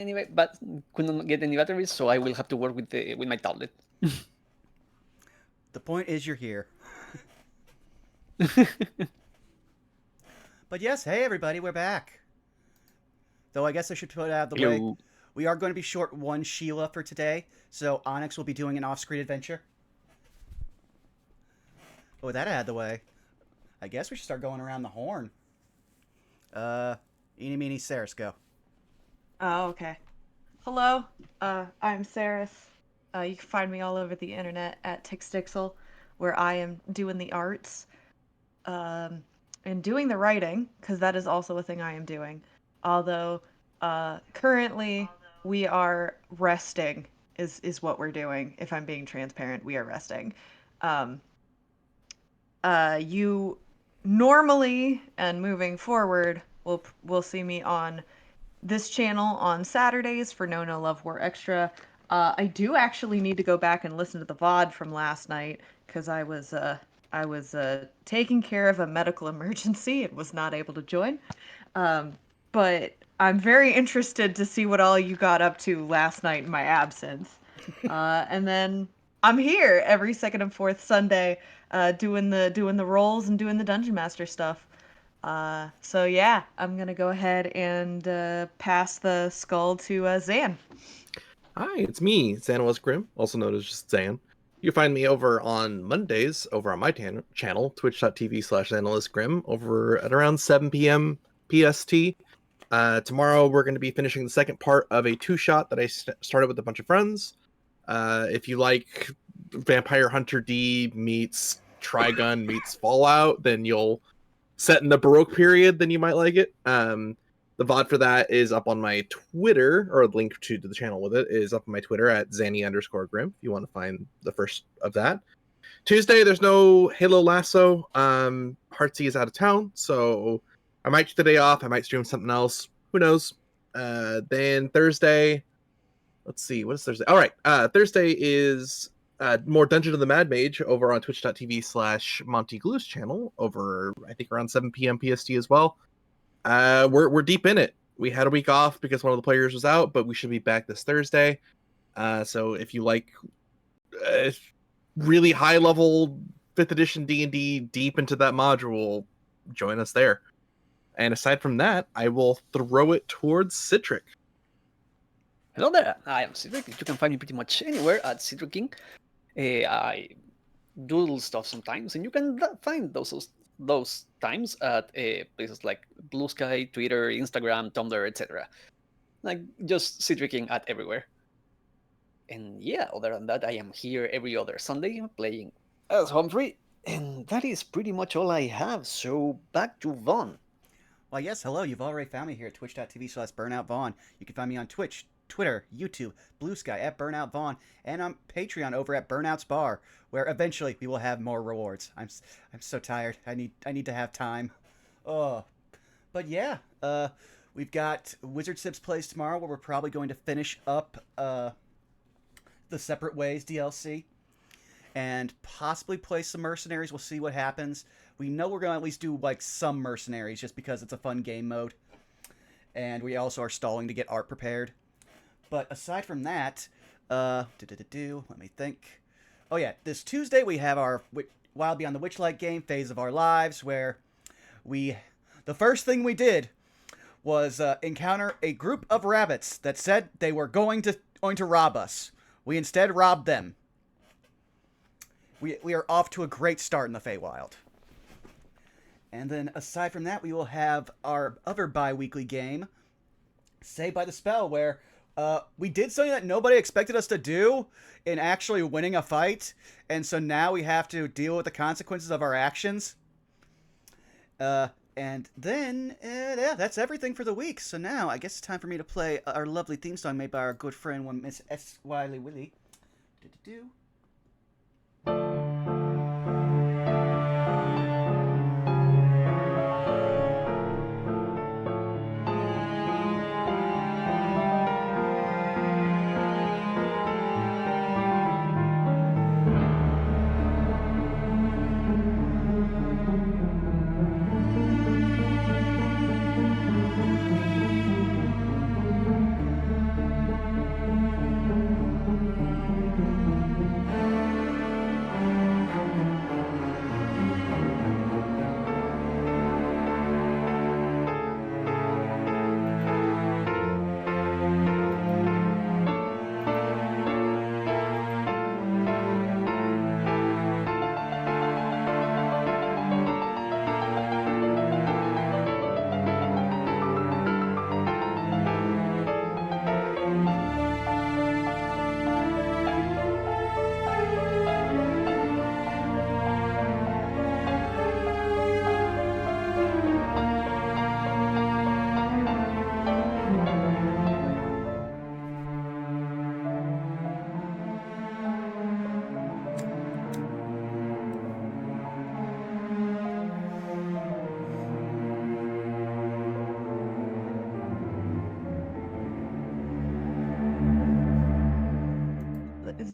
anyway, but couldn't get any batteries, so I will have to work with my tablet. The point is you're here. But yes, hey everybody, we're back. Though I guess I should put it out of the way. Hello. We are going to be short one Sheila for today, so Onyx will be doing an off-screen adventure. But with that out of the way, I guess we should start going around the horn. Eeny, meeny, Saris, go. Oh, okay. Hello, I'm Saris. You can find me all over the internet at Tixdixel, where I am doing the arts, and doing the writing, because that is also a thing I am doing. Although, currently we are resting, is what we're doing. If I'm being transparent, we are resting. Um, you normally and moving forward will see me on this channel on Saturdays for No No Love War Extra. I do actually need to go back and listen to the VOD from last night because I was taking care of a medical emergency and was not able to join. But I'm very interested to see what all you got up to last night in my absence. And then I'm here every second and fourth Sunday, doing the roles and doing the dungeon master stuff. So yeah, I'm gonna go ahead and pass the skull to Zan. Hi, it's me, Xanilus Grim, also known as just Zan. You find me over on Mondays over on my channel, twitch.tv/AnalystGrim, over at around 7 p.m. PST. Tomorrow we're going to be finishing the second part of a two-shot that I started with a bunch of friends. If you like Vampire Hunter D meets Trigun meets Fallout, then you'll set in the Baroque period, then you might like it. The VOD for that is up on my Twitter, or a link to the channel with it is up on my Twitter at Zanny_Grim, if you want to find the first of that. Tuesday, there's no Halo Lasso. Heartsy is out of town, so I might take the day off. I might stream something else. Who knows? Then Thursday, let's see, what is Thursday? All right, Thursday is more Dungeon of the Mad Mage over on twitch.tv/Monty Glue's channel, over, I think, around 7 p.m. PST as well. We're deep in it. We had a week off because one of the players was out, but we should be back this Thursday. So if you like really high level 5th edition D&D deep into that module, join us there. And aside from that, I will throw it towards Citric. Hello there, I am Citric. You can find me pretty much anywhere at Citric King. I doodle stuff sometimes, and you can find those times at places like Blue Sky, Twitter, Instagram, Tumblr, etc. Like just citricking at everywhere. And yeah, other than that, I am here every other Sunday playing as Humphrey, and that is pretty much all I have. So back to Vaughn. Well, yes, hello. You've already found me here at twitch.tv/BurnoutVaughn. You can find me on Twitch, Twitter, YouTube, Blue Sky at Burnout Vaughn, and on Patreon over at Burnout's Bar, where eventually we will have more rewards. I'm so tired. I need to have time. Oh, but yeah, we've got Wizard Sips plays tomorrow, where we're probably going to finish up the Separate Ways DLC, and possibly play some Mercenaries. We'll see what happens. We know we're going to at least do like some Mercenaries just because it's a fun game mode. And we also are stalling to get art prepared. But aside from that, let me think. Oh yeah, this Tuesday we have our Wild Beyond the Witchlight game, Phase of Our Lives, where the first thing we did was encounter a group of rabbits that said they were going to rob us. We instead robbed them. We are off to a great start in the Feywild. And then, aside from that, we will have our other bi-weekly game, Saved by the Spell, where we did something that nobody expected us to do in actually winning a fight, and so now we have to deal with the consequences of our actions. And then, yeah, that's everything for the week. So now, I guess it's time for me to play our lovely theme song made by our good friend, one Miss S. Wiley Willie. Do-do-do.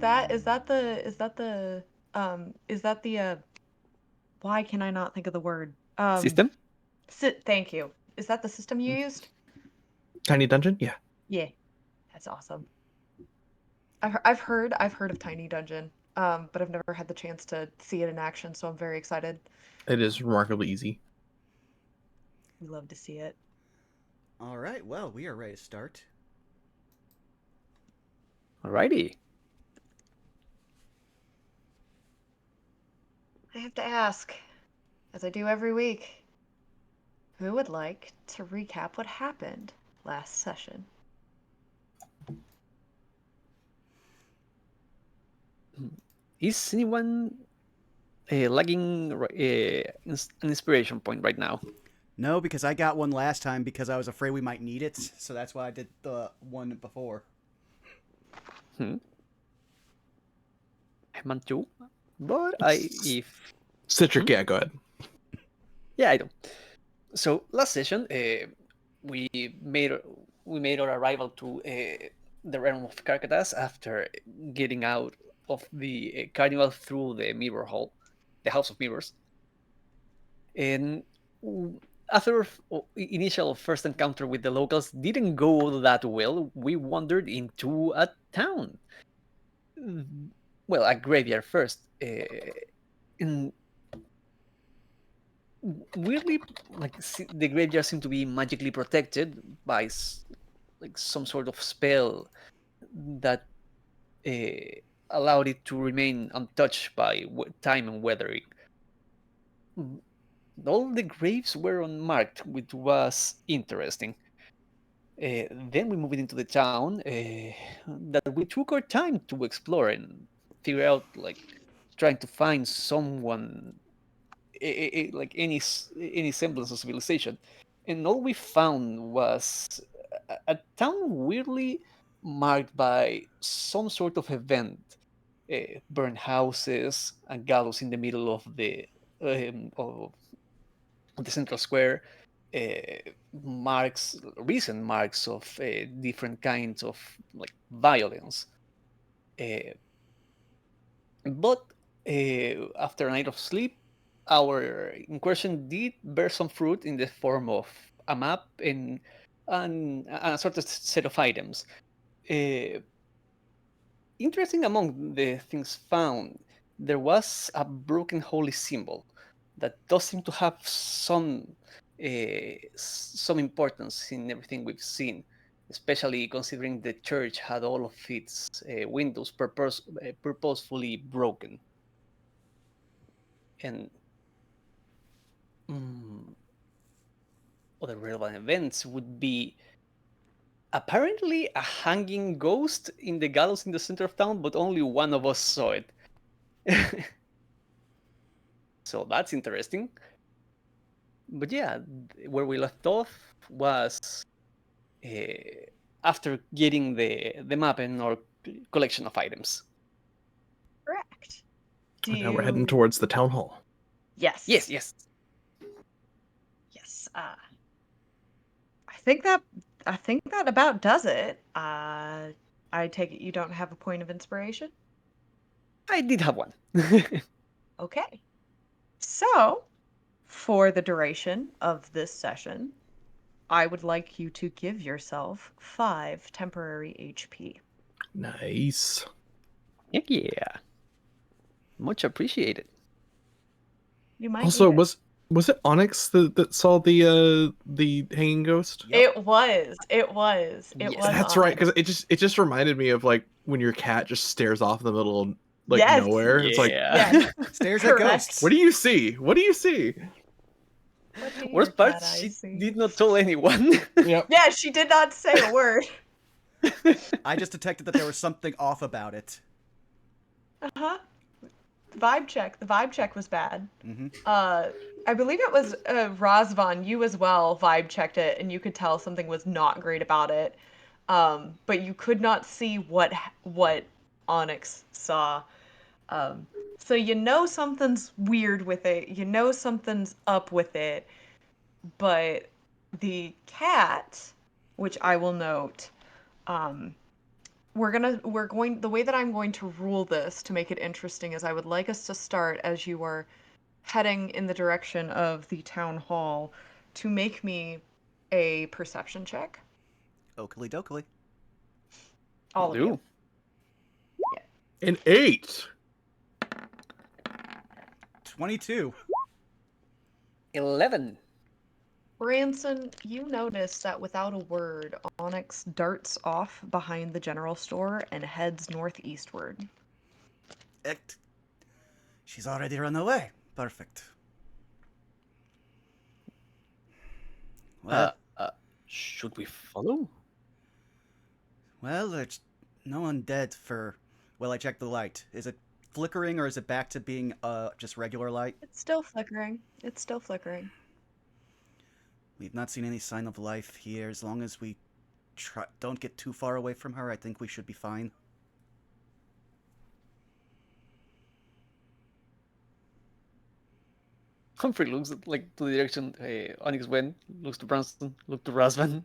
Is that the why can I not think of the word? System? Thank you. Is that the system you used? Tiny dungeon? Yeah. Yeah, that's awesome. I've heard of Tiny Dungeon, but I've never had the chance to see it in action, so I'm very excited. It is remarkably easy. We love to see it. All right, well, we are ready to start. Alrighty. I have to ask, as I do every week, who would like to recap what happened last session? Is anyone lagging an inspiration point right now? No, because I got one last time because I was afraid we might need it, so that's why I did the one before. I'm on two, but if Citric, yeah, go ahead. yeah, I do. So last session, we made our arrival to the realm of Kartakass after getting out of the carnival through the mirror hall, the House of Mirrors, and after initial first encounter with the locals didn't go that well, we wandered into a town. Well, a graveyard first, and weirdly, like the graveyard seemed to be magically protected by like some sort of spell that allowed it to remain untouched by time and weathering. All the graves were unmarked, which was interesting. Then we moved into the town that we took our time to explore and figure out, like trying to find someone, like any semblance of civilization. And all we found was a town weirdly marked by some sort of event. Burned houses, and gallows in the middle of the central square, recent marks of different kinds of like violence. Uh, but after a night of sleep, our incursion did bear some fruit in the form of a map and a sort of set of items. Uh, Interesting among the things found, there was a broken holy symbol that does seem to have some importance in everything we've seen, especially considering the church had all of its windows purposefully broken. And other relevant events would be apparently a hanging ghost in the gallows in the center of town, but only one of us saw it. So that's interesting. But yeah, where we left off was after getting the map and our collection of items. Correct. Now we're heading towards the town hall. Yes. Yes. Yes. I think that about does it. I take it you don't have a point of inspiration? I did have one. Okay. So, for the duration of this session, I would like you to give yourself 5 temporary HP. Nice. Heck yeah. Much appreciated. You might Also, need it. was it Onyx that saw the hanging ghost? It was. It Yes. was. That's right, because it just reminded me of like when your cat just stares off in the middle of like Yes. nowhere. It's like, Yes. Stares at Correct. ghosts. what do you see? What do you see? What do your Worst part, cat eyes she see? did not tell anyone. Yep. Yeah, she did not say a word. I just detected that there was something off about it. Uh-huh. The vibe check was bad. Mm-hmm. I believe it was Razvan, you as well vibe checked it, and you could tell something was not great about it. But you could not see what Onyx saw. So you know something's weird with it. You know something's up with it. But the cat, which I will note, the way that I'm going to rule this to make it interesting is I would like us to start as you are heading in the direction of the town hall to make me a perception check. Oakley dokley. All of you. An 8. 22. 11. Branson, you notice that without a word, Onyx darts off behind the general store and heads northeastward. She's already run away. Perfect. Well, Should we follow? well, there's no undead for... Well, I checked the light. Is it flickering or is it back to being just regular light? It's still flickering. It's still flickering. We've not seen any sign of life here. As long as we don't get too far away from her, I think we should be fine. Humphrey looks like to the direction Onyx went, looks to Branston, looks to Razvan.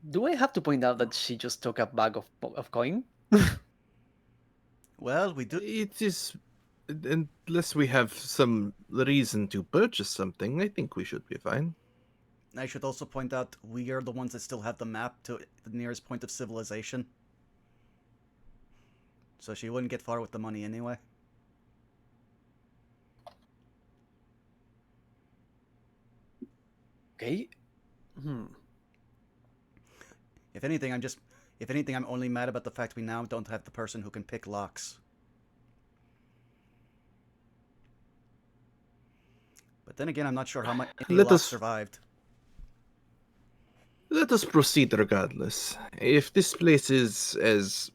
Do I have to point out that she just took a bag of coin? Well, we do... It is, unless we have some reason to purchase something, I think we should be fine. I should also point out we are the ones that still have the map to the nearest point of civilization. So she wouldn't get far with the money anyway. Okay. If anything, I'm only mad about the fact we now don't have the person who can pick locks. But then again, I'm not sure how much locks survived. Let us proceed regardless. If this place is as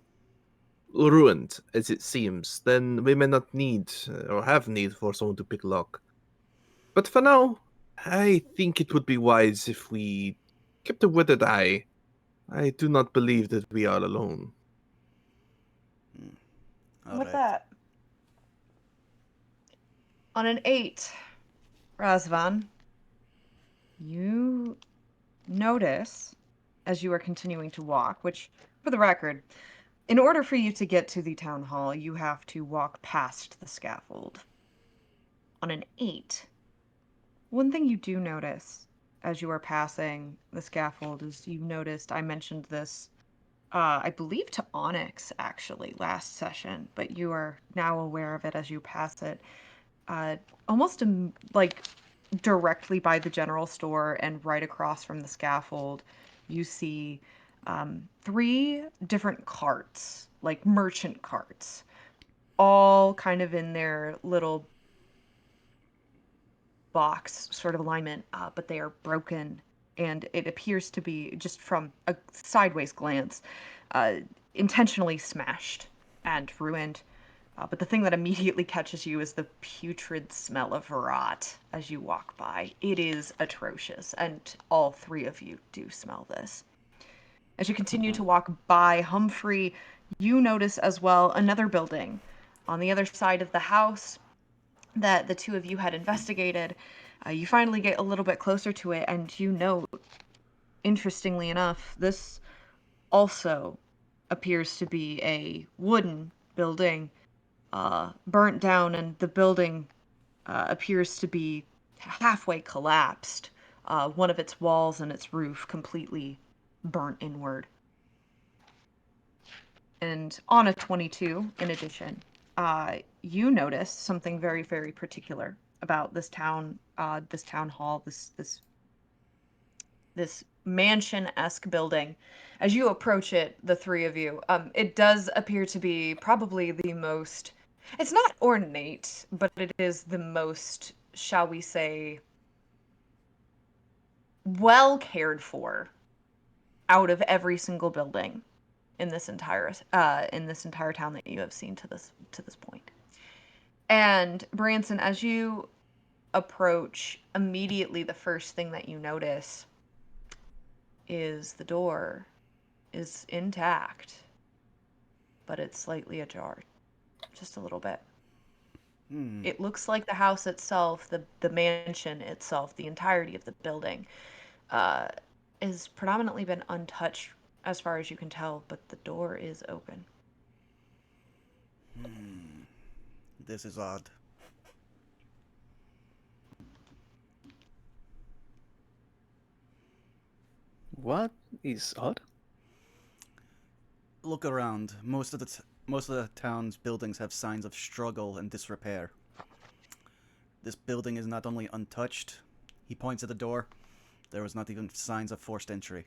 ruined as it seems, then we may not need or have need for someone to pick lock. But for now, I think it would be wise if we kept a weathered eye. I do not believe that we are alone. With that, on an 8, Razvan, you notice as you are continuing to walk, which, for the record, in order for you to get to the town hall, you have to walk past the scaffold. On an 8, one thing you do notice as you are passing the scaffold is you noticed, I mentioned this, I believe to Onyx actually last session, but you are now aware of it as you pass it. Almost like directly by the general store and right across from the scaffold, you see 3 different carts, like merchant carts, all kind of in their little box sort of alignment, but they are broken, and it appears to be, just from a sideways glance, intentionally smashed and ruined. But the thing that immediately catches you is the putrid smell of rot as you walk by. It is atrocious, and all 3 of you do smell this. As you continue to walk by Humphrey, you notice as well another building on the other side of the house that the 2 of you had investigated. You finally get a little bit closer to it, and you note, interestingly enough, this also appears to be a wooden building, burnt down, and the building appears to be halfway collapsed. One of its walls and its roof completely burnt inward. And on a 22, in addition, you notice something very, very particular about this town hall, this mansion-esque building. As you approach it, the 3 of you, it does appear to be probably the most, it's not ornate, but it is the most, shall we say, well cared for out of every single building in this entire town that you have seen to this point. And Branson, as you approach, immediately the first thing that you notice is the door is intact, but it's slightly ajar, just a little bit. It looks like the house itself, the mansion itself, the entirety of the building, is predominantly been untouched as far as you can tell, but the door is open. This is odd. What is odd? Look around. Most of the town's buildings have signs of struggle and disrepair. This building is not only untouched. He points at the door. There was not even signs of forced entry.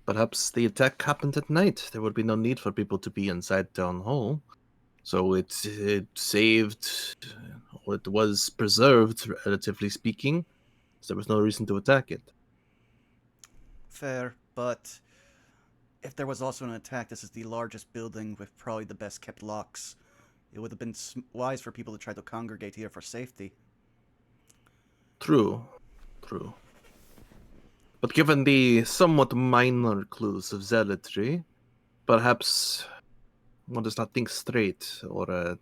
Perhaps the attack happened at night. There would be no need for people to be inside town hall. So it saved, or it was preserved, relatively speaking. So there was no reason to attack it. Fair, but if there was also an attack, this is the largest building with probably the best kept locks. It would have been wise for people to try to congregate here for safety. True. But given the somewhat minor clues of zealotry, perhaps one does not think straight or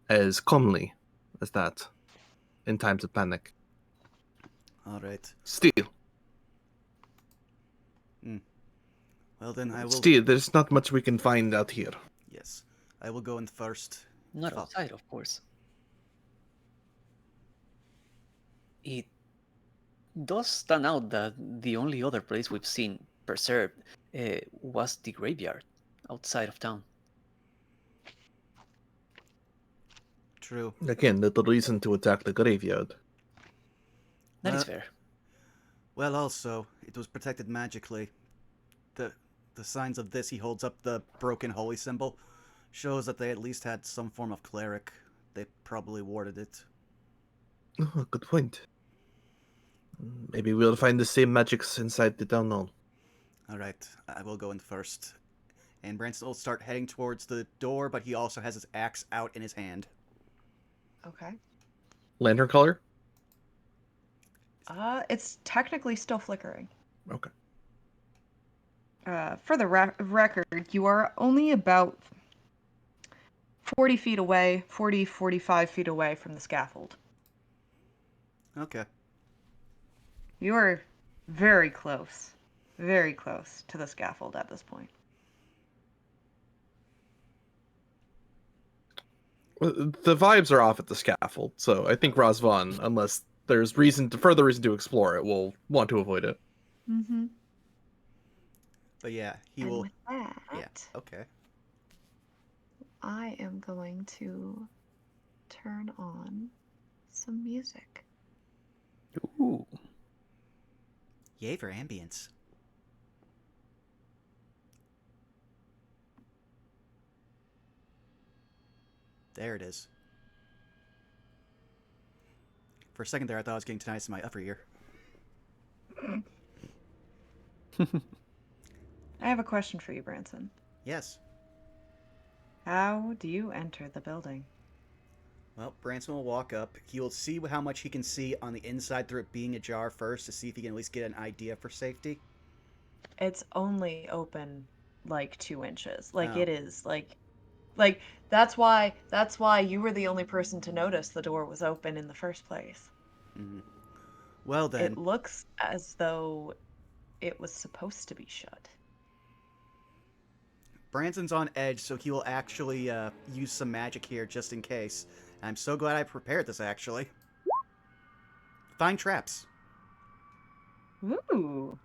as calmly as that in times of panic. All right. Still, Well then, I will. Still, there's not much we can find out here. Yes, I will go in first. Not outside, of course. It does stand out that the only other place we've seen preserved was the graveyard outside of town. True. Again, little reason to attack the graveyard. That is fair. Well, also, it was protected magically. The signs of this, he holds up the broken holy symbol, shows that they at least had some form of cleric. They probably warded it. Oh, good point. Maybe we'll find the same magics inside the town hall. Alright, I will go in first. And Branson will start heading towards the door, but he also has his axe out in his hand. Okay. Lantern color? It's technically still flickering. Okay. For the record, you are only about 40 feet away, 45 feet away from the scaffold. Okay. You are very close to the scaffold at this point. The vibes are off at the scaffold, so I think Razvan, unless there's further reason to explore it, will want to avoid it. Mm-hmm. But yeah, he And will. with that, Yeah, okay. I am going to turn on some music. Ooh. Yay for ambience. There it is. For a second there, I thought I was getting tinnitus in my upper ear. I have a question for you, Branson. Yes. How do you enter the building? Well, Branson will walk up. He will see how much he can see on the inside through it being ajar first to see if he can at least get an idea for safety. It's only open like 2 inches. Like Oh. it is like that's why you were the only person to notice the door was open in the first place. Mm-hmm. Well then. It looks as though it was supposed to be shut. Branson's on edge, so he will actually use some magic here just in case. I'm so glad I prepared this, actually. Find traps. Ooh.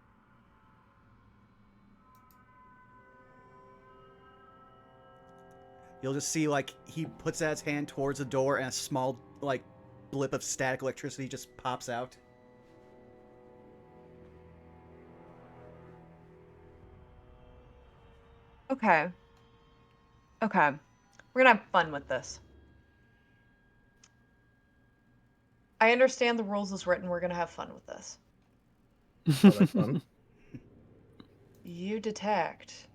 You'll just see, like, he puts out his hand towards the door and a small, like, blip of static electricity just pops out. Okay. Okay. We're gonna have fun with this. I understand the rules as written. We're gonna have fun with this. Oh, that's fun. You detect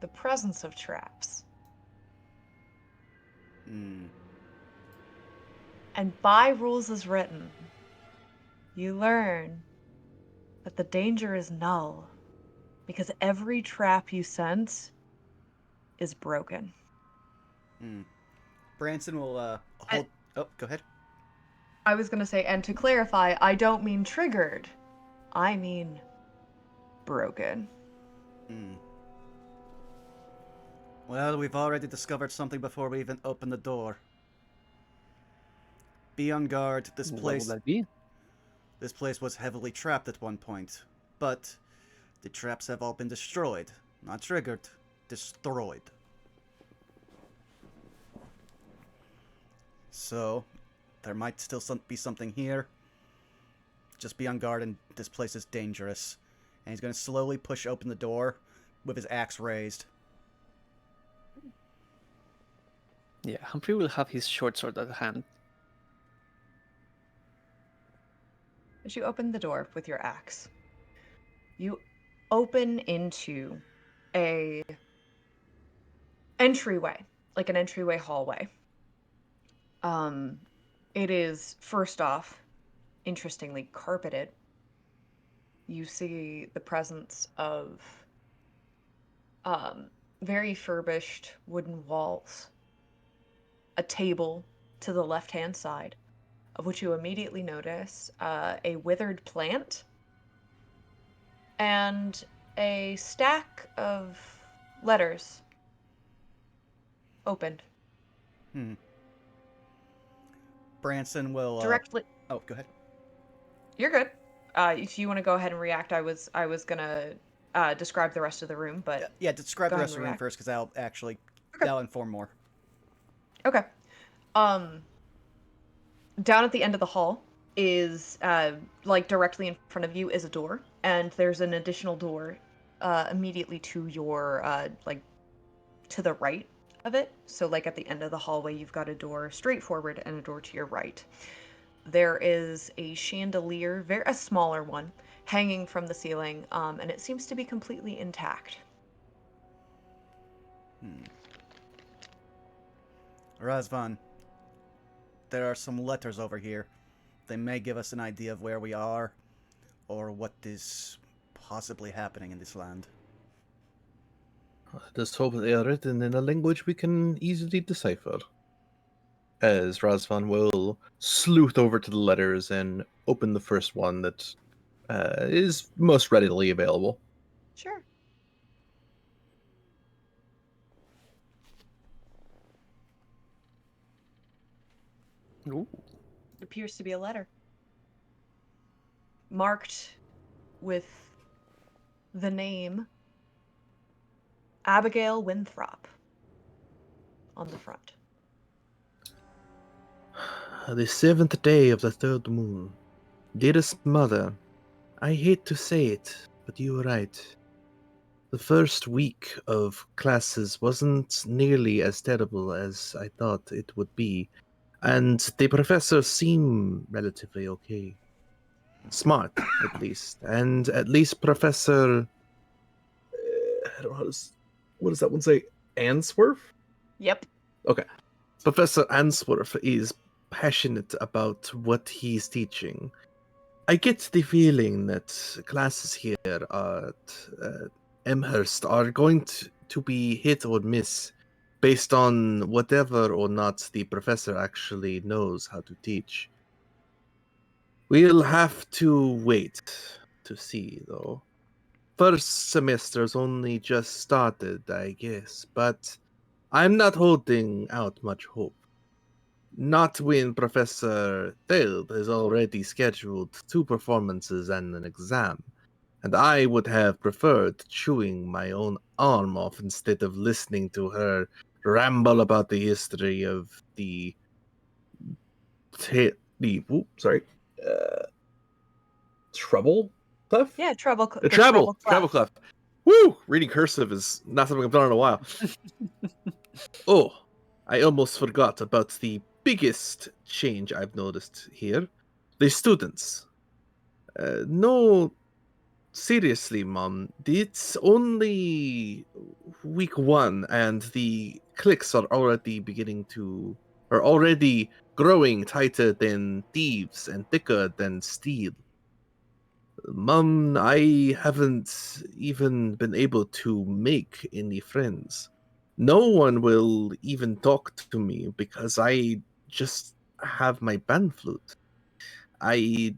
the presence of traps. Hmm. And by rules as written, you learn that the danger is null because every trap you sense is broken. Hmm. Branson will And- Oh, go ahead. I was gonna say, and to clarify, I don't mean triggered. I mean broken. Hmm. Well, we've already discovered something before we even open the door. Be on guard. This What would place that be? was heavily trapped at one point, but the traps have all been destroyed. Not triggered, destroyed. So, there might still be something here. Just be on guard, and this place is dangerous. And he's going to slowly push open the door with his axe raised. Yeah, Humphrey will have his short sword at hand. As you open the door with your axe, you open into a entryway, like an entryway hallway. It is, first off, interestingly carpeted. You see the presence of very furbished wooden walls, a table to the left-hand side, of which you immediately notice a withered plant and a stack of letters opened. Branson will Directly. Oh, go ahead. You're good. If you want to go ahead and react, I was gonna describe the rest of the room, but Yeah, describe go the ahead rest of and the room react. first, because that'll actually Okay. that'll inform more. Okay. Down at the end of the hall is like directly in front of you is a door, and there's an additional door immediately to your like to the right of it. So like at the end of the hallway, you've got a door straight forward and a door to your right. There is a chandelier, a smaller one, hanging from the ceiling, and it seems to be completely intact. Razvan, there are some letters over here. They may give us an idea of where we are, or what is possibly happening in this land. Let's hope they are written in a language we can easily decipher. As Razvan will sleuth over to the letters and open the first one that is most readily available. Sure. Ooh. It appears to be a letter. Marked with the name Abigail Winthrop on the front. The 7th day of the 3rd moon. Dearest mother, I hate to say it, but you were right. The first week of classes wasn't nearly as terrible as I thought it would be, and the professors seem relatively okay. Smart, at least. And at least Professor... I don't know what does that one say? Answorth? Yep. Okay. Professor Answorth is passionate about what he's teaching. I get the feeling that classes here at Amherst are going to be hit or miss based on whatever or not the professor actually knows how to teach. We'll have to wait to see, though. First semester's only just started, I guess, but I'm not holding out much hope. Not when Professor Theld has already scheduled 2 performances and an exam, and I would have preferred chewing my own arm off instead of listening to her ramble about the history of the treble clef? Yeah, The the treble treble clef. clef. Woo! Reading cursive is not something I've done in a while. Oh, I almost forgot about the biggest change I've noticed here. The students. No, seriously, Mom. It's only week 1, and the cliques are already growing tighter than thieves and thicker than steel. Mom, I haven't even been able to make any friends. No one will even talk to me because have my pan flute. I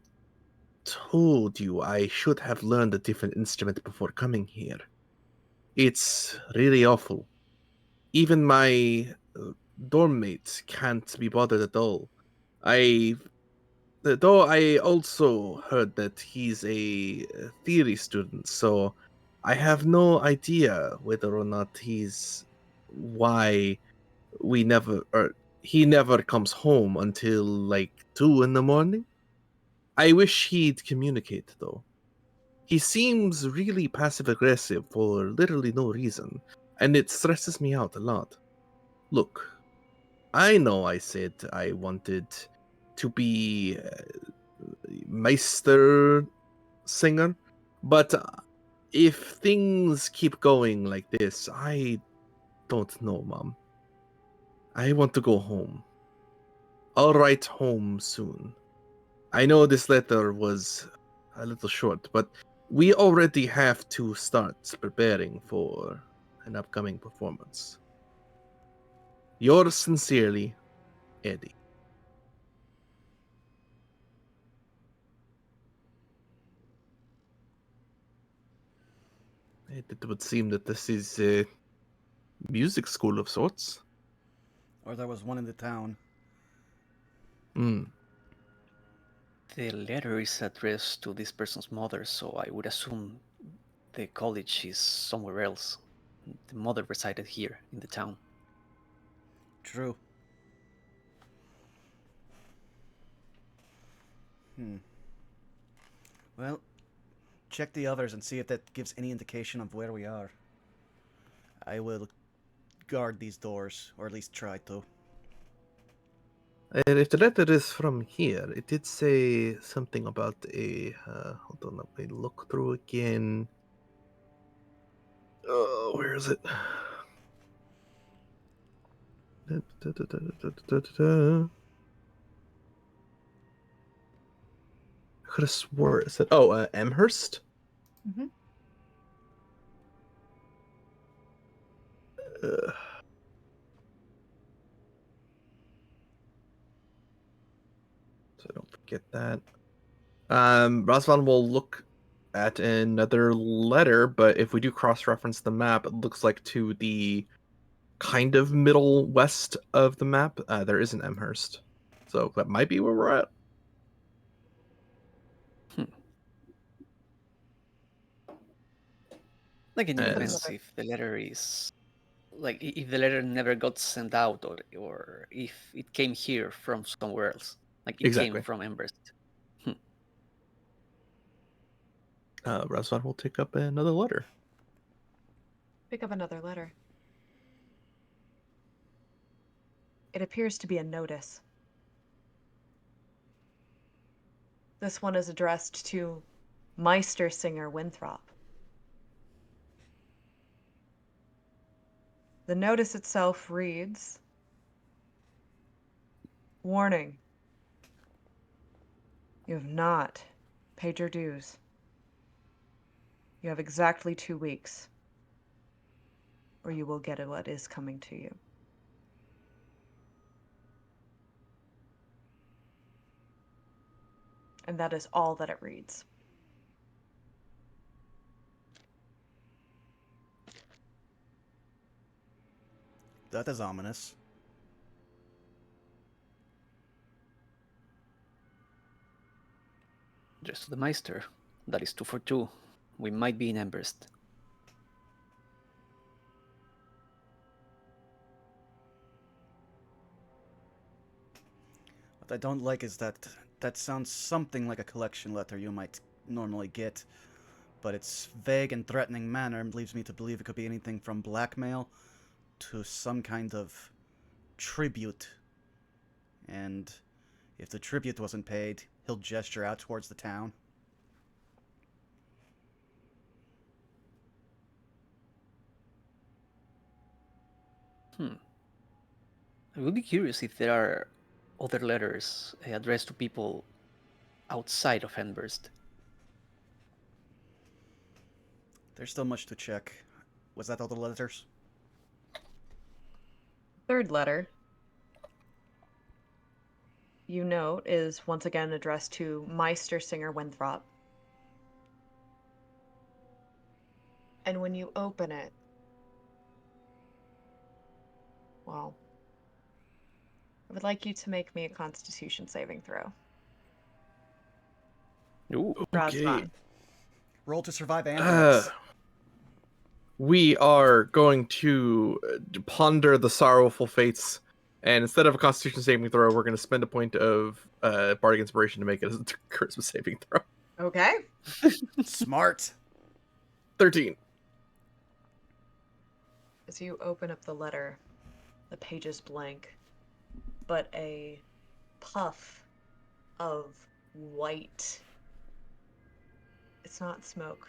told you I should have learned a different instrument before coming here. It's really awful. Even my dorm mates can't be bothered at all. I Though I also heard that he's a theory student, so I have no idea whether or not he's why we never or he never comes home until like 2 in the morning. I wish he'd communicate though. He seems really passive aggressive for literally no reason, and it stresses me out a lot. Look, I know I said I wanted to be Meister singer, but if things keep going like this, I don't know, Mom. I want to go home. I'll write home soon. I know this letter was a little short, but we already have to start preparing for an upcoming performance. Yours sincerely, Eddie. It would seem that this is a music school of sorts. Or there was one in the town. Hmm. The letter is addressed to this person's mother, so I would assume the college is somewhere else. The mother resided here in the town. True. Well, check the others and see if that gives any indication of where we are. I will guard these doors, or at least try to. And if the letter is from here, it did say something about a. Hold on, let me look through again. Oh, where is it? I could have swore it said. Oh, Amherst? Mhm. Uh, so I don't forget that. Razvan will look at another letter, but if we do cross-reference the map, it looks like to the kind of middle west of the map, there is an Amherst. So that might be where we're at. Like it And depends if the letter is like if the letter never got sent out, or if it came here from somewhere else, like it came exactly. from Emberst. Razvan will take up another letter. Pick up another letter. It appears to be a notice. This one is addressed to Meister Singer Winthrop. The notice itself reads, "Warning. You have not paid your dues. You have exactly 2 weeks, or you will get what is coming to you." And that is all that it reads. That is ominous. Just to the Meister. That is 2 for 2. We might be in Emberst. What I don't like is that that sounds something like a collection letter you might normally get, but its vague and threatening manner leaves me to believe it could be anything from blackmail to some kind of tribute. And if the tribute wasn't paid, he'll gesture out towards the town. I would be curious if there are other letters addressed to people outside of Emberst. There's still much to check. Was that all the letters? Third letter. you note is once again addressed to Meister Singer Winthrop. And when you open it, well, I would like you to make me a Constitution saving throw. Ooh. Okay. Razvan. Roll to survive anthrax. We are going to ponder the sorrowful fates, and instead of a Constitution saving throw, we're going to spend a point of Bardic Inspiration to make it a charisma saving throw. Okay. Smart. 13. As you open up the letter, the page is blank, but a puff of white. It's not smoke.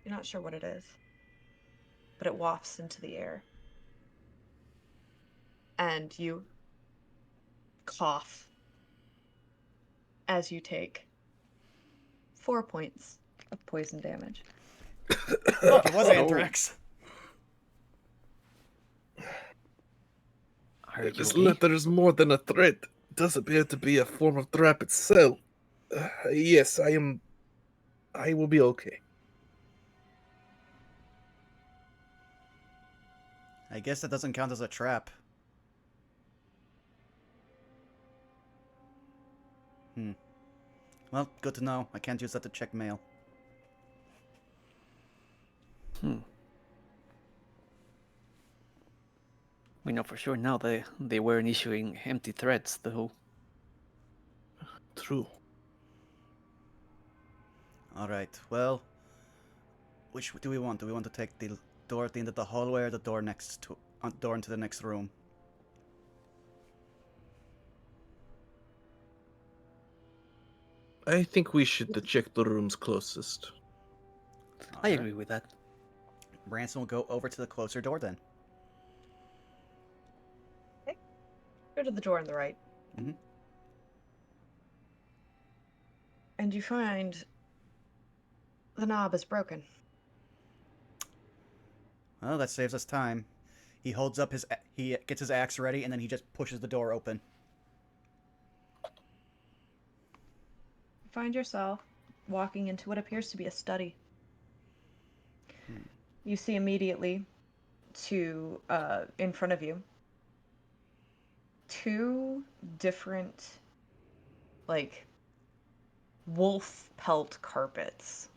You're not sure what it is, but it wafts into the air. And you cough as you take 4 points of poison damage. Look, it was anthrax. Are you This okay? letter is more than a threat. It does appear to be a form of trap itself. Yes, I am. I will be okay. I guess that doesn't count as a trap. Well, good to know. I can't use that to check mail. We know for sure now they weren't issuing empty threats, though. True. Alright, well... Which do we want? Do we want to take the door at the end of the hallway or the door next to... door into the next room? I think we should check the rooms closest. I Alright. agree with that. Ransom will go over to the closer door then. Go to the door on the right. Mhm. And you find the knob is broken. Well, that saves us time. He holds up his... He gets his axe ready, and then he just pushes the door open. You find yourself walking into what appears to be a study. You see immediately to in front of you 2 different like wolf pelt carpets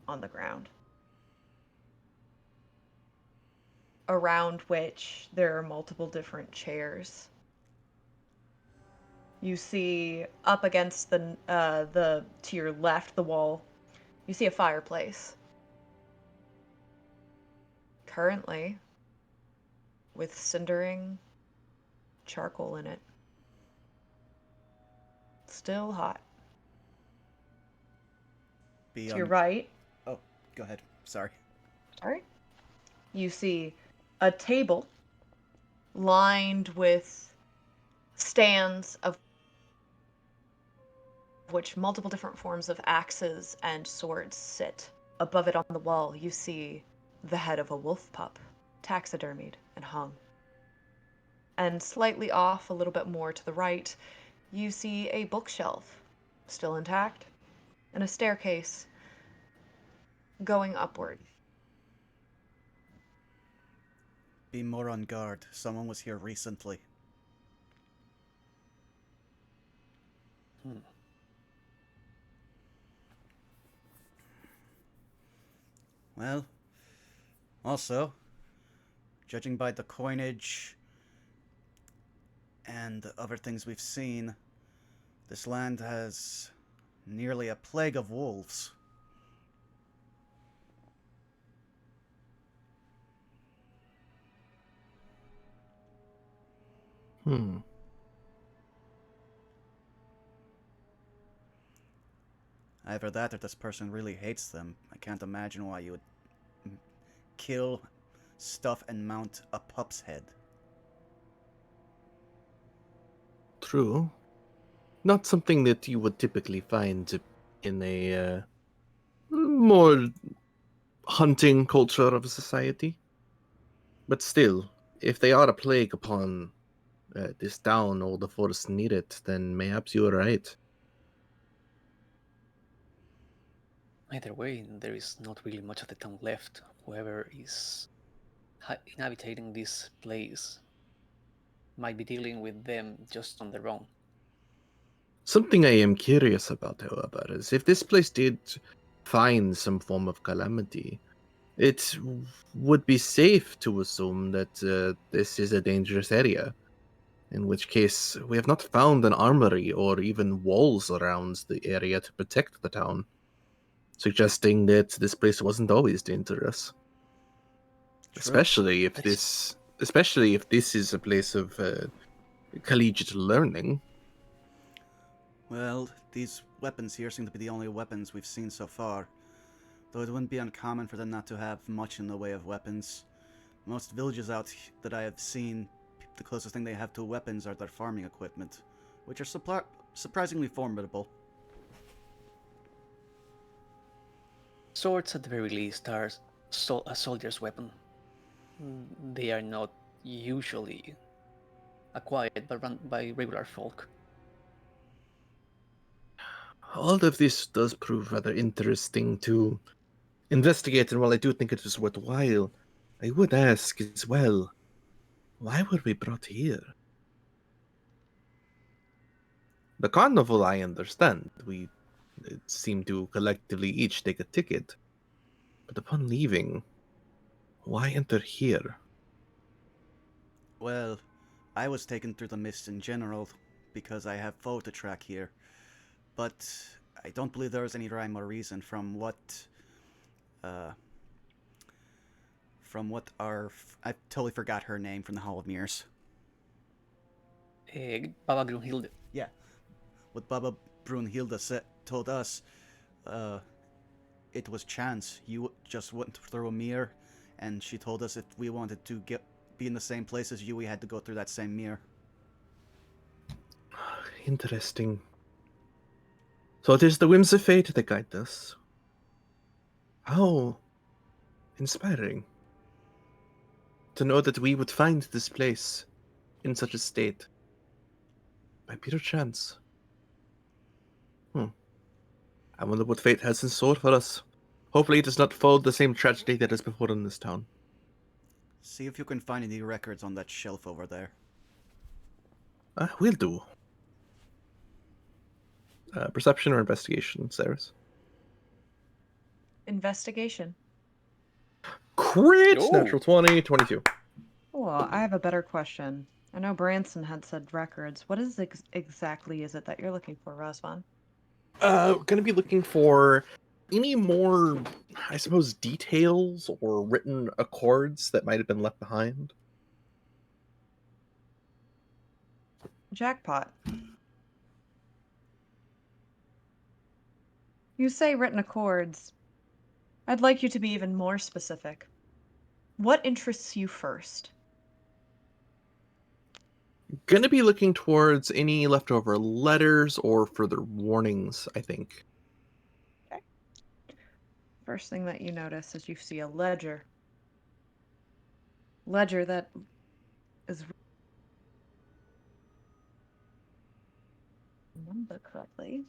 on the ground, around which there are multiple different chairs. You see up against the to your left, the wall, you see a fireplace. Currently, with cindering charcoal in it. Still hot. To your right, Oh, go ahead. Sorry. sorry, you see a table lined with stands of which multiple different forms of axes and swords sit. Above it on the wall, you see the head of a wolf pup, taxidermied and hung. And slightly off, a little bit more to the right, you see a bookshelf, still intact, and a staircase going upward. Be more on guard. Someone was here recently. Well, also, judging by the coinage and the other things we've seen, this land has nearly a plague of wolves. Either that or this person really hates them. I can't imagine why you would kill, stuff, and mount a pup's head. True. Not something that you would typically find in a more hunting culture of a society. But still, if they are a plague upon this town or the force need it, then mayhaps you are right. Either way, there is not really much of the town left. Whoever is inhabiting this place might be dealing with them just on their own. Something I am curious about, however, is if this place did find some form of calamity, it would be safe to assume that this is a dangerous area. In which case, we have not found an armory or even walls around the area to protect the town, suggesting that this place wasn't always dangerous. True. Especially if this is a place of collegiate learning. Well, these weapons here seem to be the only weapons we've seen so far. Though it wouldn't be uncommon for them not to have much in the way of weapons. Most villages out that I have seen, the closest thing they have to weapons are their farming equipment, which are surprisingly formidable. Swords, at the very least, are a soldier's weapon. They are not usually acquired by regular folk. All of this does prove rather interesting to investigate, and while I do think it is worthwhile, I would ask as well, why were we brought here? The carnival, I understand. We seem to collectively each take a ticket. But upon leaving, why enter here? Well, I was taken through the mist in general because I have foe to track here. But I don't believe there is any rhyme or reason from what I totally forgot her name from the Hall of Mirrors. Baba Grunhilde. Yeah, what Baba Brunhilde told us, it was chance. You just went through a mirror, and she told us if we wanted to be in the same place as you, we had to go through that same mirror. Interesting. So it is the whims of fate that guide us. How inspiring to know that we would find this place in such a state by pure chance. I wonder what fate has in store for us. Hopefully it does not follow the same tragedy that has befallen this town. See if you can find any records on that shelf over there. Will do. Perception or investigation, Cyrus? Investigation. Crit! Ooh. Natural 20, 22. Well, I have a better question. I know Branson had said records. What is exactly is it that you're looking for, Razvan? Gonna be looking for any more, I suppose, details or written accords that might have been left behind. Jackpot. You say written accords. I'd like you to be even more specific. What interests you first? Gonna be looking towards any leftover letters or further warnings, I think. Okay. First thing that you notice is you see a ledger. Ledger that is remember correctly.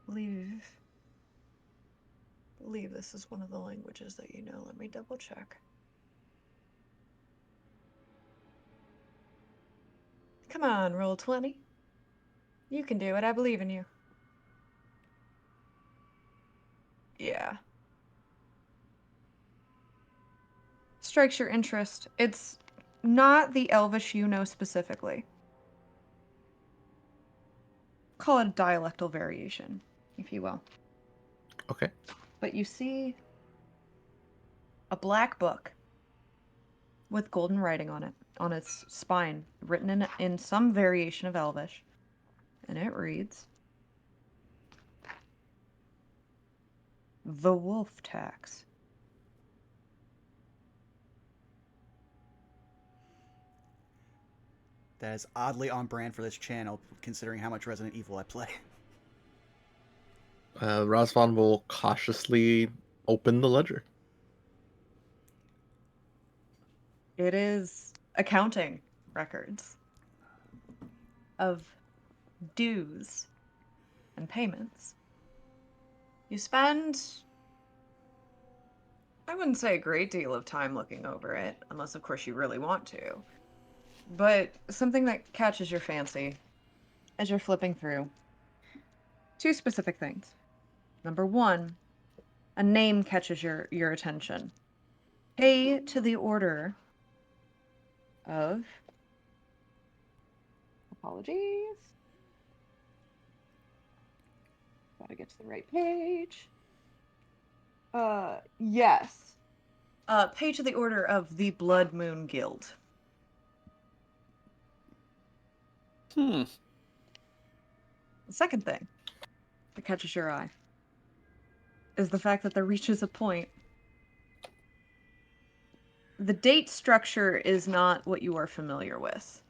Believe this is one of the languages that you know. Let me double check. Come on, roll 20. You can do it. I believe in you. Yeah. Strikes your interest. It's not the Elvish you know specifically. Call it a dialectal variation, if you will. Okay. But you see a black book with golden writing on it, on its spine, written in some variation of Elvish. And it reads, The Wolf Tax. That is oddly on brand for this channel, considering how much Resident Evil I play. Razvan will cautiously open the ledger. It is accounting records of dues and payments. You spend, I wouldn't say a great deal of time looking over it, unless of course you really want to, but something that catches your fancy as you're flipping through. Two specific things. Number one, a name catches your attention. Pay to the order of, apologies, gotta get to the right page. Yes. Pay to the order of the Blood Moon Guild. Hmm. The second thing that catches your eye is the fact that there reaches a point. The date structure is not what you are familiar with,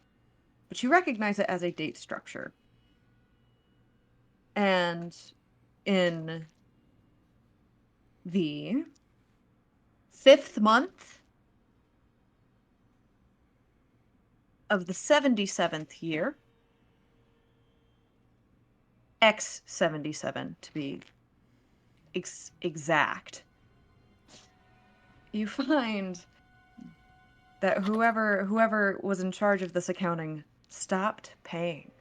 but you recognize it as a date structure. And in the 5th month of the 77th year, X77 to be exact, you find that whoever was in charge of this accounting stopped paying.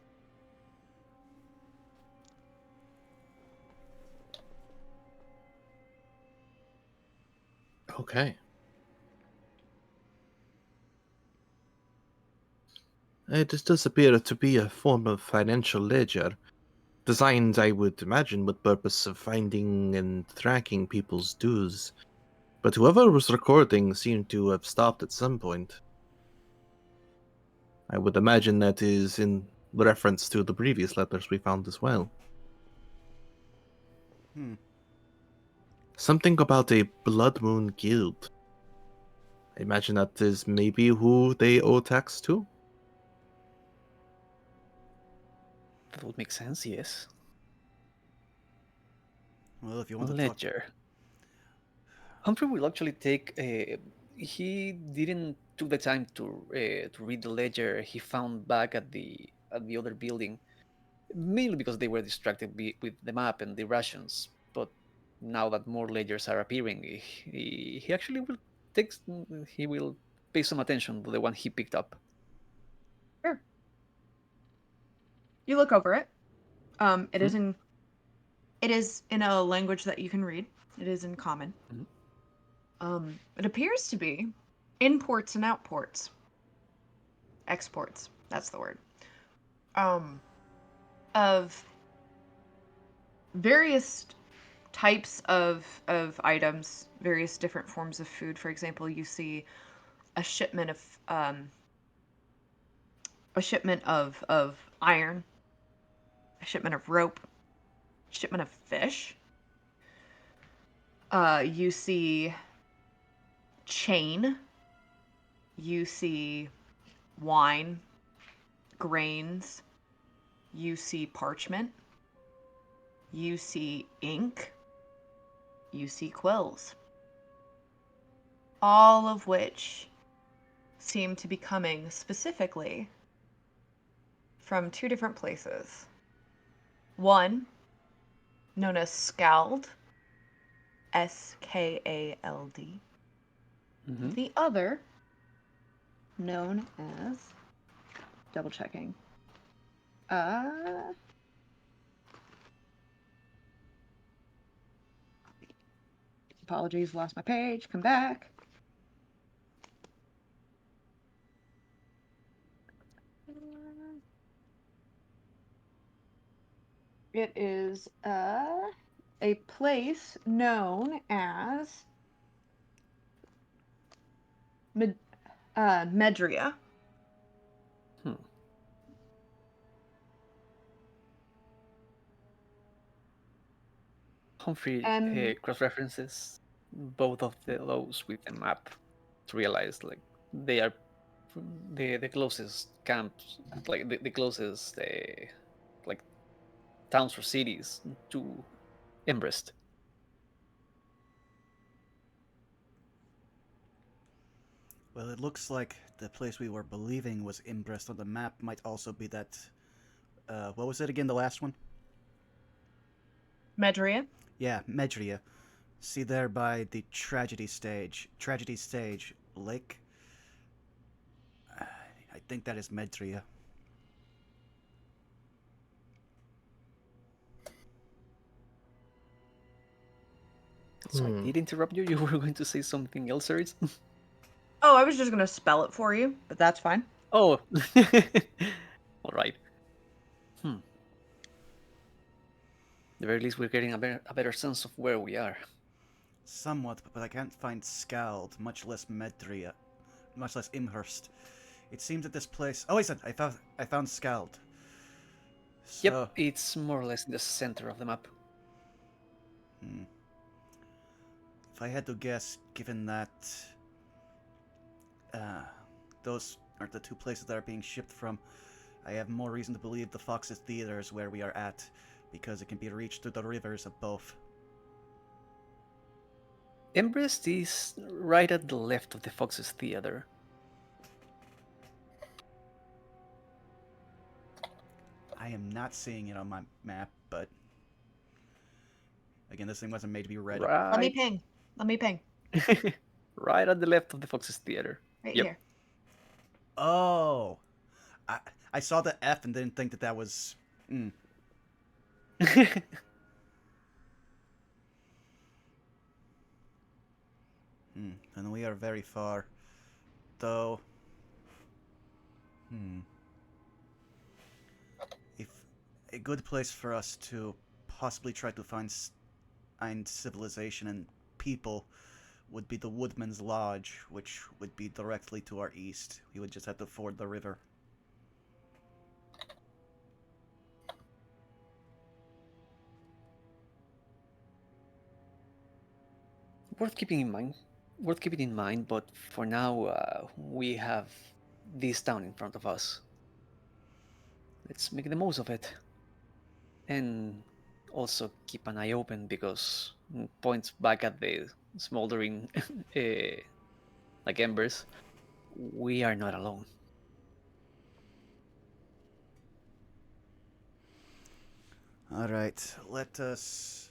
Okay. This does appear to be a form of financial ledger, designed, I would imagine, with purpose of finding and tracking people's dues. But whoever was recording seemed to have stopped at some point. I would imagine that is in reference to the previous letters we found as well. Something about a Blood Moon Guild. I imagine that is maybe who they owe tax to? That would make sense, yes. Well, if you want to talk... Ledger. Humphrey will actually take. He didn't took the time to read the ledger he found back at the other building, mainly because they were distracted with the map and the rations. But now that more ledgers are appearing, he actually will take. He will pay some attention to the one he picked up. Sure. You look over it. It is in a language that you can read. It is in common. It appears to be imports and outports. Exports, that's the word. Of various types of items, various different forms of food. For example, you see a shipment of iron, a shipment of rope, a shipment of fish. You see chain. You see wine, grains. You see parchment. You see ink. You see quills. All of which seem to be coming specifically from two different places. One, known as Skald, Skald. The other, known as, double checking, apologies, lost my page, come back. It is a place known as Medria. Humphrey cross-references both of those with the map to realize like they are the closest camps, like the closest like towns or cities to Embrest. Well, it looks like the place we were believing was impressed on the map might also be that. What was it again? The last one? Medria? Yeah, Medria. See there by the tragedy stage lake. I think that is Medria. So I did interrupt you. You were going to say something else, Eris? Oh, I was just gonna spell it for you, but that's fine. Oh, all right. The very least, we're getting a better sense of where we are. Somewhat, but I can't find Scald, much less Medria, much less Imhurst. It seems that this place. Oh, I found Scald. So, Yep, it's more or less in the center of the map. If I had to guess, given that those are the two places that are being shipped from, I have more reason to believe the Fox's Theater is where we are at, because it can be reached through the rivers of both. Embrest is right at the left of the Fox's Theater. I am not seeing it on my map, but again, this thing wasn't made to be read. Right. Let me ping. Right at the left of the Fox's Theater. Right Yep. here. Oh, I saw the F and didn't think that was. And we are very far, though. If a good place for us to possibly try to find civilization and people would be the Woodman's Lodge, which would be directly to our east. We would just have to ford the river. Worth keeping in mind, but for now, we have this town in front of us. Let's make the most of it. And also keep an eye open, because points back at the smoldering like embers. We are not alone. All right, let us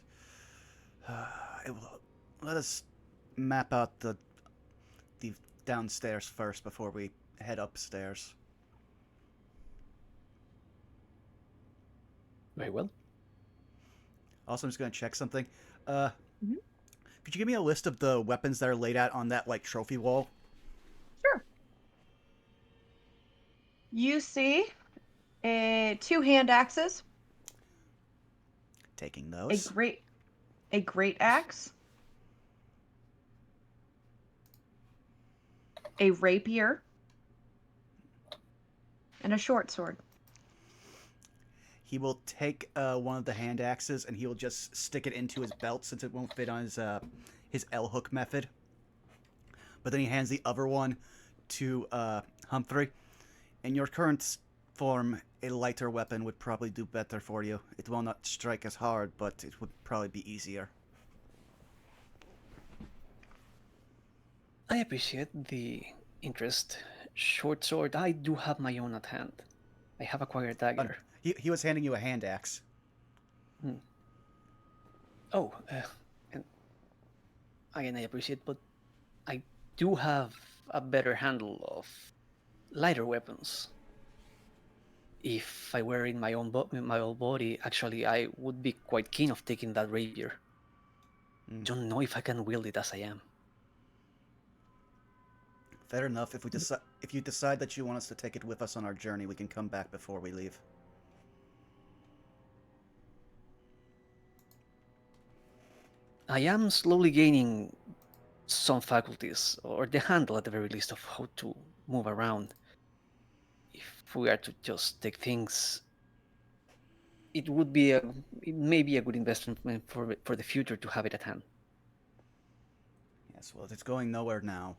map out the downstairs first before we head upstairs. Very well. Also, I'm just gonna check something. Could you give me a list of the weapons that are laid out on that trophy wall? Sure. You see 2 hand axes, Taking those. a great axe, a rapier, and a short sword. He will take one of the hand axes and he will just stick it into his belt since it won't fit on his L hook method. But then he hands the other one to Humphrey. In your current form, a lighter weapon would probably do better for you. It will not strike as hard, but it would probably be easier. I appreciate the interest. Short sword, I do have my own at hand. I have acquired dagger. He was handing you a hand axe. Oh, and again, I appreciate, but I do have a better handle of lighter weapons. If I were in my own body, actually, I would be quite keen of taking that rapier. Don't know if I can wield it as I am. Fair enough. If you decide that you want us to take it with us on our journey, we can come back before we leave. I am slowly gaining some faculties, or the handle at the very least, of how to move around. If we are to just take things, it may be a good investment for the future to have it at hand. Yes, well, it's going nowhere now.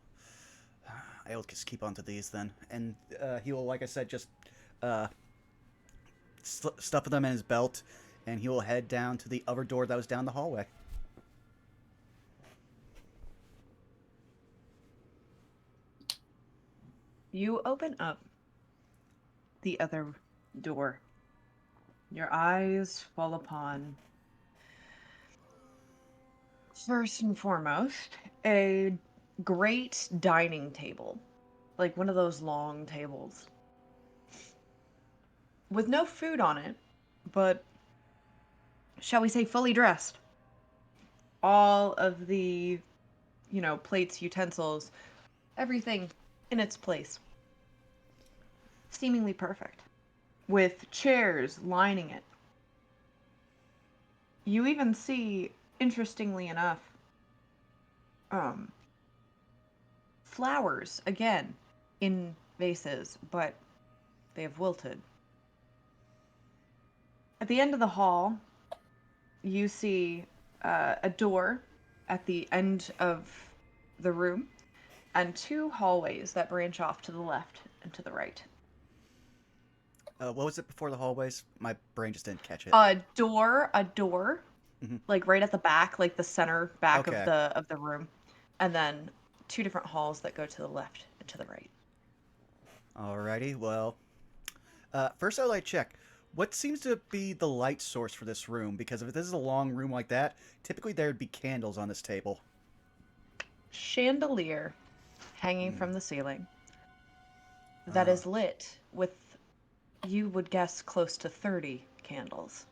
I'll just keep on to these then. And he will, like I said, just stuff them in his belt, and he will head down to the other door that was down the hallway. You open up the other door. Your eyes fall upon, first and foremost, a great dining table. Like one of those long tables. With no food on it, but shall we say fully dressed. All of the, plates, utensils, everything in its place. Seemingly perfect. With chairs lining it. You even see, interestingly enough, um, flowers again in vases, but they have wilted. At the end of the hall, you see a door at the end of the room and two hallways that branch off to the left and to the right. What was it before the hallways? My brain just didn't catch it. A door, Mhm. like right at the back, like the center back of Okay. the room, and then two different halls that go to the left and to the right. Alrighty, well, first I'd like to check. What seems to be the light source for this room? Because if this is a long room like that, typically there would be candles on this table. Chandelier hanging Hmm. from the ceiling that Uh, is lit with, you would guess, close to 30 candles.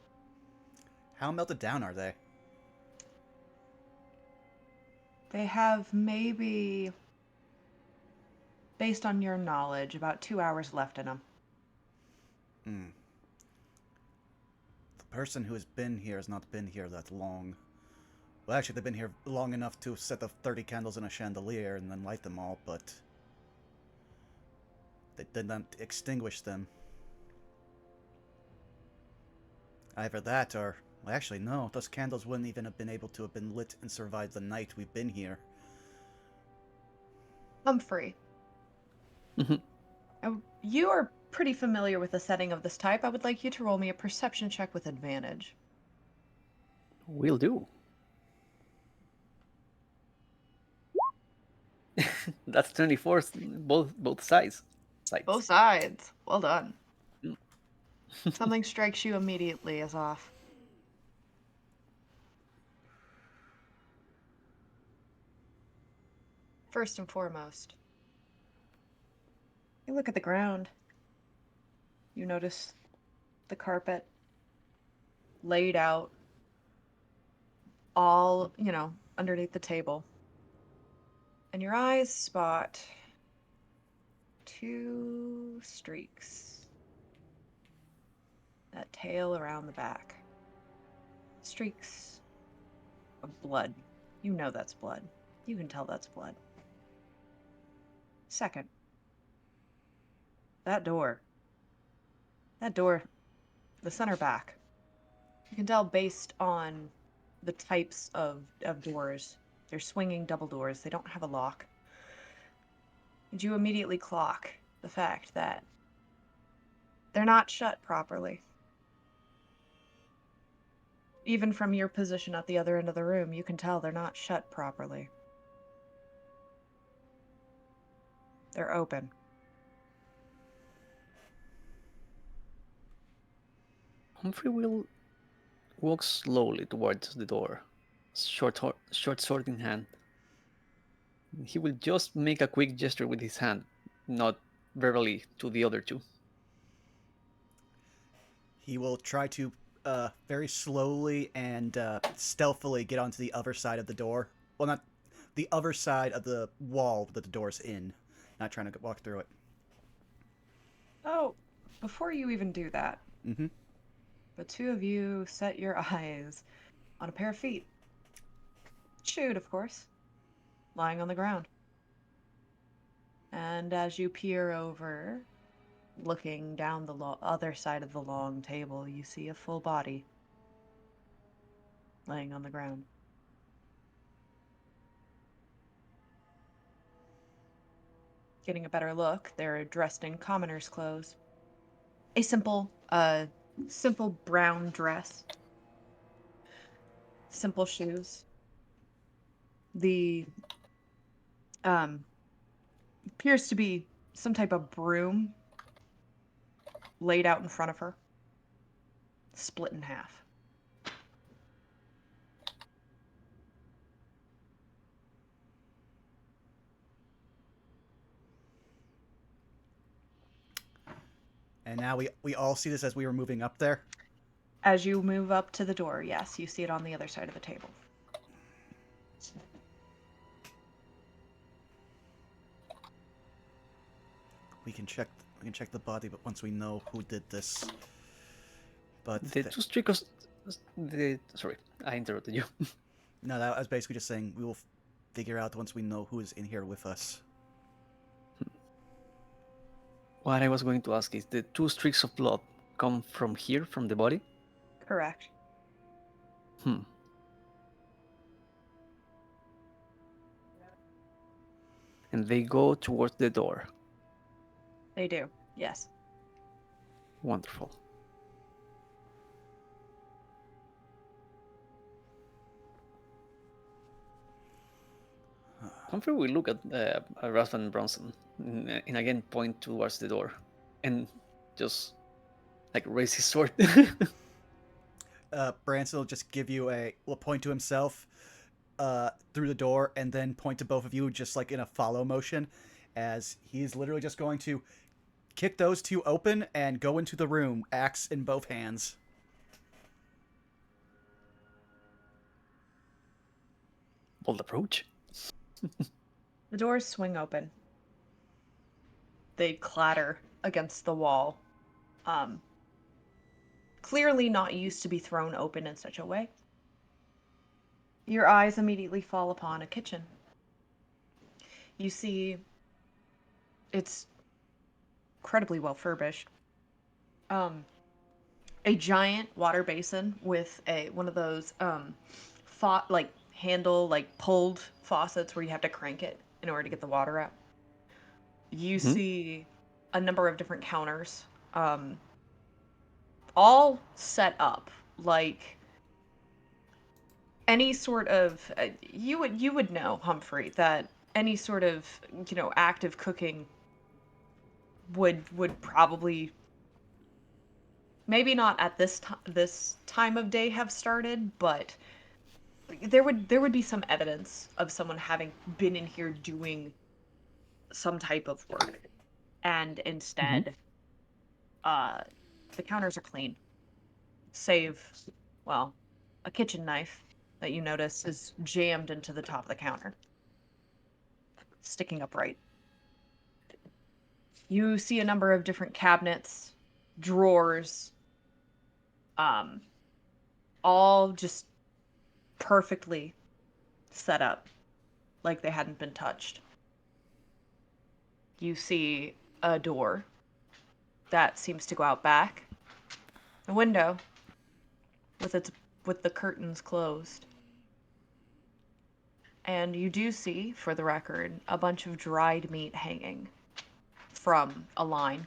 how melted down are they? They have maybe, based on your knowledge, about 2 hours left in them. Hmm. The person who has been here has not been here that long. Well, actually, they've been here long enough to set the 30 candles in a chandelier and then light them all, but they did not extinguish them. Either that or... Well, actually, no. Those candles wouldn't even have been able to have been lit and survived the night we've been here. Humphrey, Mhm. you are pretty familiar with the setting of this type. I would like you to roll me a perception check with advantage. Will do. That's 24, both sides. Both sides. Well done. Mm. Something strikes you immediately as off. First and foremost, you look at the ground. You notice the carpet laid out all, underneath the table. And your eyes spot two streaks that tail around the back. Streaks of blood. You know that's blood. You can tell that's blood. Second, that door. That door, the center back. You can tell based on the types of doors. They're swinging double doors. They don't have a lock. And you immediately clock the fact that they're not shut properly. Even from your position at the other end of the room, you can tell they're not shut properly. They're open. Humphrey will walk slowly towards the door, short sword in hand. He will just make a quick gesture with his hand, not verbally, to the other two. He will try to very slowly and stealthily get onto the other side of the door. Well, not the other side of the wall that the door's in. Not trying to walk through it. Oh, before you even do that, Mm-hmm. the two of you set your eyes on a pair of feet. Shoed, of course, lying on the ground. And as you peer over, looking down the other side of the long table, you see a full body laying on the ground. Getting a better look, they're dressed in commoner's clothes. A simple brown dress, simple shoes. The appears to be some type of broom laid out in front of her, split in half. And now we all see this as we were moving up there. As you move up to the door, yes, you see it on the other side of the table. We can check the body, but once we know who did this. But The two streakers. Sorry, I interrupted you. no, that I was basically just saying we will figure out once we know who is in here with us. What I was going to ask is, the two streaks of blood come from here, from the body? Correct. And they go towards the door. They do, yes. Wonderful. Humphrey will look at Razvan and Bronson and again point towards the door and just like raise his sword. Branson will just will point to himself through the door and then point to both of you just like in a follow motion, as he's literally just going to kick those two open and go into the room, axe in both hands. Bold approach. The doors swing open. They clatter against the wall. Clearly not used to be thrown open in such a way. Your eyes immediately fall upon a kitchen. You see it's incredibly well furbished. A giant water basin with one of those handle pulled faucets where you have to crank it in order to get the water out. You see a number of different counters, all set up like any sort of you would know, Humphrey, that any sort of active cooking would probably, maybe not at this time of day, have started, but there would be some evidence of someone having been in here doing some type of work, and instead the counters are clean, save, well, a kitchen knife that you notice is jammed into the top of the counter, sticking upright. You see a number of different cabinets, drawers, all just perfectly set up like they hadn't been touched. You see a door that seems to go out back, a window with the curtains closed. And you do see, for the record, a bunch of dried meat hanging from a line,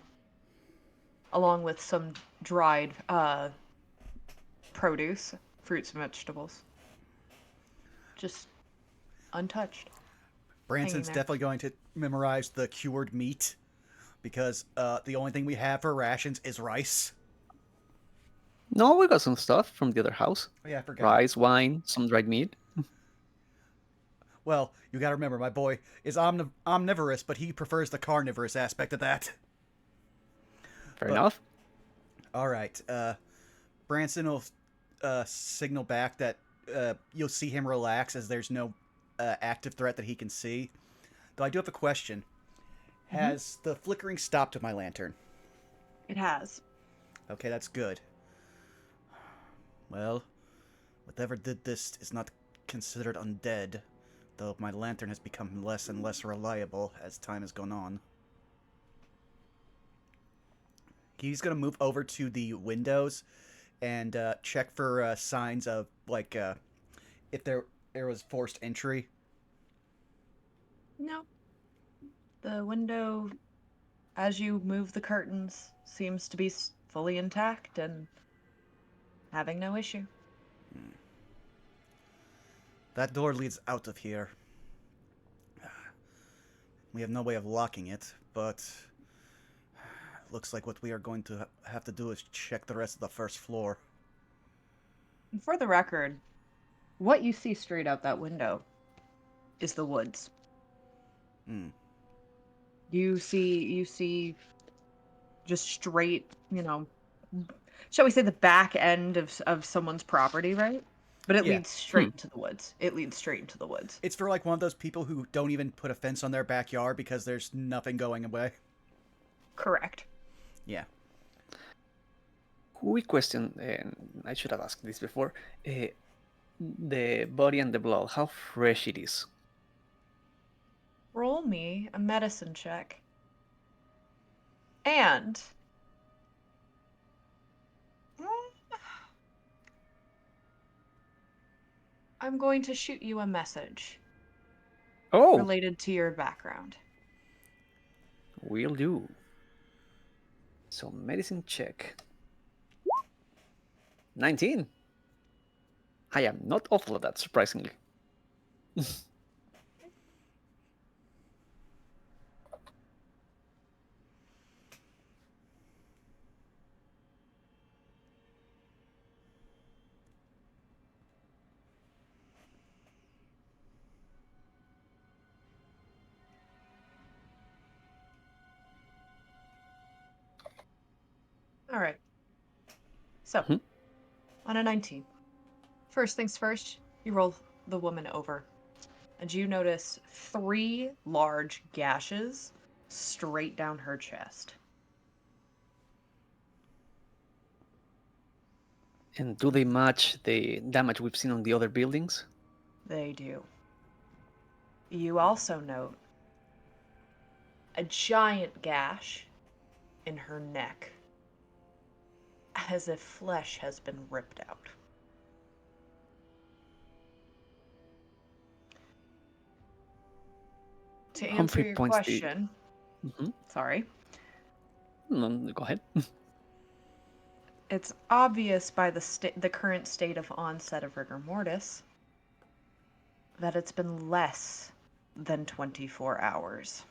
along with some dried produce, fruits and vegetables. Just untouched. Branson's definitely going to memorize the cured meat, because the only thing we have for rations is rice. No, we got some stuff from the other house. Oh, yeah, I forgot. Rice, wine, some dried meat. Well, you gotta remember, my boy is omnivorous, but he prefers the carnivorous aspect of that. Fair enough. All right. Branson will signal back that you'll see him relax, as there's no active threat that he can see. Though I do have a question. Has the flickering stopped with my lantern? It has. Okay, that's good. Well, whatever did this is not considered undead, though my lantern has become less and less reliable as time has gone on. He's going to move over to the windows and check for signs of, if there was forced entry. No. The window, as you move the curtains, seems to be fully intact and having no issue. That door leads out of here. We have no way of locking it, but looks like what we are going to have to do is check the rest of the first floor. And for the record, what you see straight out that window is the woods. Hmm. You see just straight, shall we say the back end of someone's property, right? But it Yeah. leads straight into the woods. It leads straight into the woods. It's for like one of those people who don't even put a fence on their backyard because there's nothing going away. Correct. Yeah. Quick question, and I should have asked this before. The body and the blood, how fresh it is? Roll me a medicine check. And I'm going to shoot you a message Oh, related to your background. will do. So medicine check. 19. I am not awful at that, surprisingly. All right. So, Mhm. on a 19. First things first, you roll the woman over, and you notice 3 large gashes straight down her chest. And do they match the damage we've seen on the other buildings? They do. You also note a giant gash in her neck, as if flesh has been ripped out. To answer Humphrey your points the. question, Mhm. sorry, No, go ahead. it's obvious by the current state of onset of rigor mortis that it's been less than 24 hours.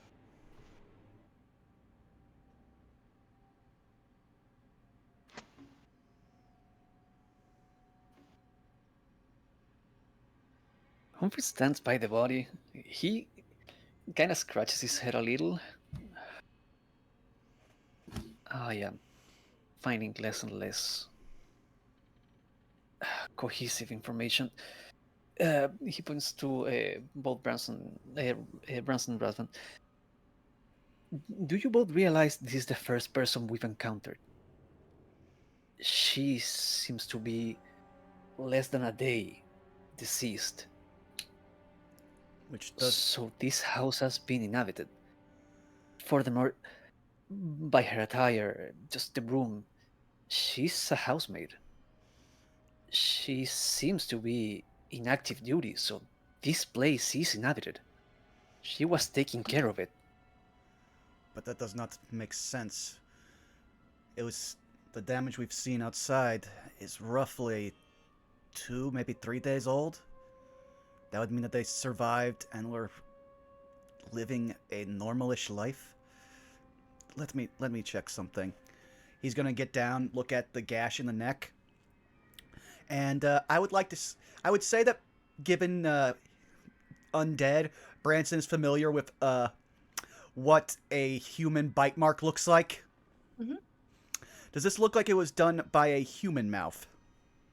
Humphrey stands by the body. He kind of scratches his head a little. I am finding less and less cohesive information. He points to both Branson and Razvan. Do you both realize this is the first person we've encountered? She seems to be less than a day deceased. Which does. So this house has been inhabited. Furthermore, by her attire, just the room, she's a housemaid. She seems to be in active duty, so this place is inhabited. She was taking care of it. But that does not make sense. It was. The damage we've seen outside is roughly 2, maybe 3 days old. That would mean that they survived and were living a normalish life. Let me check something. He's gonna get down, look at the gash in the neck, and I would say that given undead, Branson is familiar with what a human bite mark looks like. Mhm. Does this look like it was done by a human mouth?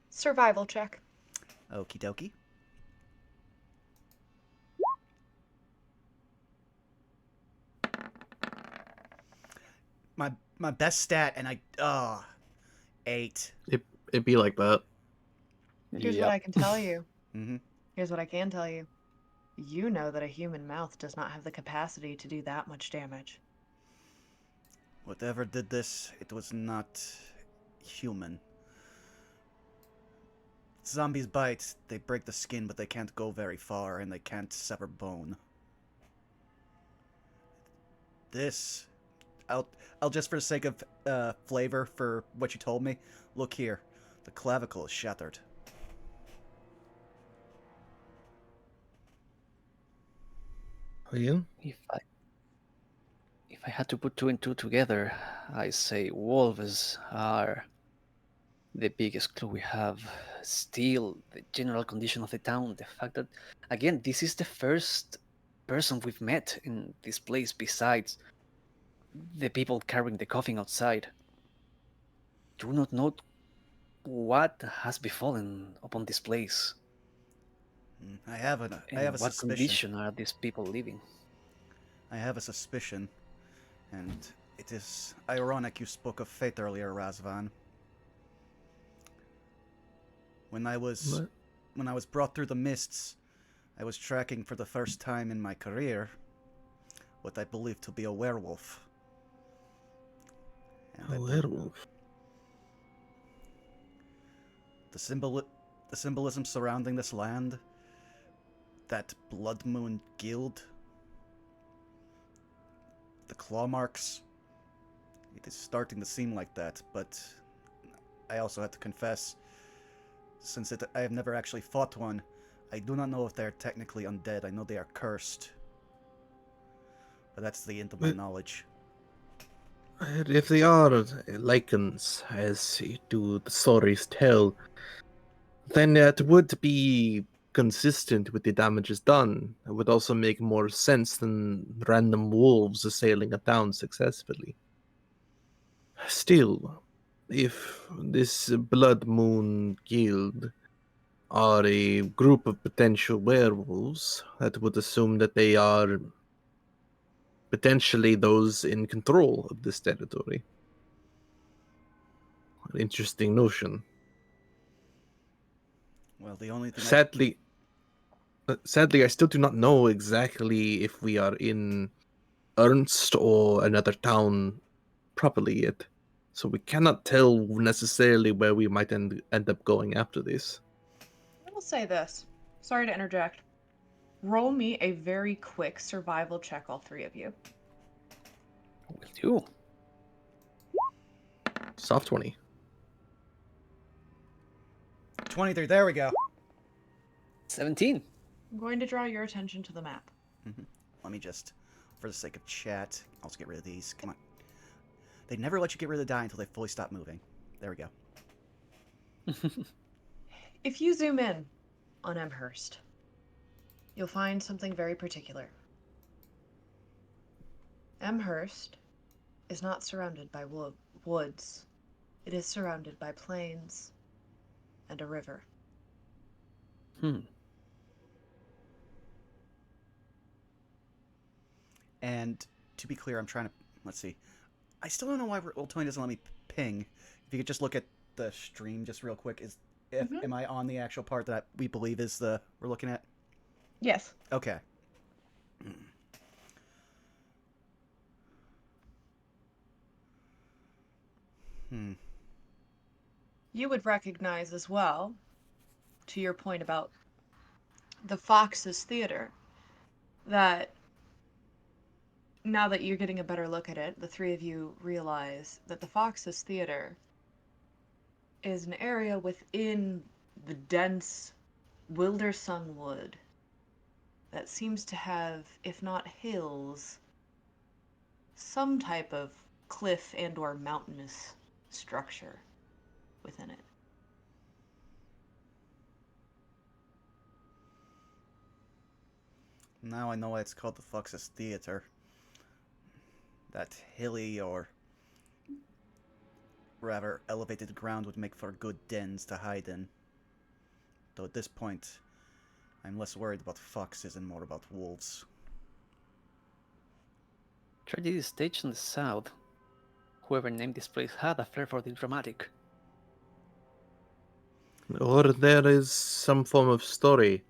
Survival check. Okie dokie. My best stat, and I 8. It'd be like that. Here's what I can tell you. Mm-hmm. Here's what I can tell you. You know that a human mouth does not have the capacity to do that much damage. Whatever did this, it was not human. Zombies bite, they break the skin, but they can't go very far, and they can't sever bone. This, I'll just for the sake of flavor for what you told me, look here. The clavicle is shattered. Oh, yeah? If I had to put two and two together, I say wolves are the biggest clue we have. Still, the general condition of the town, the fact that, again, this is the first person we've met in this place besides the people carrying the coffin outside. Do not know what has befallen upon this place. I have a In what suspicion. condition are these people living? I have a suspicion, and it is ironic you spoke of fate earlier, Razvan. When I was brought through the mists, I was tracking for the first time in my career what I believed to be a werewolf. And A werewolf. the symbolism surrounding this land, that blood moon guild, the claw marks, it is starting to seem like that, but I also have to confess, since I have never actually fought one, I do not know if they're technically undead. I know they are cursed. But that's the end of my knowledge. If they are lichens, as do the stories tell, then it would be consistent with the damages done. It would also make more sense than random wolves assailing a town successfully. Still, if this Blood Moon Guild are a group of potential werewolves, that would assume that they are potentially those in control of this territory. An interesting notion. Well, the only thing Sadly, I still do not know exactly if we are in Ernst or another town properly yet. So we cannot tell necessarily where we might end up going after this. I will say this. Sorry to interject. Roll me a very quick survival check, all three of you. Will do. Soft 20. 23, there we go. 17. I'm going to draw your attention to the map. Let me just, for the sake of chat, I'll just get rid of these. Come on. They never let you get rid of the die until they fully stop moving. There we go. If you zoom in on Amherst, you'll find something very particular. Amherst is not surrounded by woods. It is surrounded by plains and a river. And to be clear, I'm trying to, let's see. I still don't know why Roll20 doesn't let me ping. If you could just look at the stream just real quick. Am I on the actual part that we believe is we're looking at? Yes. Okay. You would recognize as well, to your point about the Fox's Theater, that now that you're getting a better look at it, the three of you realize that the Fox's Theater is an area within the dense Wilder Sunwood that seems to have, if not hills, some type of cliff and or mountainous structure within it. Now I know why it's called the Fox's Theater. That hilly or rather elevated ground would make for good dens to hide in. Though at this point, I'm less worried about foxes and more about wolves. Tragedy is staged in the south. Whoever named this place had a flair for the dramatic. Or there is some form of story,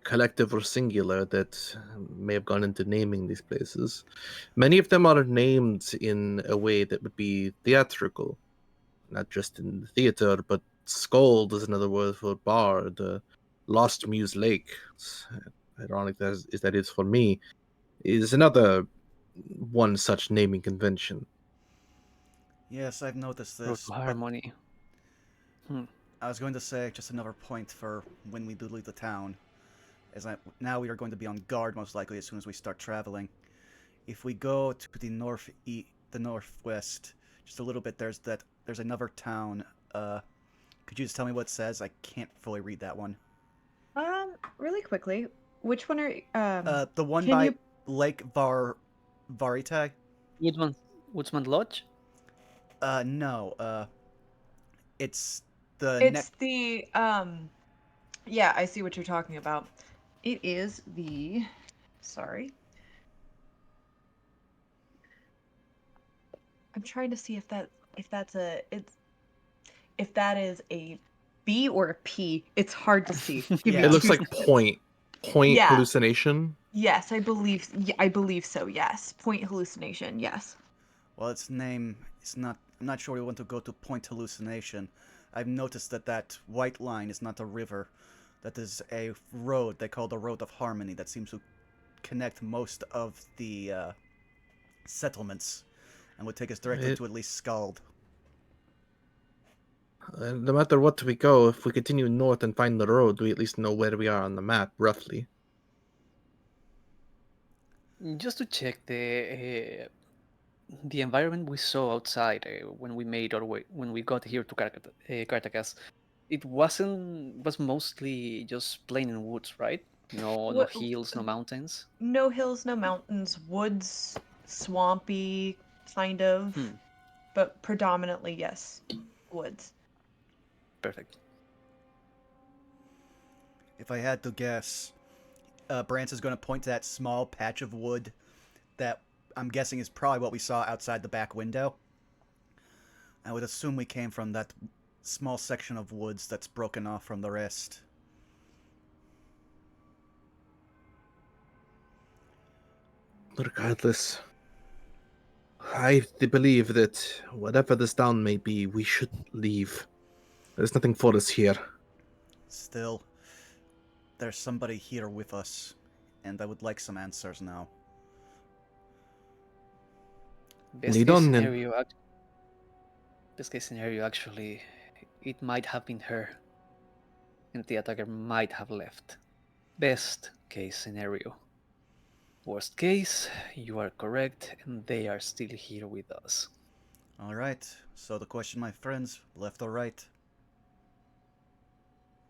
collective or singular, that may have gone into naming these places. Many of them are named in a way that would be theatrical, not just in the theater, but Scald is another word for bard. Lost Muse Lake, ironic as that is for me, is another one such naming convention. Yes, I've noticed Road this, to but harmony. I was going to say just another point for when we do leave the town, is that now we are going to be on guard most likely as soon as we start traveling. If we go to the the northwest, just a little bit, there's another town. Could you just tell me what it says? I can't fully read that one. Really quickly, which one are The one can by you Lake Varitai? Woodsman, Woodsman Lodge. No. It's the it's the yeah, I see what you're talking about. It is the sorry. I'm trying to see if that's a it's if that is a B or a P. It's hard to see. Give me Yeah. It looks 2 like seconds. point Yeah. hallucination. Yes, I believe so. Yes. Point hallucination. Yes. Well, its name is not. I'm not sure we want to go to Point Hallucination. I've noticed that white line is not a river. That is a road they call the Road of Harmony that seems to connect most of the settlements and would take us directly It- to at least Scald. No matter what we go, if we continue north and find the road, we at least know where we are on the map, roughly. Just to check the environment we saw outside when we made our way when we got here to Kartakass, it was mostly just plain and woods, right? No What hills, no mountains. no hills, no mountains, woods, swampy kind of, Hmm, but predominantly yes, woods. perfect. If I had to guess, Branson's going to point to that small patch of wood that I'm guessing is probably what we saw outside the back window. I would assume we came from that small section of woods that's broken off from the rest. Regardless, I believe that whatever this town may be, we should leave. There's nothing for us here. Still, there's somebody here with us, and I would like some answers now. Best Lead case on, then. scenario, best case scenario, actually, it might have been her, and the attacker might have left. Best case scenario. Worst case, you are correct, and they are still here with us. Alright, so the question, my friends, left or right?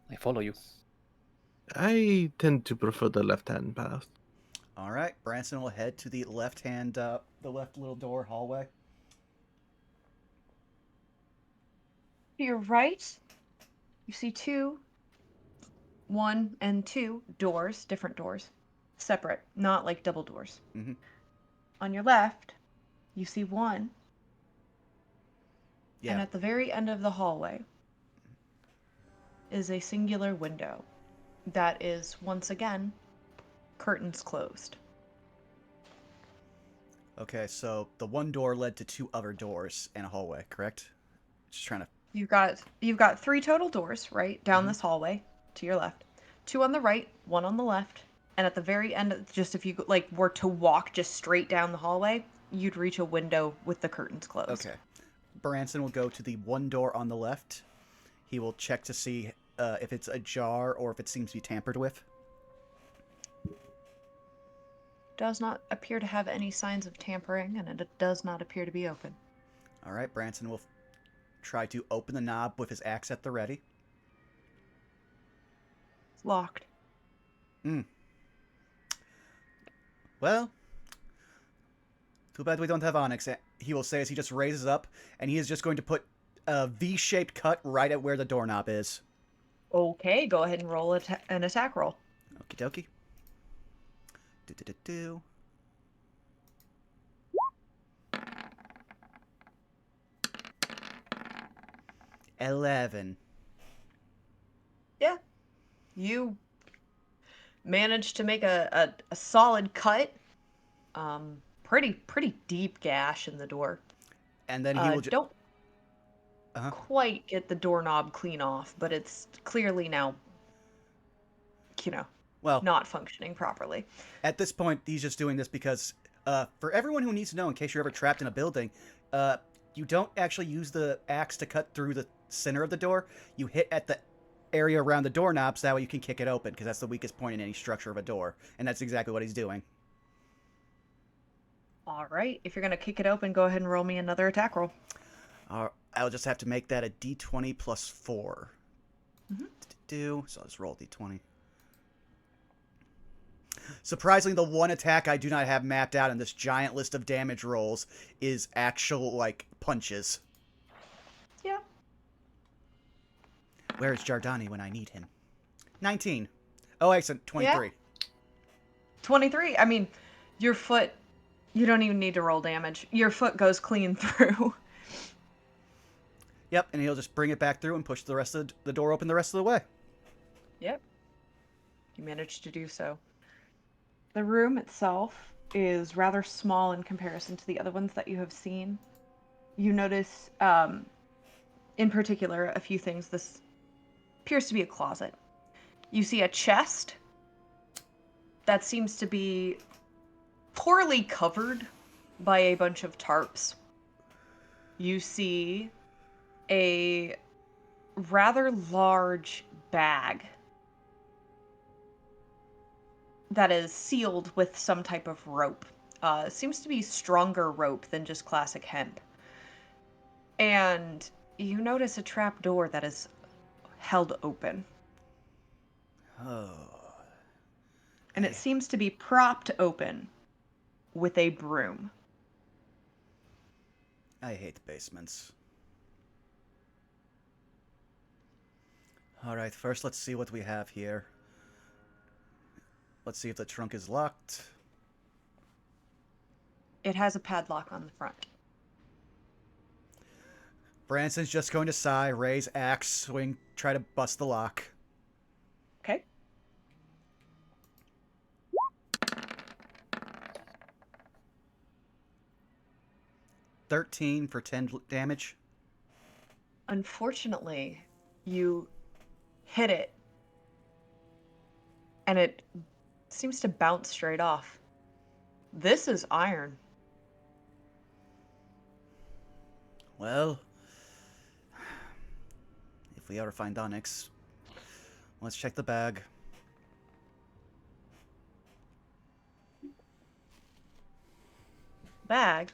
I follow you. I tend to prefer the left-hand path. Alright, Branson will head to the left little door hallway. To your right, you see 1 and 2 doors, different doors, separate, not like double doors. Mm-hmm. On your left, you see 1, Yeah. and at the very end of the hallway is a singular window that is, once again, curtains closed. Okay, so the one door led to 2 other doors and a hallway, correct? Just trying to... You've got 3 total doors, right, down Mhm. this hallway to your left. 2 on the right, 1 on the left, and at the very end, just if you like were to walk just straight down the hallway, you'd reach a window with the curtains closed. Okay. Branson will go to the one door on the left. He will check to see if it's ajar or if it seems to be tampered with. Does not appear to have any signs of tampering, and it does not appear to be open. Alright, Branson will try to open the knob with his axe at the ready. It's locked. Well, too bad we don't have onyx. He will say as he just raises up, and he is just going to put a V-shaped cut right at where the doorknob is. Okay, go ahead and roll an attack roll. Okie dokie. Do. 11. Yeah. You managed to make a solid cut. Pretty deep gash in the door. And then he will just... Don't Uh-huh. quite get the doorknob clean off, but it's clearly now, Well, not functioning properly. at this point, he's just doing this because, for everyone who needs to know, in case you're ever trapped in a building, you don't actually use the axe to cut through the center of the door. You hit at the area around the doorknob, so that way you can kick it open, because that's the weakest point in any structure of a door. And that's exactly what he's doing. All right. If you're going to kick it open, go ahead and roll me another attack roll. I'll just have to make that a d20 plus 4. Mhm. So I'll just roll d20. Surprisingly, the one attack I do not have mapped out in this giant list of damage rolls is actual, like, punches. Yeah. Where is Jardani when I need him? 19. Oh, excellent. 23. Yeah. 23. I mean, your foot, you don't even need to roll damage. Your foot goes clean through. Yep, and he'll just bring it back through and push the rest of the door open the rest of the way. Yep. You managed to do so. The room itself is rather small in comparison to the other ones that you have seen. You notice, in particular, a few things. This appears to be a closet. You see a chest that seems to be poorly covered by a bunch of tarps. You see a rather large bag that is sealed with some type of rope. Seems to be stronger rope than just classic hemp. And you notice a trap door that is held open. Oh. And it seems to be propped open with a broom. I hate basements. Alright, first let's see what we have here. Let's see if the trunk is locked. It has a padlock on the front. Branson's just going to sigh, raise axe, swing, try to bust the lock. Okay. $13 for 10 damage. Unfortunately, you hit it, and it seems to bounce straight off. This is iron. Well, if we ever find Onyx, let's check the bag. Bag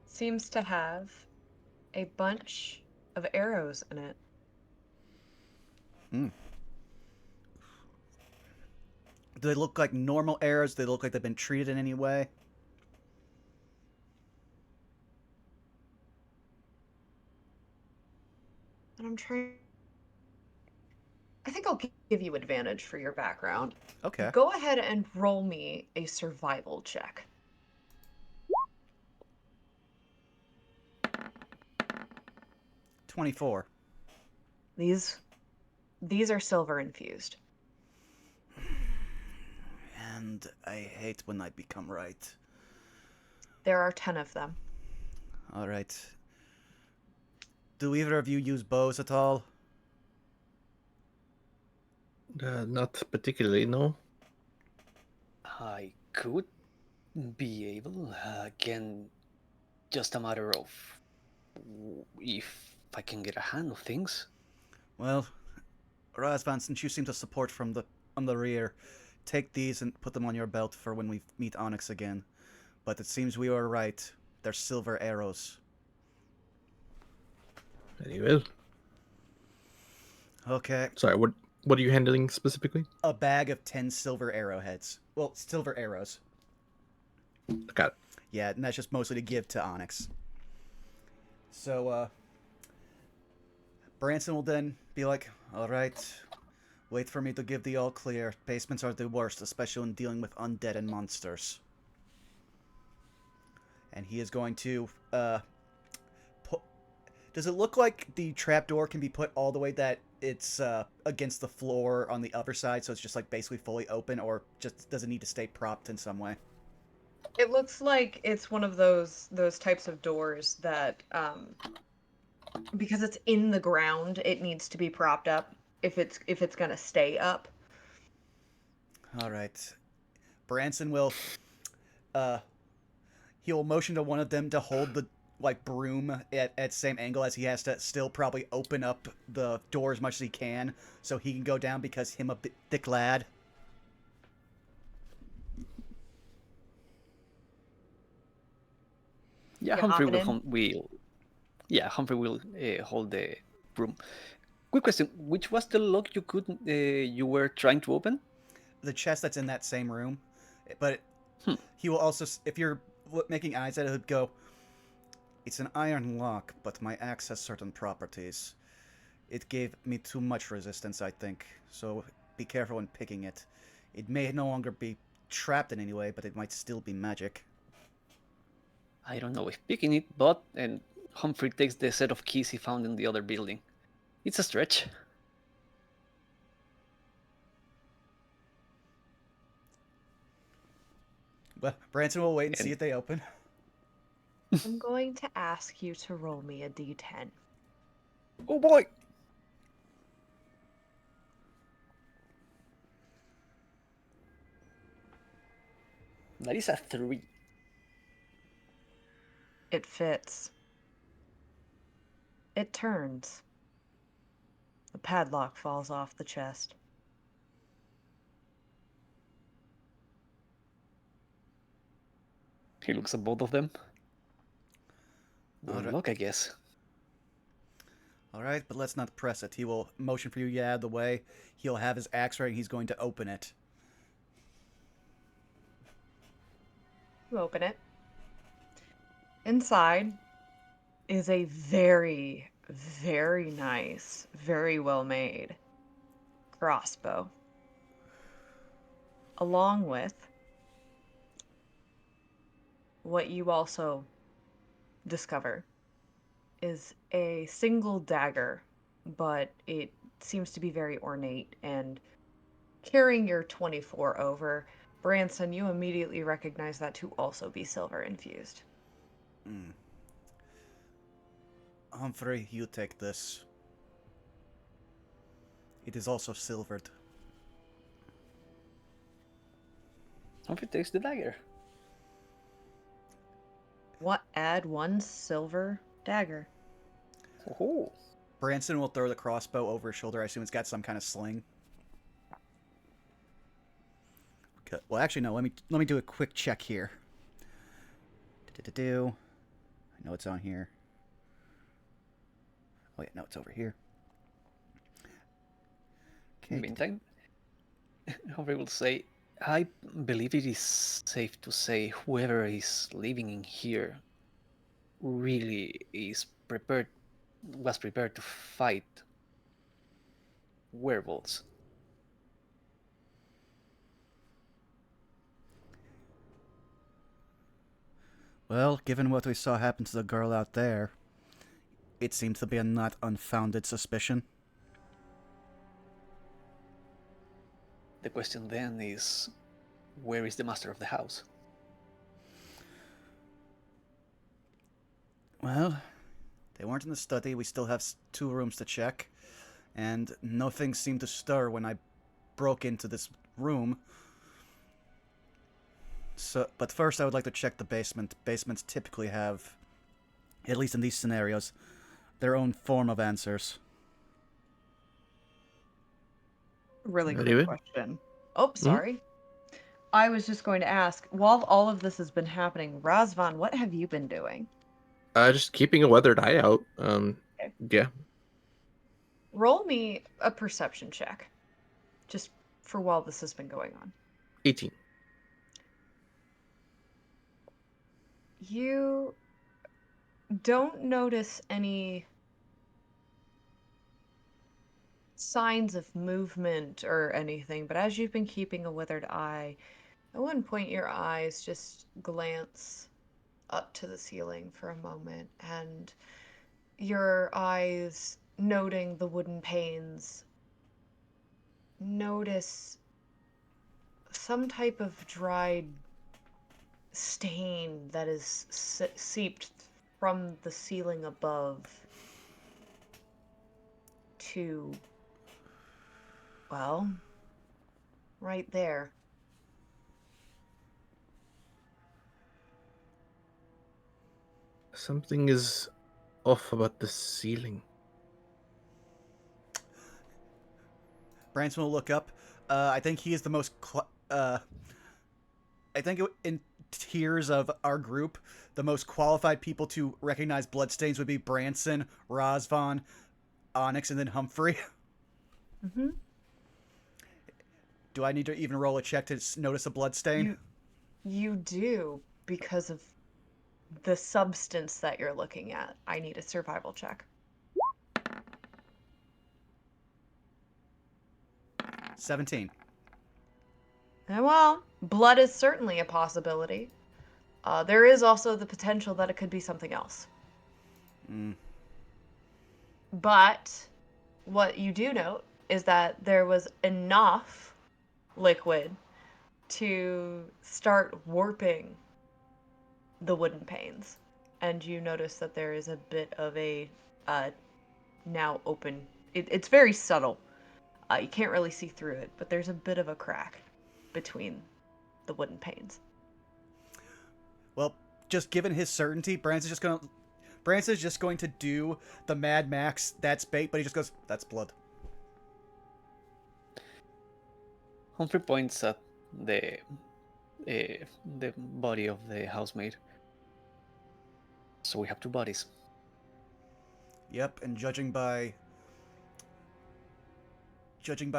seems to have a bunch of arrows in it. Hmm. Do they look like normal arrows? Do they look like they've been treated in any way? And I'm trying. I think I'll give you advantage for your background. Okay. Go ahead and roll me a survival check. 24. These are silver infused. And I hate when I become right. There are 10 of them. Alright. Do either of you use bows at all? Not particularly, no. I could be able. Again, just a matter of if I can get a hand of things. Well, Razvan, since you seem to support from on the rear, take these and put them on your belt for when we meet Onyx again. But it seems we were right. They're silver arrows. Very well. Okay. Sorry, what are you handling specifically? A bag of 10 silver arrowheads. Well, silver arrows. Got it. Yeah, and that's just mostly to give to Onyx. So, Branson will then be like, alright, wait for me to give the all clear. Basements are the worst, especially when dealing with undead and monsters. And he is going to, does it look like the trapdoor can be put all the way that it's against the floor on the other side, so it's just like basically fully open, or just does it need to stay propped in some way? It looks like it's one of those types of doors that, because it's in the ground, it needs to be propped up if it's gonna stay up. All right, Branson will, he'll motion to one of them to hold the broom at same angle, as he has to still probably open up the door as much as he can so he can go down, because him a thick lad. Yeah, You Humphrey hopping will, in? Humphrey will hold the broom. Quick question: which was the lock you were trying to open? The chest that's in that same room, but Hmm. he will also, if you're making eyes at it, he'll go, "It's an iron lock, but my axe has certain properties. It gave me too much resistance, I think, so be careful when picking it. It may no longer be trapped in any way, but it might still be magic." I don't know if picking it, but and Humphrey takes the set of keys he found in the other building. It's a stretch. But Branson will wait and see And if they open. I'm going to ask you to roll me a d10. oh boy! That is a 3. It fits. It turns. The padlock falls off the chest. He looks at both of them. All Wooden right. lock, I guess. All right, but let's not press it. He will motion for you to get out of the way. He'll have his axe ready and he's going to open it. You open it. Inside is a very, very nice, very well made crossbow, along with what you also discover is a single dagger, but it seems to be very ornate and carrying your 24 over. Branson, you immediately recognize that to also be silver infused. Mm. Humphrey, you take this. It is also silvered. Humphrey takes the dagger. What? Add 1 silver dagger. Oh, Branson will throw the crossbow over his shoulder. I assume it's got some kind of sling. Okay. Well, actually, no. Let me do a quick check here. Do. I know it's on here. Oh yeah, no, it's over here. in the Okay. meantime, Humphrey will say, I believe it is safe to say whoever is living in here really was prepared to fight werewolves. Well, given what we saw happen to the girl out there, it seems to be a not unfounded suspicion. The question then is, where is the master of the house? Well, they weren't in the study. We still have 2 rooms to check, and nothing seemed to stir when I broke into this room. So, but first I would like to check the basement. Basements typically have, at least in these scenarios, their own form of answers. Really quick Anyway. question. Oh, sorry. I was just going to ask, while all of this has been happening, Razvan, what have you been doing? Just keeping a weathered eye out. Okay. Yeah. Roll me a perception check, just for while this has been going on. 18. You don't notice any signs of movement or anything, but as you've been keeping a withered eye, at one point your eyes just glance up to the ceiling for a moment, and your eyes, noting the wooden panes, notice some type of dried stain that is seeped from the ceiling above to, well, right there. Something is off about the ceiling. Branson will look up. I think he is the most. I think in tiers of our group, the most qualified people to recognize bloodstains would be Branson, Razvan, Onyx, and then Humphrey. Mm-hmm. Do I need to even roll a check to notice a bloodstain? You do, because of the substance that you're looking at. I need a survival check. 17. Well, blood is certainly a possibility. There is also the potential that it could be something else. Mm. But what you do note is that there was enough liquid to start warping the wooden panes. And you notice that there is a bit of a now open. It's very subtle. You can't really see through it, but there's a bit of a crack between the wooden panes. Well, just given his certainty, Branson's just going to do the Mad Max, that's bait, but he just goes, that's blood. Humphrey points at the body of the housemaid. So we have two bodies. Yep, and judging by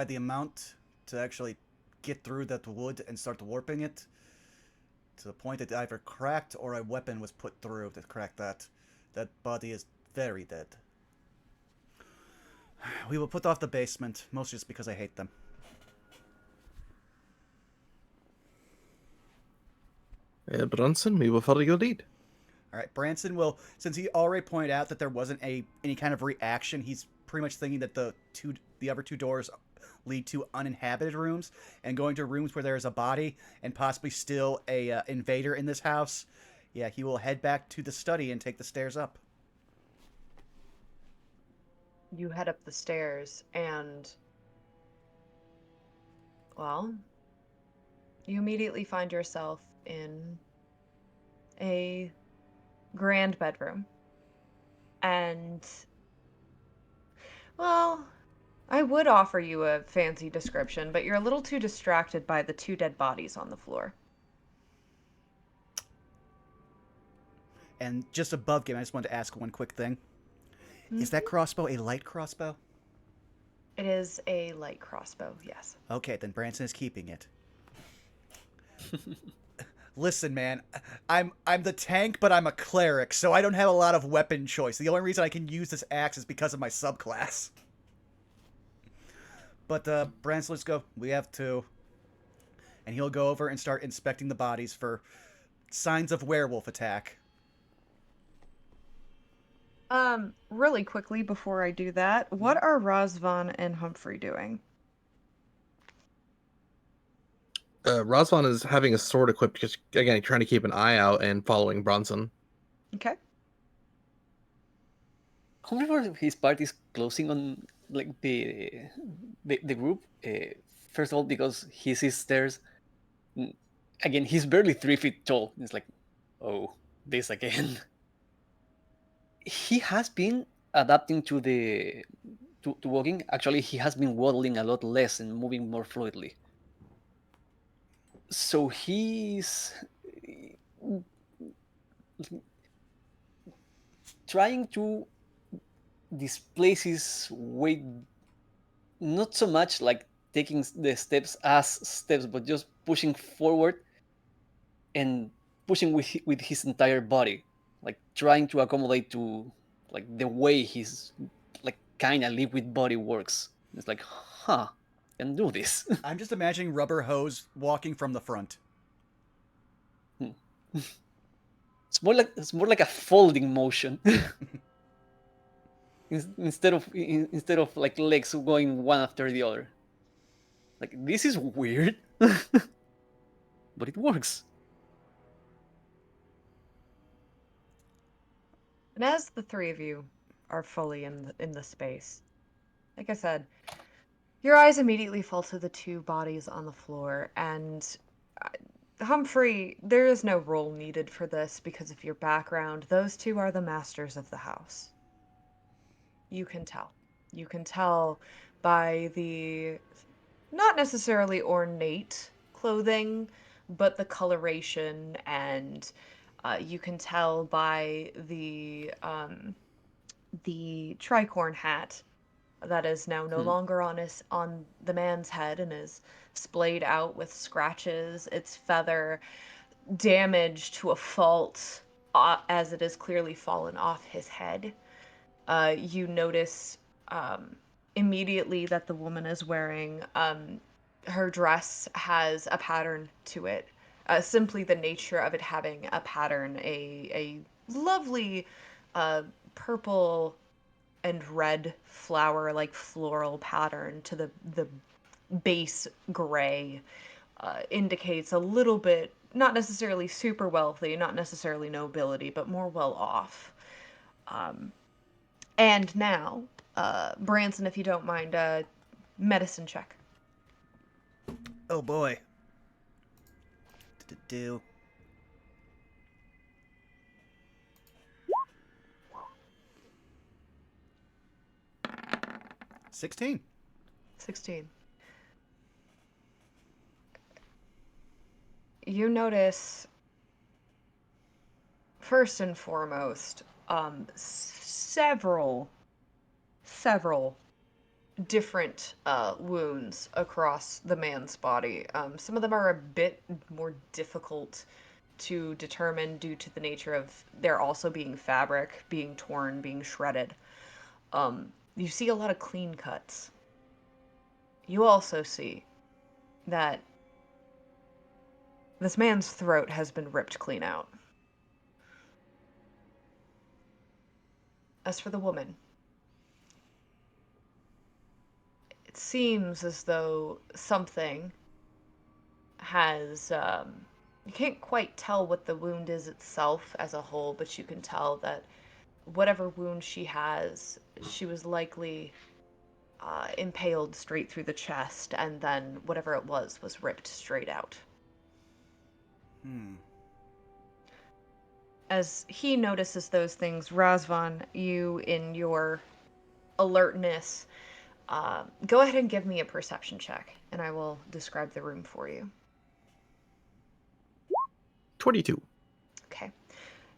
the amount to actually get through that wood and start warping it, to the point that either cracked or a weapon was put through to crack that body is very dead. We will put off the basement, mostly just because I hate them. Brunson, we will follow your lead. All right, Branson will, since he already pointed out that there wasn't any kind of reaction, he's pretty much thinking that the other two doors lead to uninhabited rooms, and going to rooms where there is a body and possibly still a invader in this house. Yeah, he will head back to the study and take the stairs up. You head up the stairs and, well, you immediately find yourself in a grand bedroom. And, well, I would offer you a fancy description, but you're a little too distracted by the two dead bodies on the floor. And just above game, I just wanted to ask one quick thing. Mm-hmm. Is that crossbow a light crossbow? It is a light crossbow, yes. Okay, then Branson is keeping it. Listen, man, I'm the tank, but I'm a cleric, so I don't have a lot of weapon choice. The only reason I can use this axe is because of my subclass. But Branson, let's go. We have two. And he'll go over and start inspecting the bodies for signs of werewolf attack. Really quickly before I do that, what are Razvan and Humphrey doing? Razvan is having a sword equipped because, again, trying to keep an eye out and following Bronson. Okay. However, his part is closing on like the group. First of all, because he sees stairs. Again, he's barely 3 feet tall. It's like, oh, this again. He has been adapting to the to walking. Actually, he has been waddling a lot less and moving more fluidly. So he's trying to displace his weight, not so much like taking the steps as steps, but just pushing forward and pushing with his entire body, like trying to accommodate to like the way his like kind of liquid body works. It's like, huh, can do this. I'm just imagining Rubber Hose walking from the front. It's more like a folding motion. instead of like legs going one after the other. Like, this is weird, but it works. And as the three of you are fully in the space, like I said, your eyes immediately fall to the two bodies on the floor, and Humphrey, there is no roll needed for this because of your background. Those two are the masters of the house. You can tell. You can tell by the not necessarily ornate clothing, but the coloration and you can tell by the tricorn hat that is now no Hmm. longer on the man's head and is splayed out with scratches, its feather damaged to a fault as it has clearly fallen off his head. You notice um, immediately that the woman is wearing her dress has a pattern to it. Simply the nature of it having a pattern, a lovely uh, purple and red flower like floral pattern to the base gray indicates a little bit, not necessarily super wealthy, not necessarily nobility, but more well off. Um, and now, Branson, if you don't mind, medicine check. Oh boy. Do 16. 16. You notice, first and foremost, several different wounds across the man's body. Some of them are a bit more difficult to determine due to the nature of there also being fabric, being torn, being shredded. You see a lot of clean cuts. You also see that this man's throat has been ripped clean out. As for the woman, it seems as though something has. You can't quite tell what the wound is itself as a whole, but you can tell that whatever wound she has, she was likely impaled straight through the chest, and then whatever it was ripped straight out. Hmm. As he notices those things, Razvan, you in your alertness, go ahead and give me a perception check, and I will describe the room for you. 22. Okay.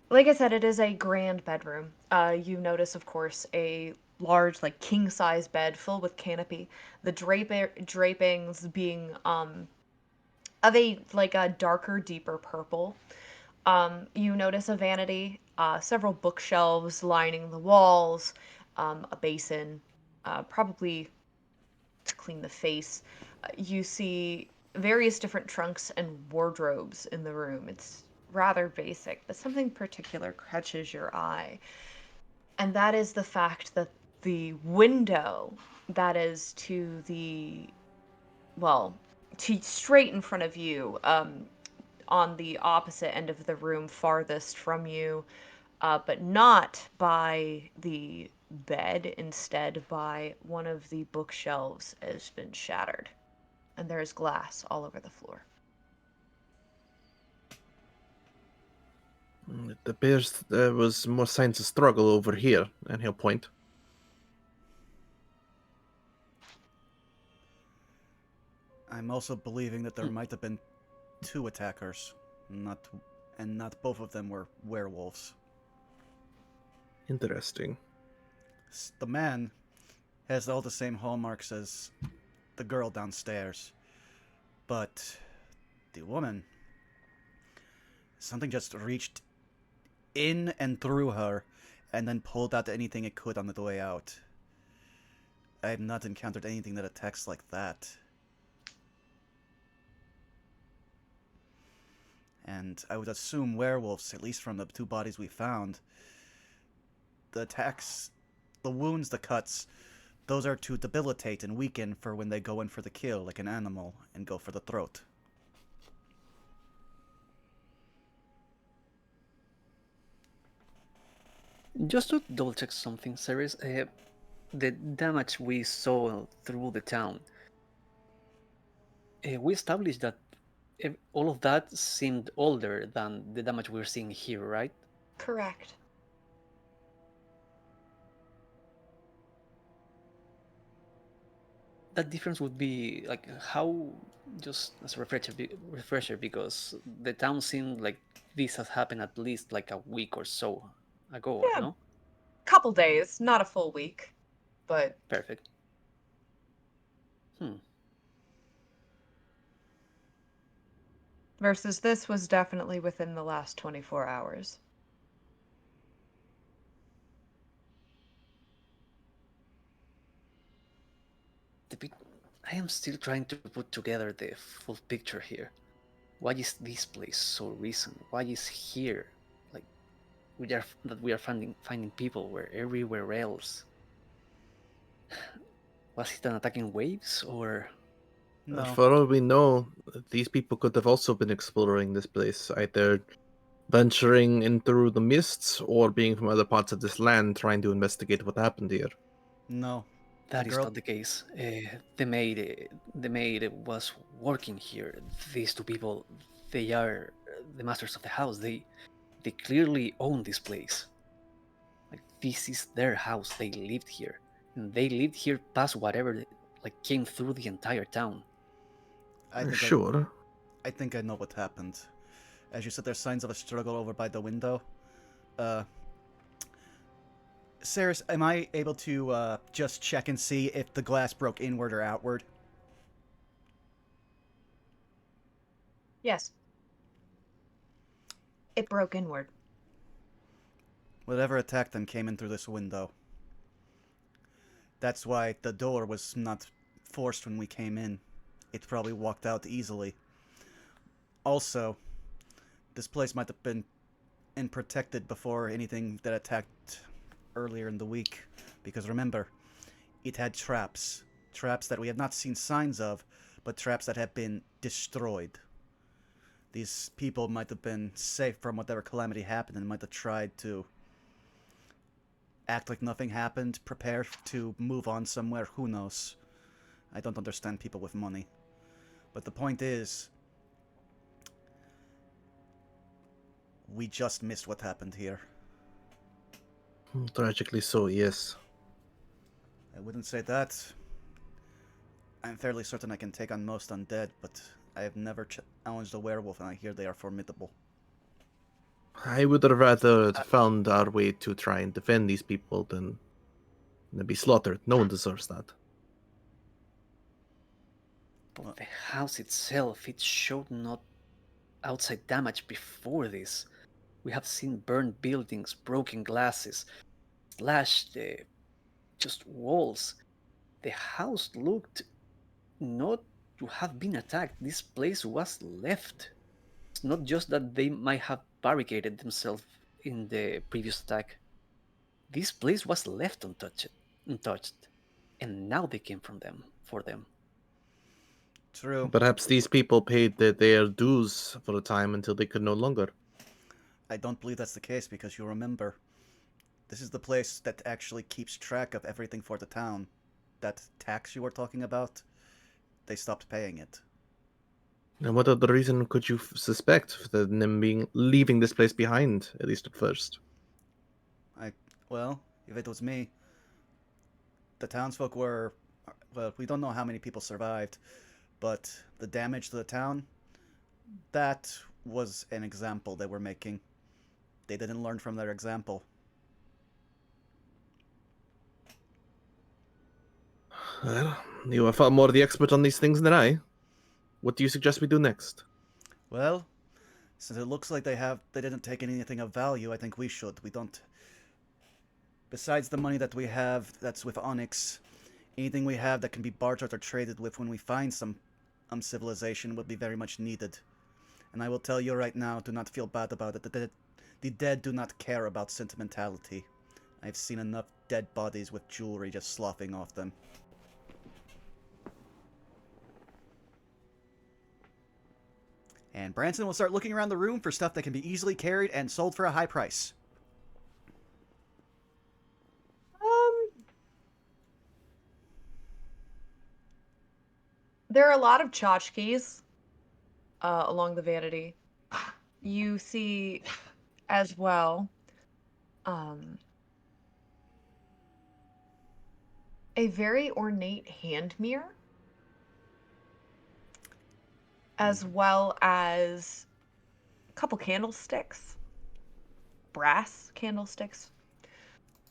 Like I said, it is a grand bedroom. You notice, of course, a large, like king-size bed filled with canopy. The drapings being of a darker, deeper purple. You notice a vanity, several bookshelves lining the walls, a basin, probably to clean the face. You see various different trunks and wardrobes in the room. It's rather basic, but something particular catches your eye. And that is the fact that the window that is to the, well, to straight in front of you, on the opposite end of the room, farthest from you, but not by the bed, instead by one of the bookshelves has been shattered. And there's glass all over the floor. It appears there was more signs of struggle over here, and he'll point. I'm also believing that there might have been 2 attackers, not both of them were werewolves. Interesting. The man has all the same hallmarks as the girl downstairs, but the woman, something just reached in and through her and then pulled out anything it could on the way out. I have not encountered anything that attacks like that. And I would assume werewolves, at least from the 2 bodies we found, the attacks, the wounds, the cuts, those are to debilitate and weaken for when they go in for the kill, like an animal, and go for the throat. Just to double check something, Ceres, the damage we saw through the town, we established that all of that seemed older than the damage we're seeing here, right? Correct. that difference would be like how, just as a refresher, because the town seemed like this has happened at least like a week or so ago, Yeah, no? couple days, not a full week, but Perfect. Hmm. versus this was definitely within the last 24 hours. I am still trying to put together the full picture here. Why is this place so recent? Why is here like we are finding people where everywhere else? Was it an attacking waves or? No, For all we know, these people could have also been exploring this place, either venturing in through the mists or being from other parts of this land trying to investigate what happened here. no. The That is girl. not the case. The maid was working here. These two people, they are the masters of the house. They clearly own this place. Like this is their house. They lived here, and they lived here past whatever like came through the entire town. I think I, Sure. I think I know what happened. As you said, there's signs of a struggle over by the window. Uh, Saris, am I able to just check and see if the glass broke inward or outward? Yes, it broke inward. Whatever attacked them came in through this window. That's why the door was not forced when we came in. It probably walked out easily. Also, this place might have been protected before anything that attacked earlier in the week. Because remember, it had traps. Traps that we have not seen signs of, but traps that have been destroyed. These people might have been safe from whatever calamity happened and might have tried to act like nothing happened, prepare to move on somewhere, who knows. I don't understand people with money. But the point is, we just missed what happened here. Tragically so, yes. I wouldn't say that. I'm fairly certain I can take on most undead, but I have never challenged a werewolf, and I hear they are formidable. I would have rather found our way to try and defend these people than be slaughtered. No one deserves that. But the house itself, it showed not outside damage before this. We have seen burned buildings, broken glasses, slashed just walls. The house looked not to have been attacked. This place was left. It's not just that they might have barricaded themselves in the previous attack. This place was left untouched, and now they came for them. True. Perhaps these people paid their dues for a time until they could no longer. I don't believe that's the case because you remember, this is the place that actually keeps track of everything for the town. That tax you were talking about, they stopped paying it. And what other reason could you suspect than them leaving this place behind, at least at first? Well, if it was me, the townsfolk were. Well, we don't know how many people survived, but the damage to the town, that was an example they were making. They didn't learn from their example. Well, you are far more the expert on these things than I. What do you suggest we do next? Well, since it looks like they didn't take anything of value, I think we should. We don't. Besides the money that we have, that's with Onyx, anything we have that can be bartered or traded with when we find some civilization would be very much needed. And I will tell you right now, do not feel bad about it. The dead do not care about sentimentality. I've seen enough dead bodies with jewelry just sloughing off them. And Branson will start looking around the room for stuff that can be easily carried and sold for a high price. There are a lot of tchotchkes along the vanity. You see as well a very ornate hand mirror as well as a couple candlesticks, brass candlesticks,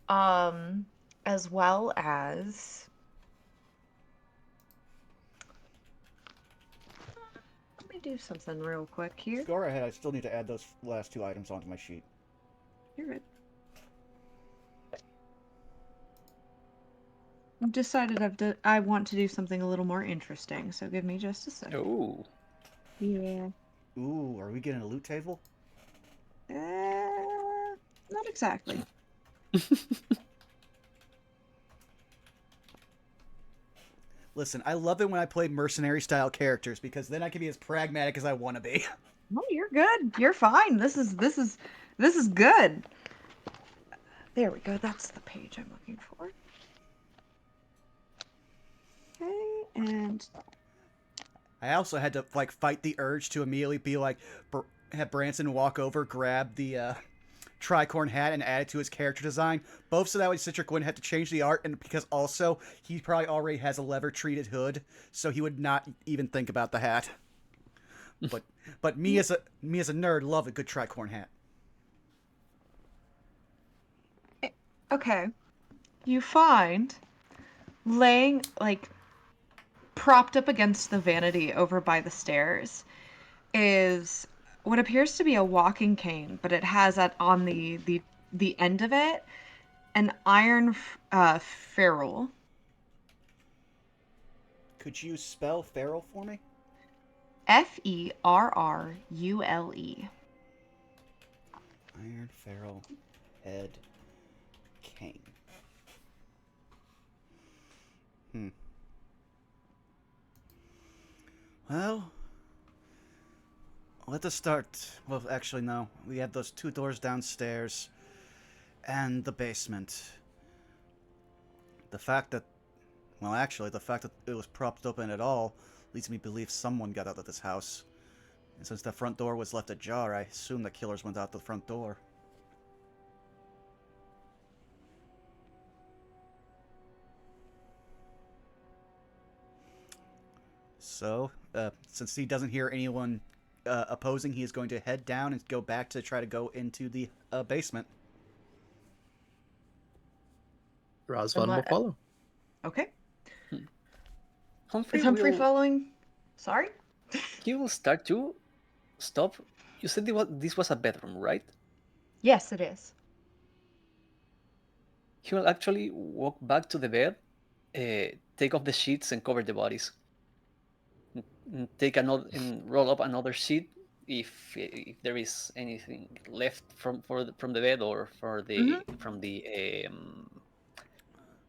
as well as let me do something real quick here. Go right ahead. I still need to add those last 2 items onto my sheet. You're good. I've decided I want to do something a little more interesting, so give me just a second. Oh. Yeah. Ooh, are we getting a loot table? Not exactly. Listen, I love it when I play mercenary-style characters, because then I can be as pragmatic as I want to be. No, you're good. You're fine. This is good. There we go. That's the page I'm looking for. Okay, and I also had to, like, fight the urge to immediately be like, have Branson walk over, grab the tricorn hat, and add it to his character design. Both so that way Citric wouldn't have to change the art, and because also he probably already has a leather-treated hood, so he would not even think about the hat. But me as a nerd love a good tricorn hat. okay. You find laying like propped up against the vanity over by the stairs is what appears to be a walking cane, but it has on the end of it an iron ferrule. Could you spell ferrule for me? Ferrule. Iron ferrule head cane. Well, let us start. Well, actually, no. We have those 2 doors downstairs and the basement. The fact that it was propped open at all leads me to believe someone got out of this house. And since the front door was left ajar, I assume the killers went out the front door. So, since he doesn't hear anyone opposing, he is going to head down and go back to try to go into the basement. Razvan will follow. Okay. Humphrey Is Humphrey will, following? Sorry? he will start to stop. You said this was a bedroom, right? Yes, it is. He will actually walk back to the bed, take off the sheets and cover the bodies. Take another and roll up another sheet if there is anything left from the bed or from the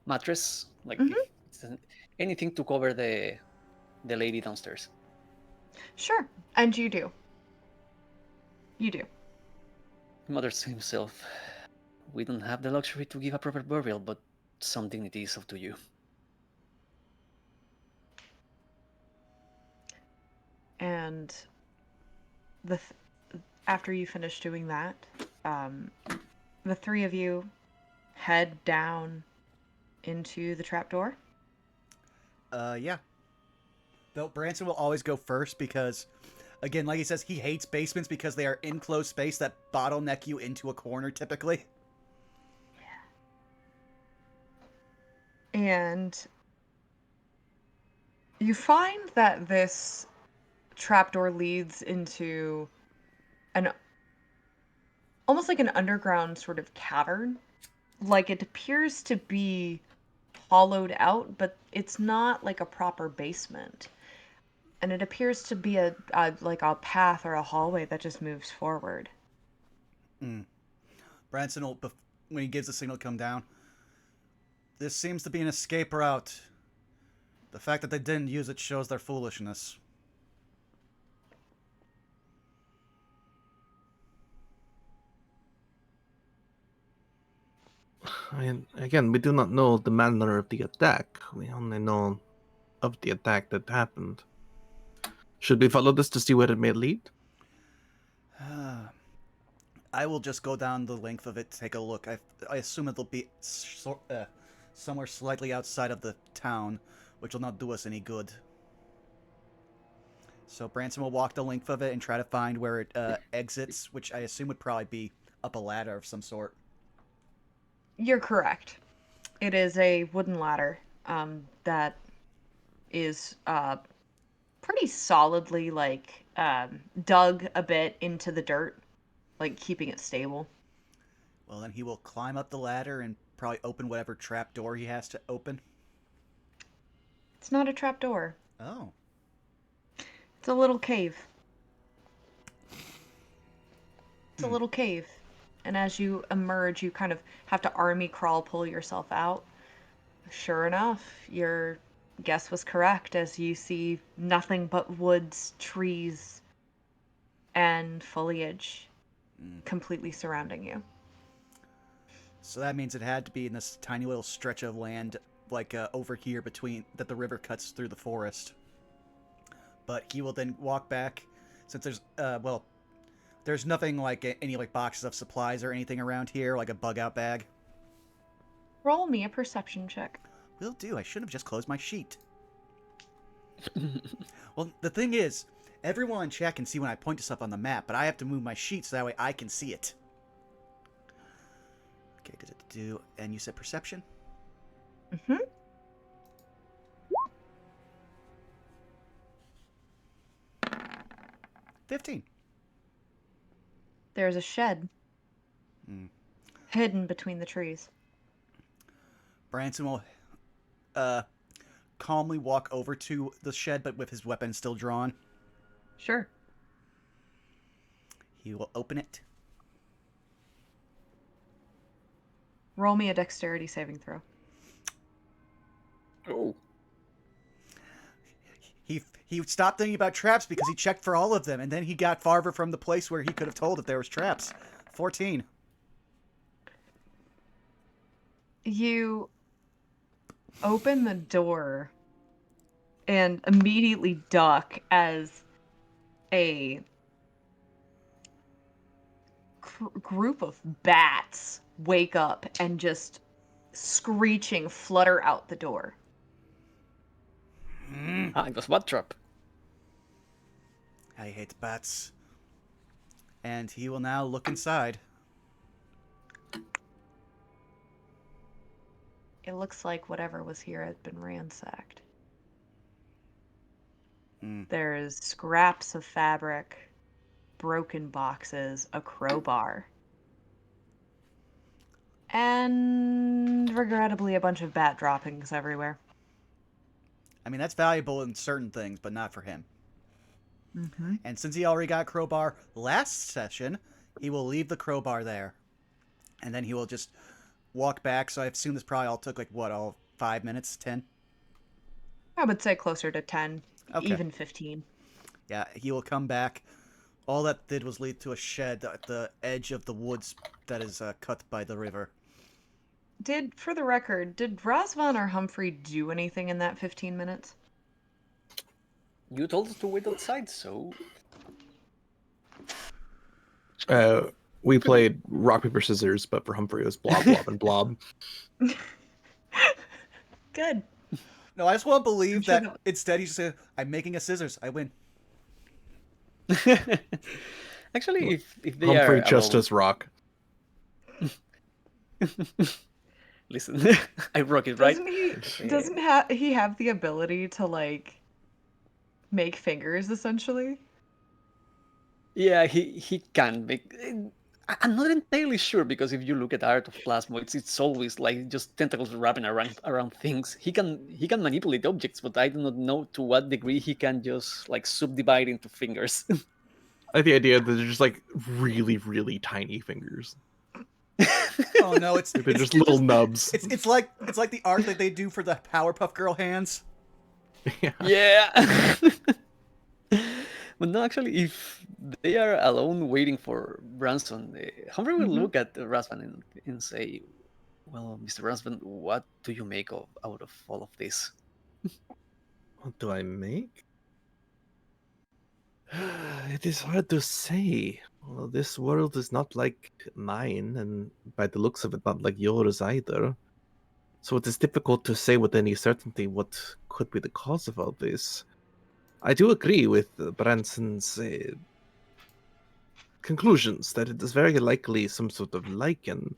mattress, like if it's anything to cover the lady downstairs. Sure. And you do. You do. He mutters to himself, "We don't have the luxury to give a proper burial, but some dignity is up to you." And after you finish doing that, the 3 of you head down into the trapdoor. Yeah. Though Branson will always go first because, again, like he says, he hates basements because they are enclosed space that bottleneck you into a corner typically. And you find that this trapdoor leads into an almost like an underground sort of cavern. Like it appears to be hollowed out, but it's not like a proper basement. And it appears to be a like a path or a hallway that just moves forward. Branson will, when he gives the signal to come down, this seems to be an escape route. The fact that they didn't use it shows their foolishness. Again, we do not know the manner of the attack. We only know of the attack that happened. Should we follow this to see where it may lead? I will just go down the length of it, take a look. I assume it'll be somewhere slightly outside of the town, which will not do us any good. So Branson will walk the length of it and try to find where it exits, which I assume would probably be up a ladder of some sort. You're correct. It is a wooden ladder that is pretty solidly like dug a bit into the dirt, like keeping it stable. Well, then he will climb up the ladder and probably open whatever trap door he has to open. It's not a trap door. Oh. It's a little cave. It's a little cave. And as you emerge, you kind of have to army crawl, pull yourself out. Sure enough, your guess was correct as you see nothing but woods, trees, and foliage completely surrounding you. So that means it had to be in this tiny little stretch of land, like over here between that the river cuts through the forest. But he will then walk back, since there's there's nothing like any like boxes of supplies or anything around here, like a bug out bag. Roll me a perception check. Will do. I should have just closed my sheet. Well, the thing is, everyone in chat can see when I point to stuff on the map, but I have to move my sheet so that way I can see it. Okay, and you said perception? Mm-hmm. 15. There's a shed hidden between the trees. Branson will calmly walk over to the shed, but with his weapon still drawn. Sure. He will open it. Roll me a dexterity saving throw. Oh. He stopped thinking about traps because he checked for all of them, and then he got farther from the place where he could have told if there was traps. 14. You open the door and immediately duck as a group of bats wake up and just screeching flutter out the door. It was what trap? I hate bats. And he will now look inside. It looks like whatever was here had been ransacked. There's scraps of fabric, broken boxes, a crowbar, and regrettably a bunch of bat droppings everywhere. I mean, that's valuable in certain things, but not for him. Mm-hmm. And since he already got a crowbar last session, he will leave the crowbar there. And then he will just walk back. So I assume this probably all took like, what, all 5 minutes, 10? I would say closer to 10, Okay. even 15. Yeah, he will come back. All that did was lead to a shed at the edge of the woods that is cut by the river. For the record, did Razvan or Humphrey do anything in that 15 minutes? You told us to wait outside, so... We played rock, paper, scissors, but for Humphrey it was blob, blob, and blob. Good. No, I just want to believe sure that instead he's just saying, I'm making a scissors, I win. Actually, if they Humphrey are just alone... does rock. Listen, I broke it, right? Doesn't he have the ability to like make fingers essentially? Yeah, he can make. I'm not entirely sure because if you look at Art of Plasmoids, it's always like just tentacles wrapping around things. He can manipulate objects, but I do not know to what degree he can just like subdivide into fingers. I like the idea that they're just like really, really tiny fingers. Oh no, They're just little nubs. It's like the art that they do for the Powerpuff Girl hands. Yeah. But no, actually, if they are alone waiting for Branson, Humphrey will look at Razvan and say, "Well, Mr. Razvan, what do you make out of all of this?" What do I make? It is hard to say. Well, this world is not like mine, and by the looks of it, not like yours either. So it is difficult to say with any certainty what could be the cause of all this. I do agree with Branson's conclusions that it is very likely some sort of lichen,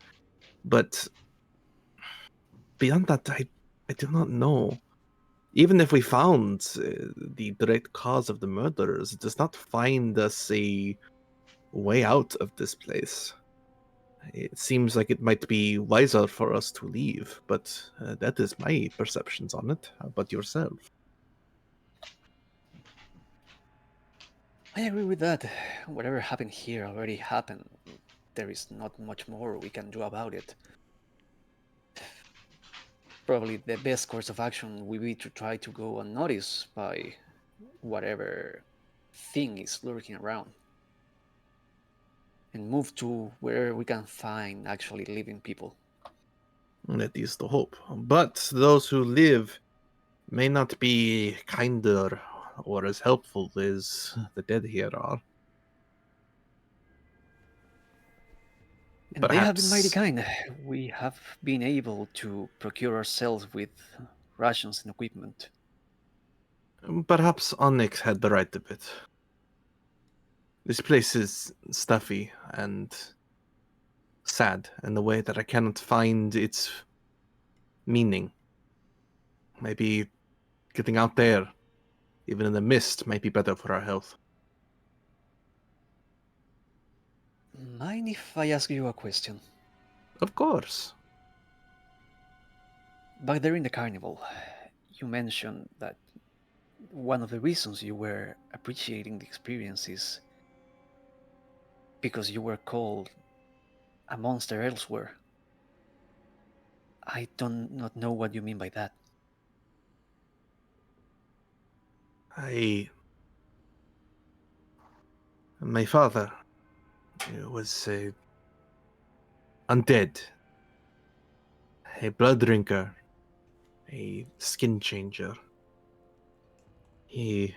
but beyond that, I do not know. Even if we found the direct cause of the murders, it does not find us a way out of this place. It seems like it might be wiser for us to leave, but that is my perceptions on it. How about yourself? I agree with that. Whatever happened here already happened. There is not much more we can do about it. Probably the best course of action will be to try to go unnoticed by whatever thing is lurking around and move to where we can find actually living people. That is the hope. But those who live may not be kinder or as helpful as the dead here are. And they have been mighty Perhaps, kind. We have been able to procure ourselves with rations and equipment. perhaps Onyx had the right of it. This place is stuffy and sad in the way that I cannot find its meaning. Maybe getting out there, even in the mist, might be better for our health. Mind if I ask you a question? Of course. Back there in the carnival, you mentioned that one of the reasons you were appreciating the experience is because you were called a monster elsewhere. I do not know what you mean by that. My father was undead, a blood drinker, a skin changer. He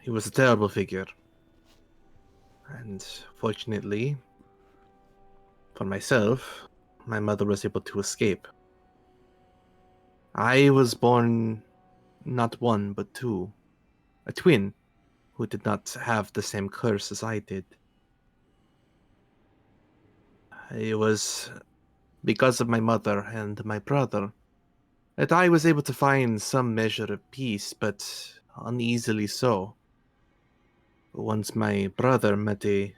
was a terrible figure. And fortunately, for myself, my mother was able to escape. I was born not one, but two. A twin who did not have the same curse as I did. It was because of my mother and my brother that I was able to find some measure of peace, but uneasily so. Once my brother met a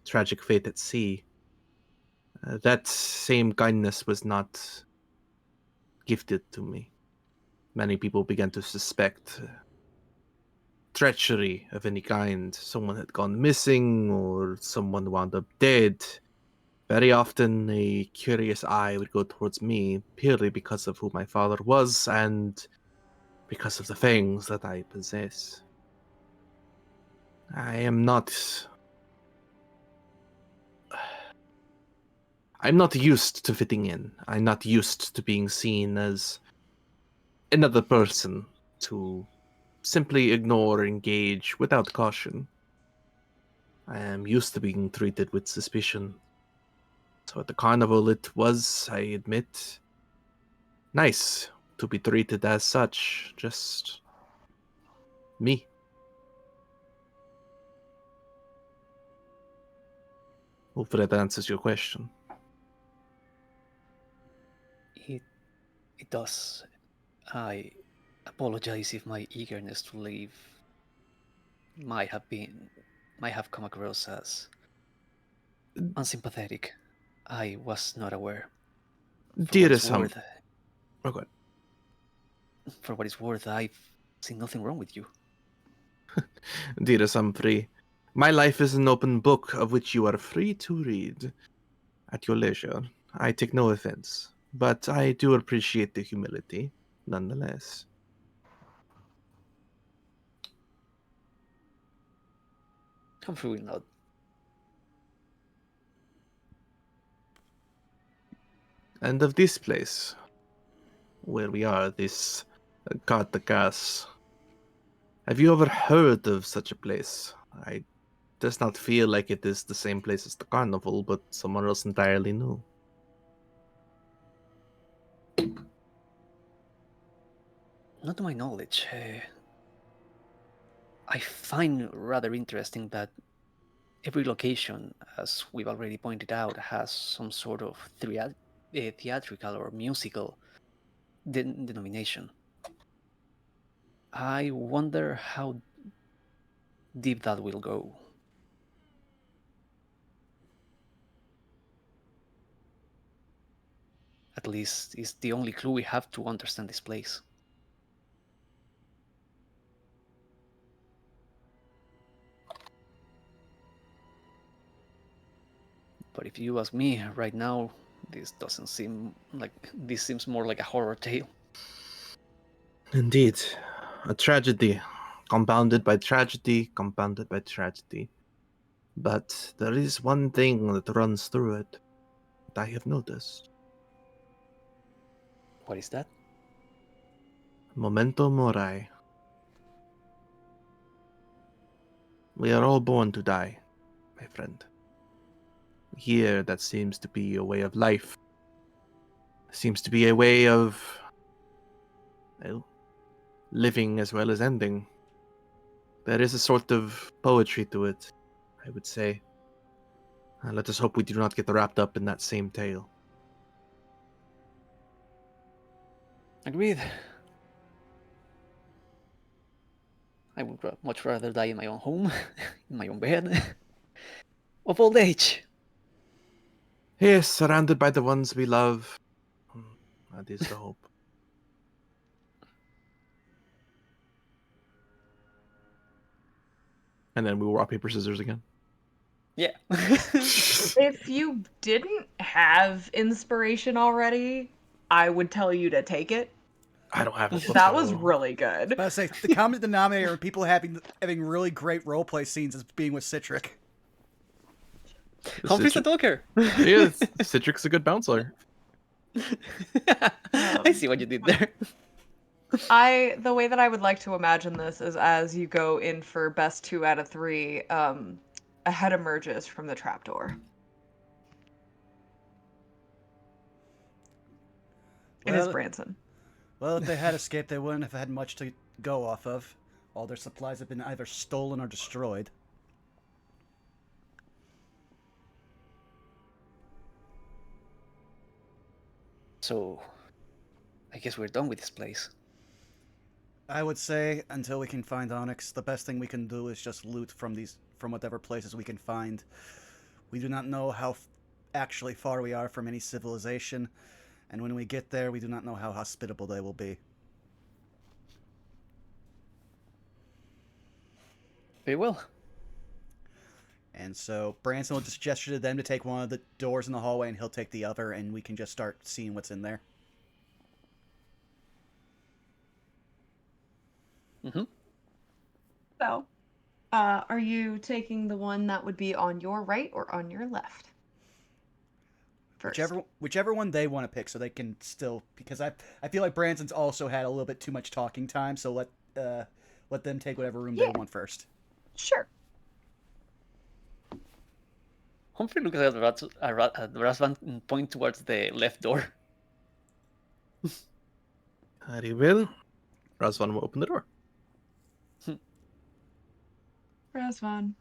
tragic fate at sea, that same kindness was not gifted to me. Many people began to suspect treachery of any kind. Someone had gone missing, or someone wound up dead. Very often, a curious eye would go towards me purely because of who my father was and because of the things that I possess. I am not. I'm not used to fitting in. I'm not used to being seen as another person to simply ignore or engage without caution. I am used to being treated with suspicion. So at the carnival, it was, I admit, nice to be treated as such. Just me. Hopefully that answers your question. It does. I apologize if my eagerness to leave might have come across as unsympathetic. I was not aware. For what it's Dearest Hum. worth, Oh, God. I've seen nothing wrong with you. Dearest Humphrey, my life is an open book of which you are free to read at your leisure. I take no offense, but I do appreciate the humility, nonetheless. Humphrey will not. And of this place, where we are, this Kartakass, have you ever heard of such a place? I does not feel like it is the same place as the carnival, but somewhere else entirely new. Not to my knowledge. I find rather interesting that every location, as we've already pointed out, has some sort of theatrical or musical denomination. I wonder how deep that will go. At least it's the only clue we have to understand this place. But if you ask me right now, this doesn't seem like this seems more like a horror tale. Indeed. A tragedy. Compounded by tragedy, compounded by tragedy. But there is one thing that runs through it that I have noticed. What is that? Memento mori. We are all born to die, my friend. Here, that seems to be a way of life. Seems to be a way of, well, living as well as ending. There is a sort of poetry to it, I would say. Let us hope we do not get wrapped up in that same tale. Agreed. I would much rather die in my own home, in my own bed, of old age. Yes, surrounded by the ones we love. That is the hope. And then we will rock, paper, scissors again. Yeah. If you didn't have inspiration already, I would tell you to take it. I don't have it. That was really good. But I say the common denominator of people having really great roleplay scenes is being with Citric. Humphrey's a talker. Yes, Citric's a good bouncer. I see what you did there. The way that I would like to imagine this is as you go in for best 2 out of 3, a head emerges from the trapdoor. It is Branson. Well, if they had escaped, they wouldn't have had much to go off of. All their supplies have been either stolen or destroyed. So, I guess we're done with this place. I would say until we can find Onyx, the best thing we can do is just loot from whatever places we can find. We do not know how actually far we are from any civilization, and when we get there, we do not know how hospitable they will be. Very well. And so Branson will just gesture to them to take one of the doors in the hallway, and he'll take the other, and we can just start seeing what's in there. Mm-hmm. So, are you taking the one that would be on your right or on your left? First. Whichever one they want to pick, so they can still, because I feel like Branson's also had a little bit too much talking time, so let them take whatever room they want first. Sure. Humphrey looks at Razvan and points towards the left door. Very well. Razvan will open the door. Razvan.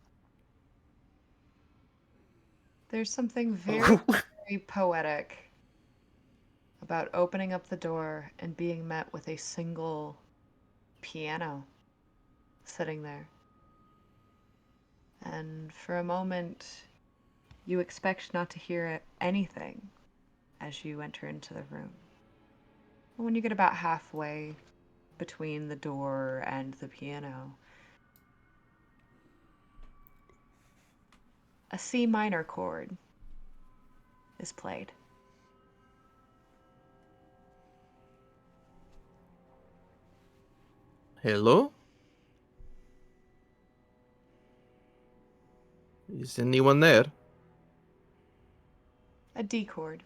There's something very, very poetic about opening up the door and being met with a single piano sitting there. And for a moment, you expect not to hear anything as you enter into the room. And when you get about halfway between the door and the piano, a C minor chord is played. Hello? Is anyone there? A D chord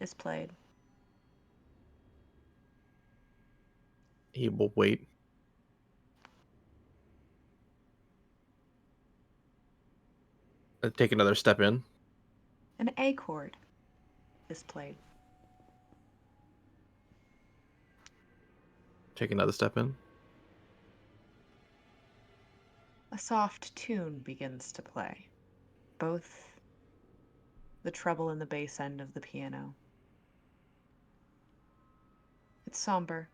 is played. He will wait. Take another step in. An A chord is played. take another step in. A soft tune begins to play, both the treble and the bass end of the piano. It's somber.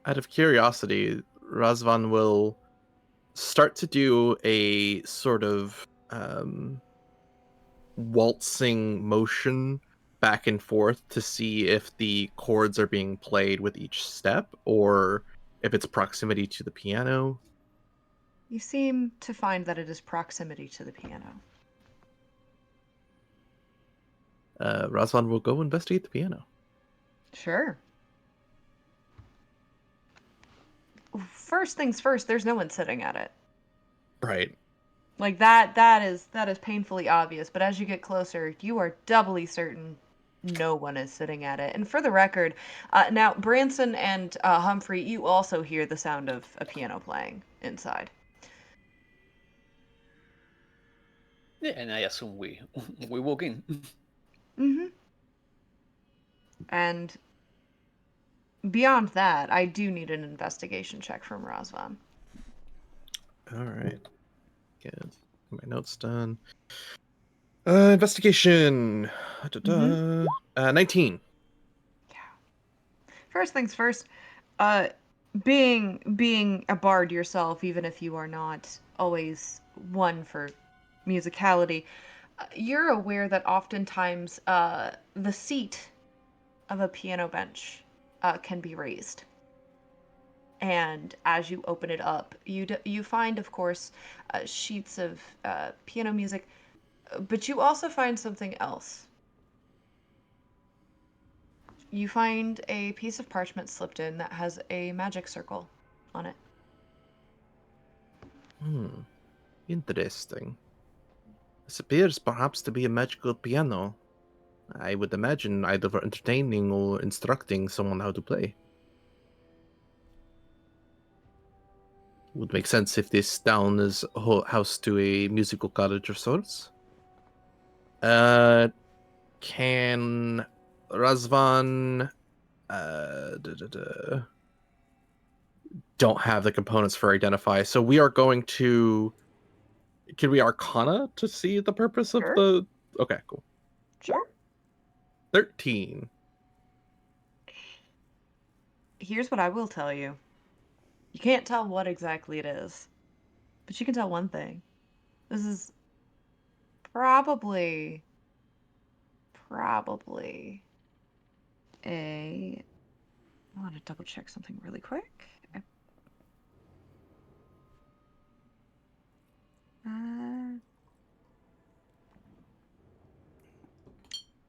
Out of curiosity, Razvan will start to do a sort of waltzing motion back and forth to see if the chords are being played with each step or if it's proximity to the piano. You seem to find that it is proximity to the piano. Razvan will go investigate the piano. Sure. First things first, there's no one sitting at it. Right. Like that is painfully obvious, but as you get closer, you are doubly certain no one is sitting at it. And for the record, now Branson and Humphrey, you also hear the sound of a piano playing inside. Yeah, and I assume we we walk in. Mm-hmm. And beyond that, I do need an investigation check from Razvan. All right. Get my notes done. Investigation. Mhm. 19. Yeah. First things first, being a bard yourself, even if you are not always one for musicality, you're aware that oftentimes the seat of a piano bench can be raised. And as you open it up, you find, of course, sheets of piano music, but you also find something else. You find a piece of parchment slipped in that has a magic circle on it. Interesting. This appears perhaps to be a magical piano. I would imagine either for entertaining or instructing someone how to play. Would make sense if this town is house to a musical college of sorts. Can Razvan don't have the components for identify, so we are going to. Can we Arcana to see the purpose of Sure. the? Okay, cool. Sure. 13. Here's what I will tell you. You can't tell what exactly it is, but you can tell one thing. This is probably a. I want to double check something really quick. Uh,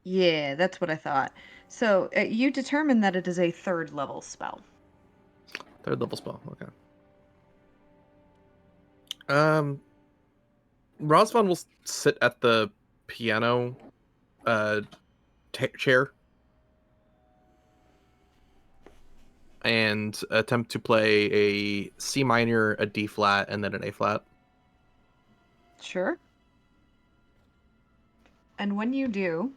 yeah, that's what I thought. So you determine that it is a third level spell. Third level spell. Okay. Razvan will sit at the piano uh chair and attempt to play a C minor, a D flat, and then an A flat. Sure. And when you do,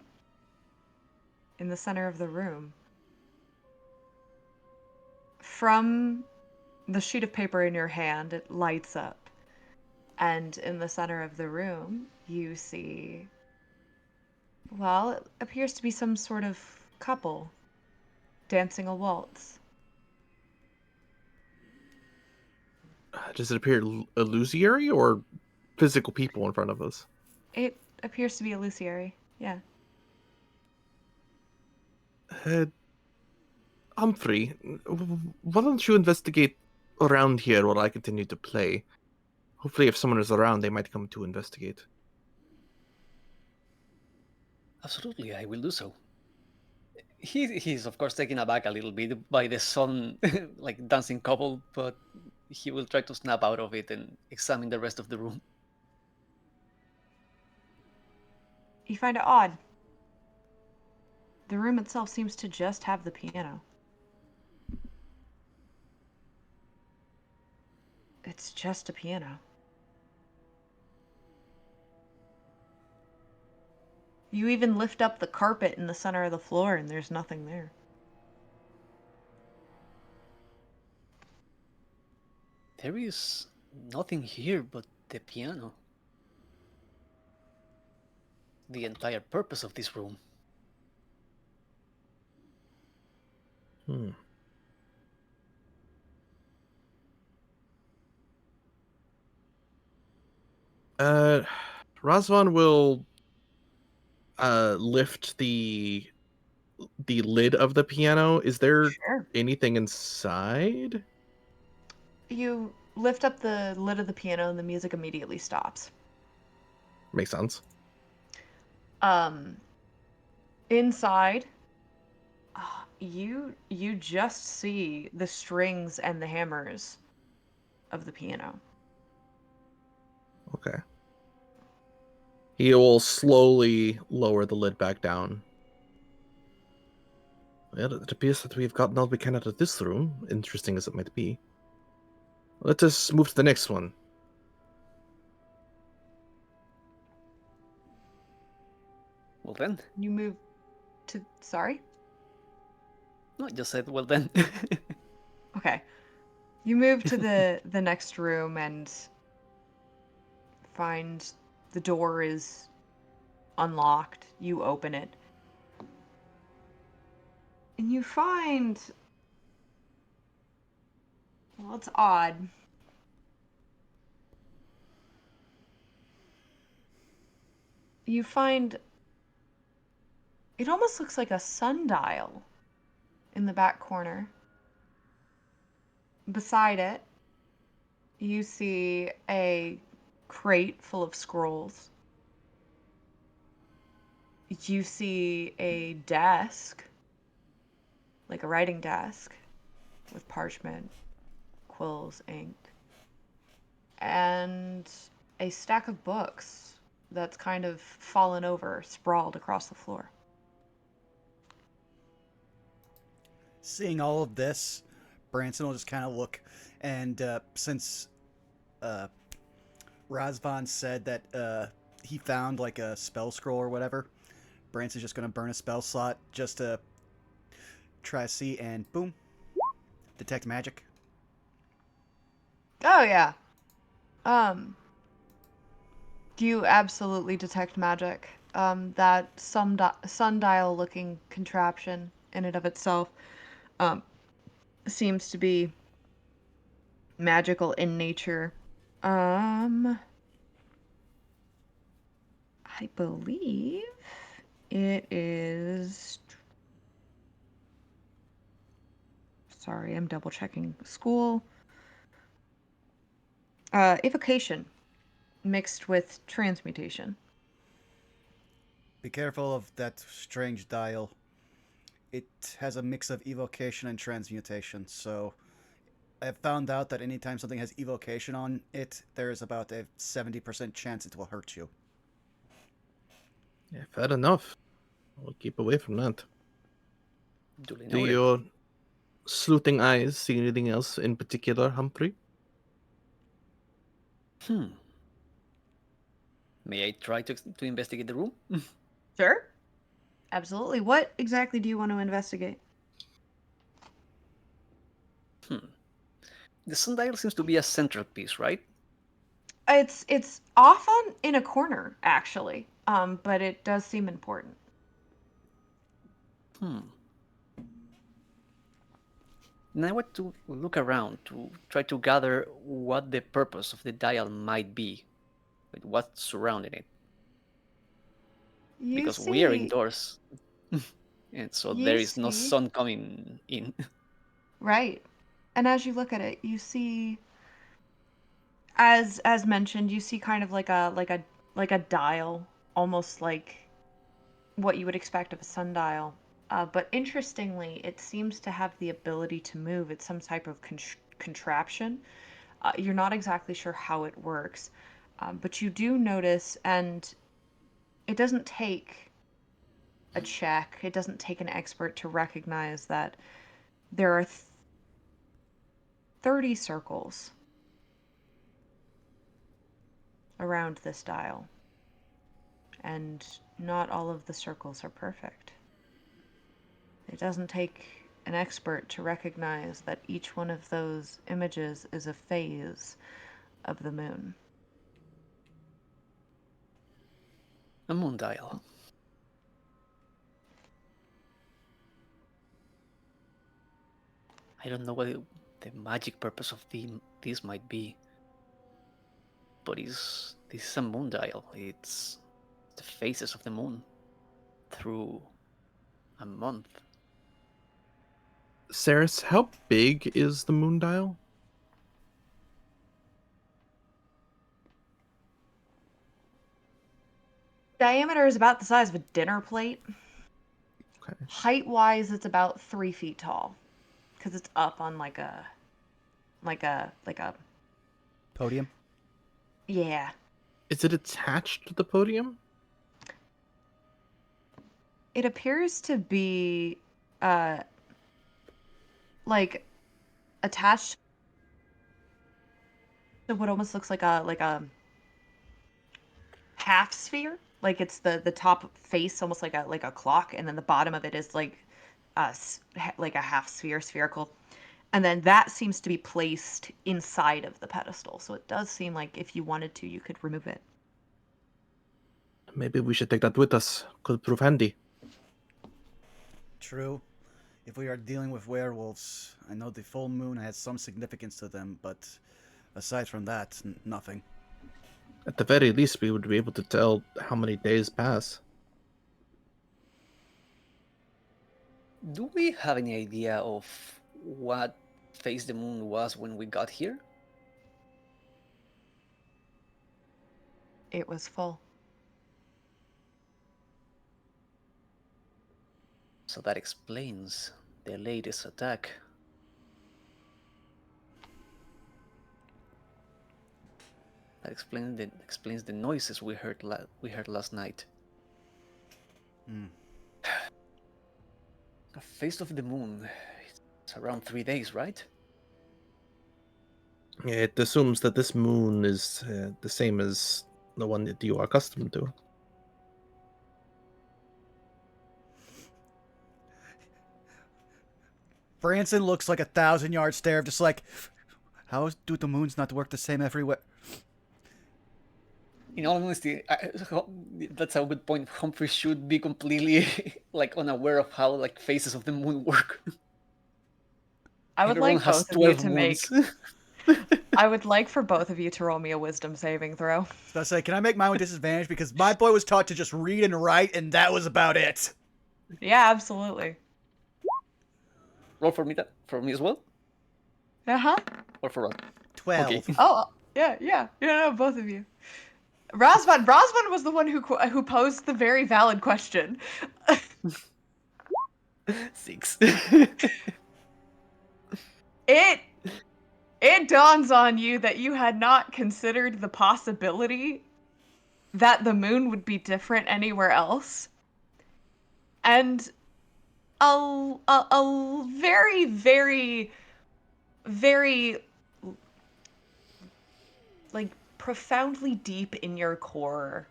in the center of the room, from the sheet of paper in your hand, it lights up. And in the center of the room, you see, well, it appears to be some sort of couple dancing a waltz. Does it appear illusory or physical people in front of us? It appears to be illusory, yeah. Uh, Humphrey, why don't you investigate around here while I continue to play? Hopefully, if someone is around, they might come to investigate. Absolutely, I will do so. He's of course taken aback a little bit by the sudden like dancing couple, but he will try to snap out of it and examine the rest of the room. You find it odd. The room itself seems to just have the piano. It's just a piano. You even lift up the carpet in the center of the floor and there's nothing there. There is nothing here but the piano. The entire purpose of this room. Hmm. Razvan will lift the lid of the piano. Is there Sure. anything inside? You lift up the lid of the piano and the music immediately stops. Makes sense. Inside, you just see the strings and the hammers of the piano. Okay. He will slowly lower the lid back down. Well, it appears that we've gotten all we can out of this room, interesting as it might be. Let us move to the next one. Well then. You move to sorry? No, I just said well then. Okay. You move to the next room and find the door is unlocked. You open it. And you find well, it's odd. You find it almost looks like a sundial in the back corner. Beside it, you see a crate full of scrolls. You see a desk, like a writing desk, with parchment, quills, ink, and a stack of books that's kind of fallen over, sprawled across the floor. Seeing all of this, Branson will just kind of look, and since Razvan said that he found like a spell scroll or whatever, Branson's just going to burn a spell slot just to try to see, and boom, detect magic. Oh yeah. You absolutely detect magic. That sundial looking contraption in and of itself um, seems to be magical in nature. I believe it is. Sorry, I'm double checking. School. Evocation mixed with transmutation. Be careful of that strange dial. It has a mix of evocation and transmutation, so I've found out that anytime something has evocation on it, there's about a 70% chance it will hurt you. Yeah, fair enough. We'll keep away from that. Duly Do noted. your sleuthing eyes see anything else in particular, Humphrey? May I try to investigate the room? Sure. Absolutely. What exactly do you want to investigate? The sundial seems to be a central piece, right? It's off on in a corner actually, but it does seem important. And I want to look around to try to gather what the purpose of the dial might be, with what's surrounding it. You Because we are see, indoors, and so you there is no see, sun coming in. right. And as you look at it, you see, as mentioned, you see kind of like a dial, almost like what you would expect of a sundial. But interestingly, it seems to have the ability to move. It's some type of contraption. You're not exactly sure how it works, but you do notice, and it doesn't take a check, it doesn't take an expert to recognize that there are 30 circles around this dial. And not all of the circles are perfect. It doesn't take an expert to recognize that each one of those images is a phase of the moon. A moon dial. I don't know what the magic purpose of this might be, but this is a moon dial. It's the phases of the moon through a month. Saris, how big is the moon dial? Diameter is about the size of a dinner plate. Okay. Height-wise, it's about 3 feet tall, because it's up on like a Podium? yeah. Is it attached to the podium? It appears to be like attached to what almost looks like a half sphere. Like it's the top face almost like a clock, and then the bottom of it is like like a half sphere, spherical. And then that seems to be placed inside of the pedestal. So it does seem like if you wanted to, you could remove it. Maybe we should take that with us. Could prove handy. True. If we are dealing with werewolves, I know the full moon has some significance to them, but aside from that, nothing. At the very least, we would be able to tell how many days pass. Do we have any idea of what phase the moon was when we got here? It was full. So that explains the latest attack. That explains the noises we heard last night. A phase of the moon. It's around 3 days, right? It assumes that this moon is the same as the one that you are accustomed to. Branson looks like a 1,000-yard stare of just like, how do the moons not work the same everywhere? In all honesty, that's a good point. Humphrey should be completely like unaware of how like phases of the moon work. I would Everyone like has both of you 12 to make. moons. I would like for both of you to roll me a wisdom saving throw. So I say, can I make mine with disadvantage? Because my boy was taught to just read and write, and that was about it. Yeah, absolutely. Roll for me as well, Uh-huh. or for us? 12. Okay. Oh, yeah. No, both of you. Razvan was the one who posed the very valid question. 6. It dawns on you that you had not considered the possibility that the moon would be different anywhere else. And a very, very, very like profoundly deep in your core,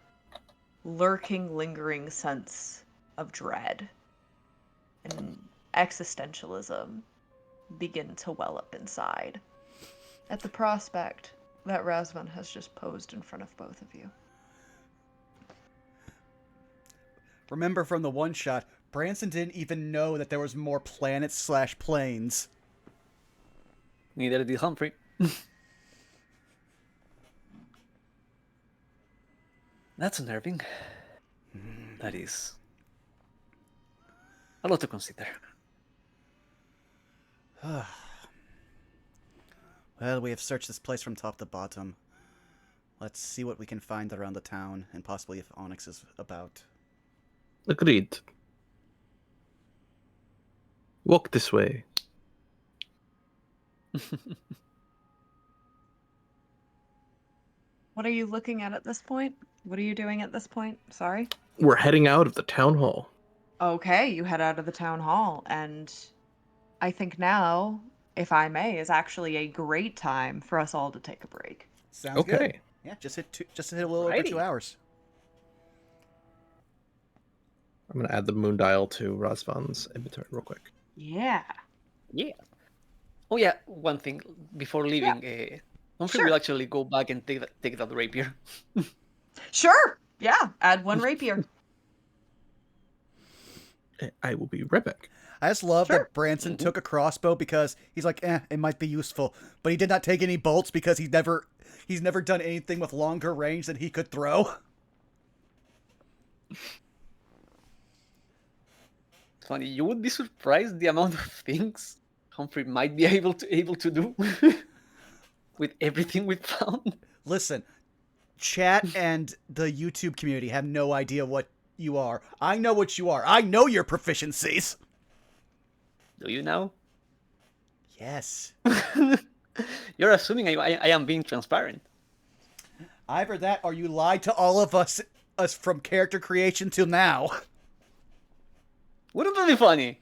lurking, lingering sense of dread and existentialism begin to well up inside at the prospect that Razvan has just posed in front of both of you. Remember from the one shot, Branson didn't even know that there was more planets/planes. Neither did Humphrey. That's unnerving. That is a lot to consider. Well, we have searched this place from top to bottom. Let's see what we can find around the town, and possibly if Onyx is about. Agreed. Walk this way. What are you looking at this point? What are you doing at this point? Sorry. We're heading out of the town hall. Okay, you head out of the town hall, and I think now, if I may, is actually a great time for us all to take a break. Sounds good. Okay. Yeah, just hit a little over 2 Righty. hours. I'm gonna add the moon dial to Razvan's inventory real quick. Yeah. Yeah. Oh yeah, one thing before leaving, Humphrey Sure. will actually go back and take that rapier. Sure. Yeah. Add 1 rapier. I will be right back. I just love Sure. that Branson took a crossbow because he's like, it might be useful. But he did not take any bolts because he's never done anything with longer range than he could throw. It's funny. You would be surprised the amount of things Humphrey might be able to do with everything we found. Listen, chat and the YouTube community have no idea what you are. I know what you are. I know your proficiencies. Do you now? Yes. You're assuming I am being transparent. Either that or you lied to all of us from character creation till now. Wouldn't that be funny?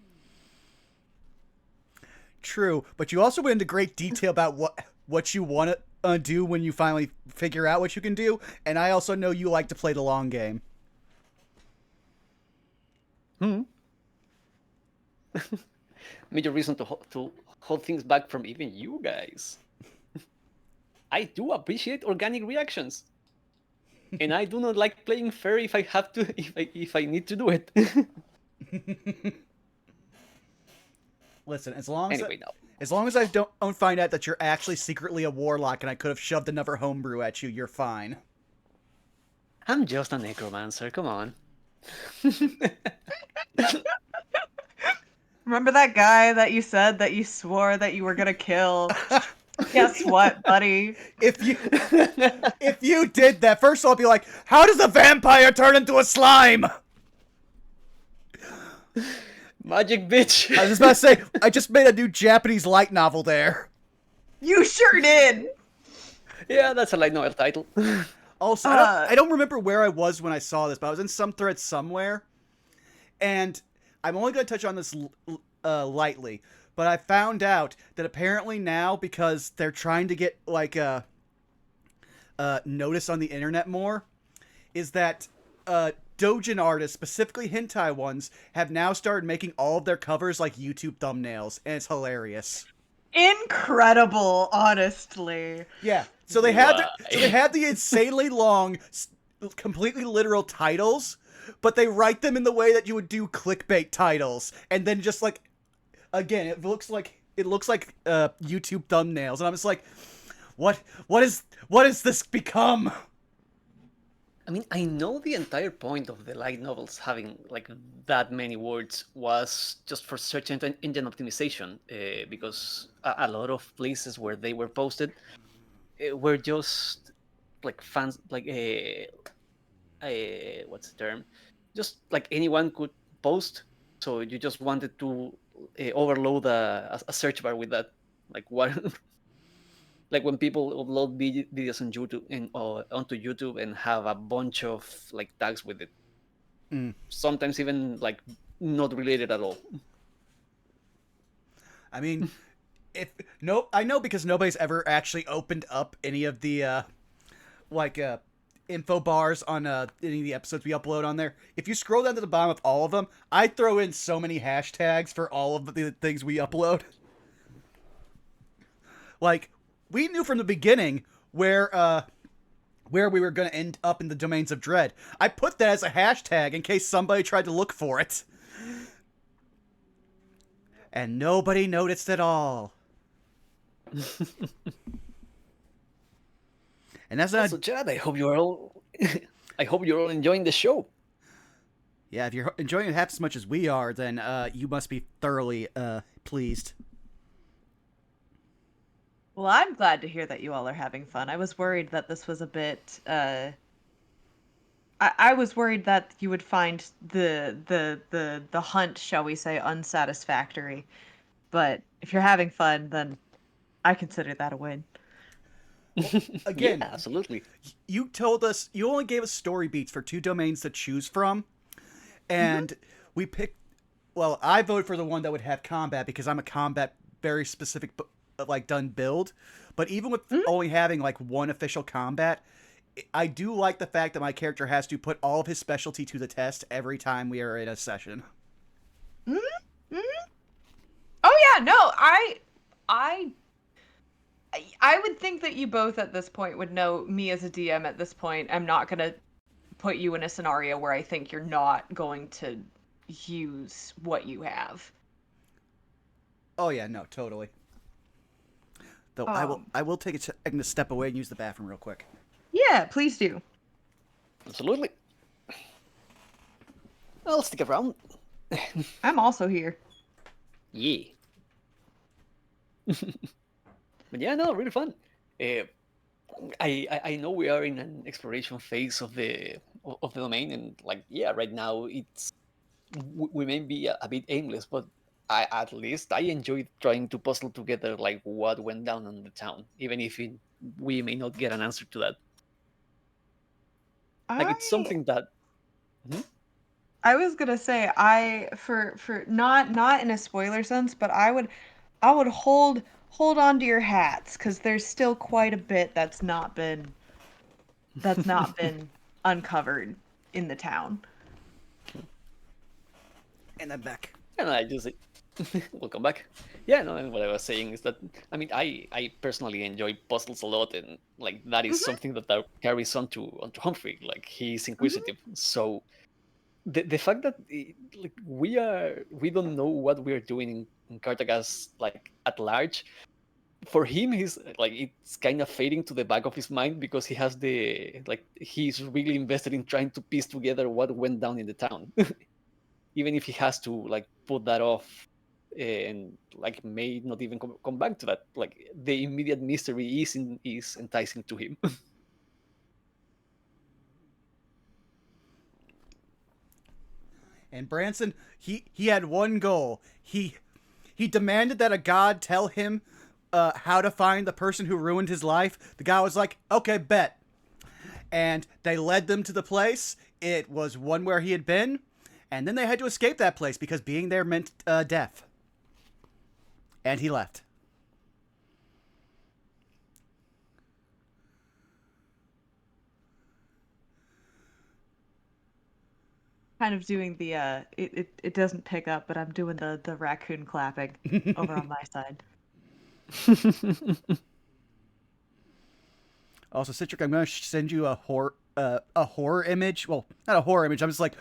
True, but you also went into great detail about what you want to do when you finally figure out what you can do, and I also know you like to play the long game. Major reason to hold things back from even you guys. I do appreciate organic reactions, and I do not like playing fair if I have to, if I need to do it. Listen, as long as Anyway, no. as long as I don't find out that you're actually secretly a warlock and I could have shoved another homebrew at you, you're fine. I'm just a necromancer. Come on. Remember that guy that you said that you swore that you were gonna kill? Guess what, buddy? If you did that, first I'll be like, how does a vampire turn into a slime? Magic bitch. I was just about to say, I just made a new Japanese light novel there. You sure did. Yeah, that's a light novel title. Also, I don't remember where I was when I saw this, but I was in some thread somewhere, and I'm only going to touch on this lightly, but I found out that apparently now, because they're trying to get, like, notice on the internet more, is that doujin artists, specifically hentai ones, have now started making all of their covers like YouTube thumbnails, and it's hilarious. Incredible, honestly. Yeah, so they had the insanely long, completely literal titles, but they write them in the way that you would do clickbait titles, and then just like, again, it looks like YouTube thumbnails, and I'm just like, what has this become? I mean, I know the entire point of the light novels having like that many words was just for search engine optimization, because a lot of places where they were posted were just like fans, like what's the term? Just like anyone could post. So you just wanted to overload a search bar with that, like what. Like when people upload videos on YouTube onto YouTube and have a bunch of like tags with it, sometimes even like not related at all. I mean, I know because nobody's ever actually opened up any of the info bars on any of the episodes we upload on there. If you scroll down to the bottom of all of them, I throw in so many hashtags for all of the things we upload. Like, we knew from the beginning where we were going to end up in the domains of dread. I put that as a hashtag in case somebody tried to look for it. And nobody noticed at all. And that's not... So, Chad, I hope you're all enjoying the show. Yeah, if you're enjoying it half as much as we are, then you must be thoroughly pleased. Well, I'm glad to hear that you all are having fun. I was worried that this was a bit. I was worried that you would find the hunt, shall we say, unsatisfactory. But if you're having fun, then I consider that a win. Again, yeah, absolutely. You told us you only gave us story beats for 2 domains to choose from, and we picked. Well, I voted for the one that would have combat because I'm a combat very specific done build. But even with only having like one official combat, I do like the fact that my character has to put all of his specialty to the test every time we are in a session. Mm-hmm. Oh yeah, no, I would think that you both at this point would know me as a DM at this point. I'm not gonna put you in a scenario where I think you're not going to use what you have. Oh yeah, no, totally. Though Um, I will take a second to step away and use the bathroom real quick. Yeah, please do. Absolutely. I'll stick around. I'm also here. Yeah. But yeah, no, really fun. I know we are in an exploration phase of the domain, and like yeah, right now we may be a bit aimless, but at least I enjoyed trying to puzzle together like what went down in the town, even if we may not get an answer to that. Like it's something that. Mhm. I was gonna say for not in a spoiler sense, but I would hold on to your hats because there's still quite a bit that's not been uncovered in the town. And I'm back. And I just welcome back. Yeah, no, and what I was saying is that I mean I personally enjoy puzzles a lot, and like that is Mhm. something that carries onto Humphrey. Like he's inquisitive, so the fact that like we don't know what we're doing in Kartakass like at large. For him, he's like it's kind of fading to the back of his mind because he has the like he's really invested in trying to piece together what went down in the town. Even if he has to like put that off and like may not even come back to that, like the immediate mystery is enticing to him. And Branson, he had one goal. He demanded that a god tell him how to find the person who ruined his life. The guy was like, "Okay, bet." And they led them to the place. It was one where he had been, and then they had to escape that place because being there meant death. And he left. Kind of doing the it doesn't pick up, but I'm doing the raccoon clapping over on my side. Also, Citric, I'm going to send you a horror image. Well, not a horror image. I'm just like,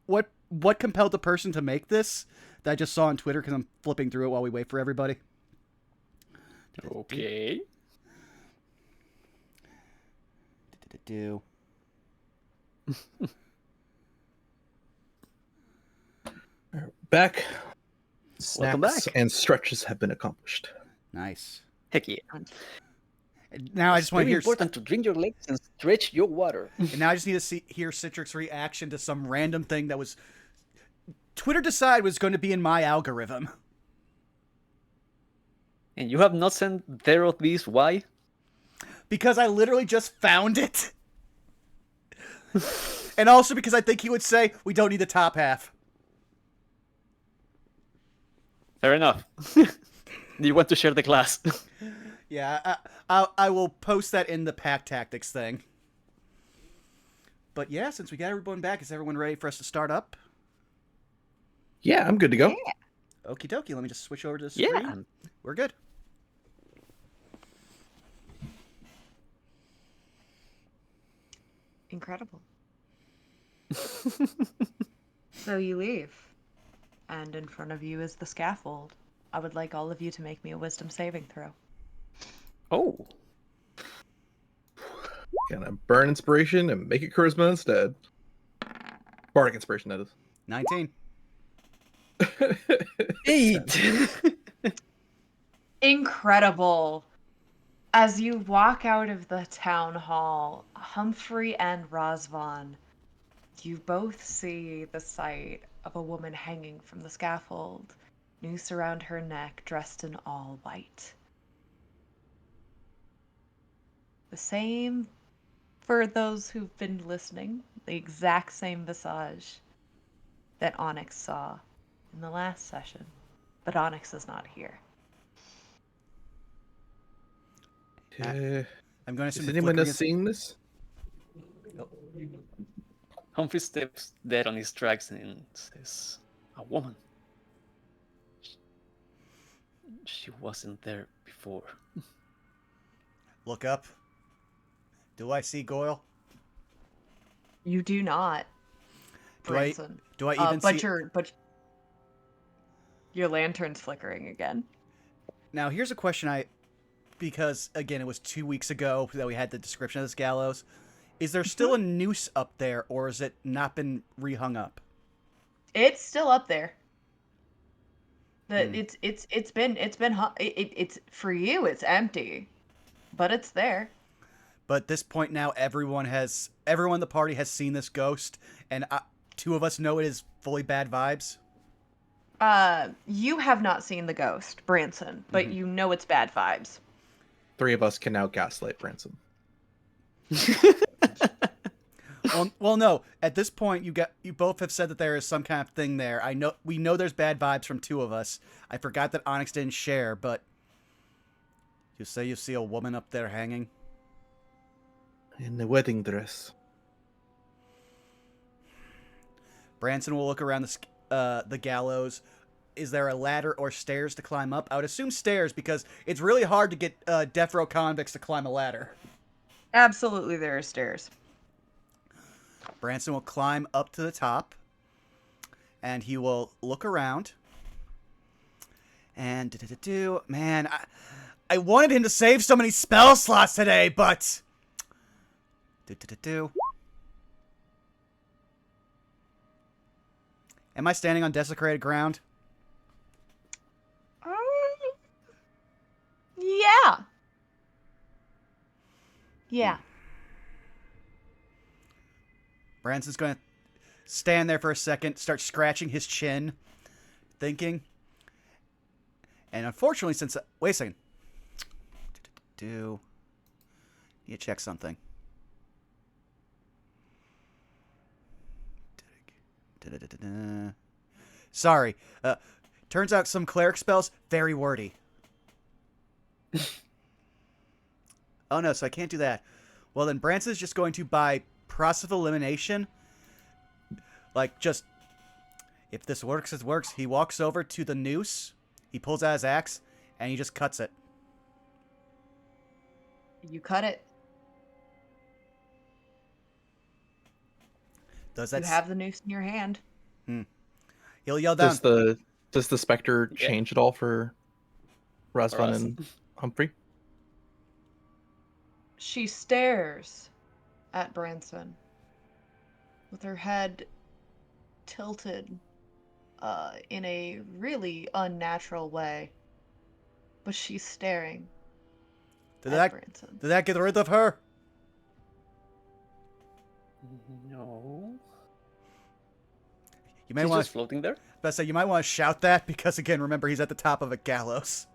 what compelled the person to make this? That I just saw on Twitter because I'm flipping through it while we wait for everybody. Okay. Do. Back. Welcome Snacks back. and stretches have been accomplished. Nice. Heck yeah. Now I just want to Very hear. important to drink your legs and stretch your water. And now I just need to hear Citric's reaction to some random thing that was Twitter decided was going to be in my algorithm. And you have not sent there of these. Why? Because I literally just found it. And also because I think he would say, we don't need the top half. Fair enough. Do you want to share the class? Yeah, I will post that in the pack tactics thing. But yeah, since we got everyone back, is everyone ready for us to start up? Yeah, I'm good to go. Yeah. Okie dokie, let me just switch over to the screen. Yeah. We're good. Incredible. So you leave, and in front of you is the scaffold. I would like all of you to make me a wisdom saving throw. Oh. Gonna burn inspiration and make it charisma instead. Bardic inspiration, that is. 19. 8. Incredible. As you walk out of the town hall, Humphrey and Razvan, you both see the sight of a woman hanging from the scaffold, noose around her neck, dressed in all white. The same, for those who've been listening, the exact same visage that Onyx saw in the last session. But Onyx is not here. Uh, I'm going to is assume the anyone flickering else seeing this? Humphrey steps dead on his tracks and says, "A woman. She wasn't there before." Look up. Do I see Goyle? You do not, Do I Branson. even but see... your lantern's flickering again. Now, here's a question because, again, it was 2 weeks ago that we had the description of this gallows. Is there still a noose up there, or has it not been rehung up? It's still up there. It's for you. It's empty, but it's there. But at this point now, everyone in the party has seen this ghost, and 2 of us know it is fully bad vibes. You have not seen the ghost, Branson, but you know it's bad vibes. 3 of us can now gaslight Branson. Well, no. At this point, you both have said that there is some kind of thing there. We know there's bad vibes from 2 of us. I forgot that Onyx didn't share, but you say you see a woman up there hanging In the wedding dress. Branson will look around the gallows. Is there a ladder or stairs to climb up? I would assume stairs because it's really hard to get death row convicts to climb a ladder. Absolutely, there are stairs. Branson will climb up to the top, and he will look around. And man, I wanted him to save so many spell slots today, but am I standing on desecrated ground? Yeah. Yeah. Branson's going to stand there for a second, start scratching his chin, thinking. And unfortunately, wait a second. Need to check something. Sorry. Turns out some cleric spells, very wordy. Oh no, so I can't do that. Well, then Branson's just going to, by process of elimination, like, just, if this works, it works. He walks over to the noose, he pulls out his axe, and he just cuts it. You cut it. Does that? You have the noose in your hand. He'll yell down. Does the specter change at all for Razvan and Humphrey? She stares at Branson with her head tilted in a really unnatural way. But she's staring at Branson. Did that get rid of her? No. You may She's want just floating there? to say, you might want to shout that, because again, remember, he's at the top of a gallows.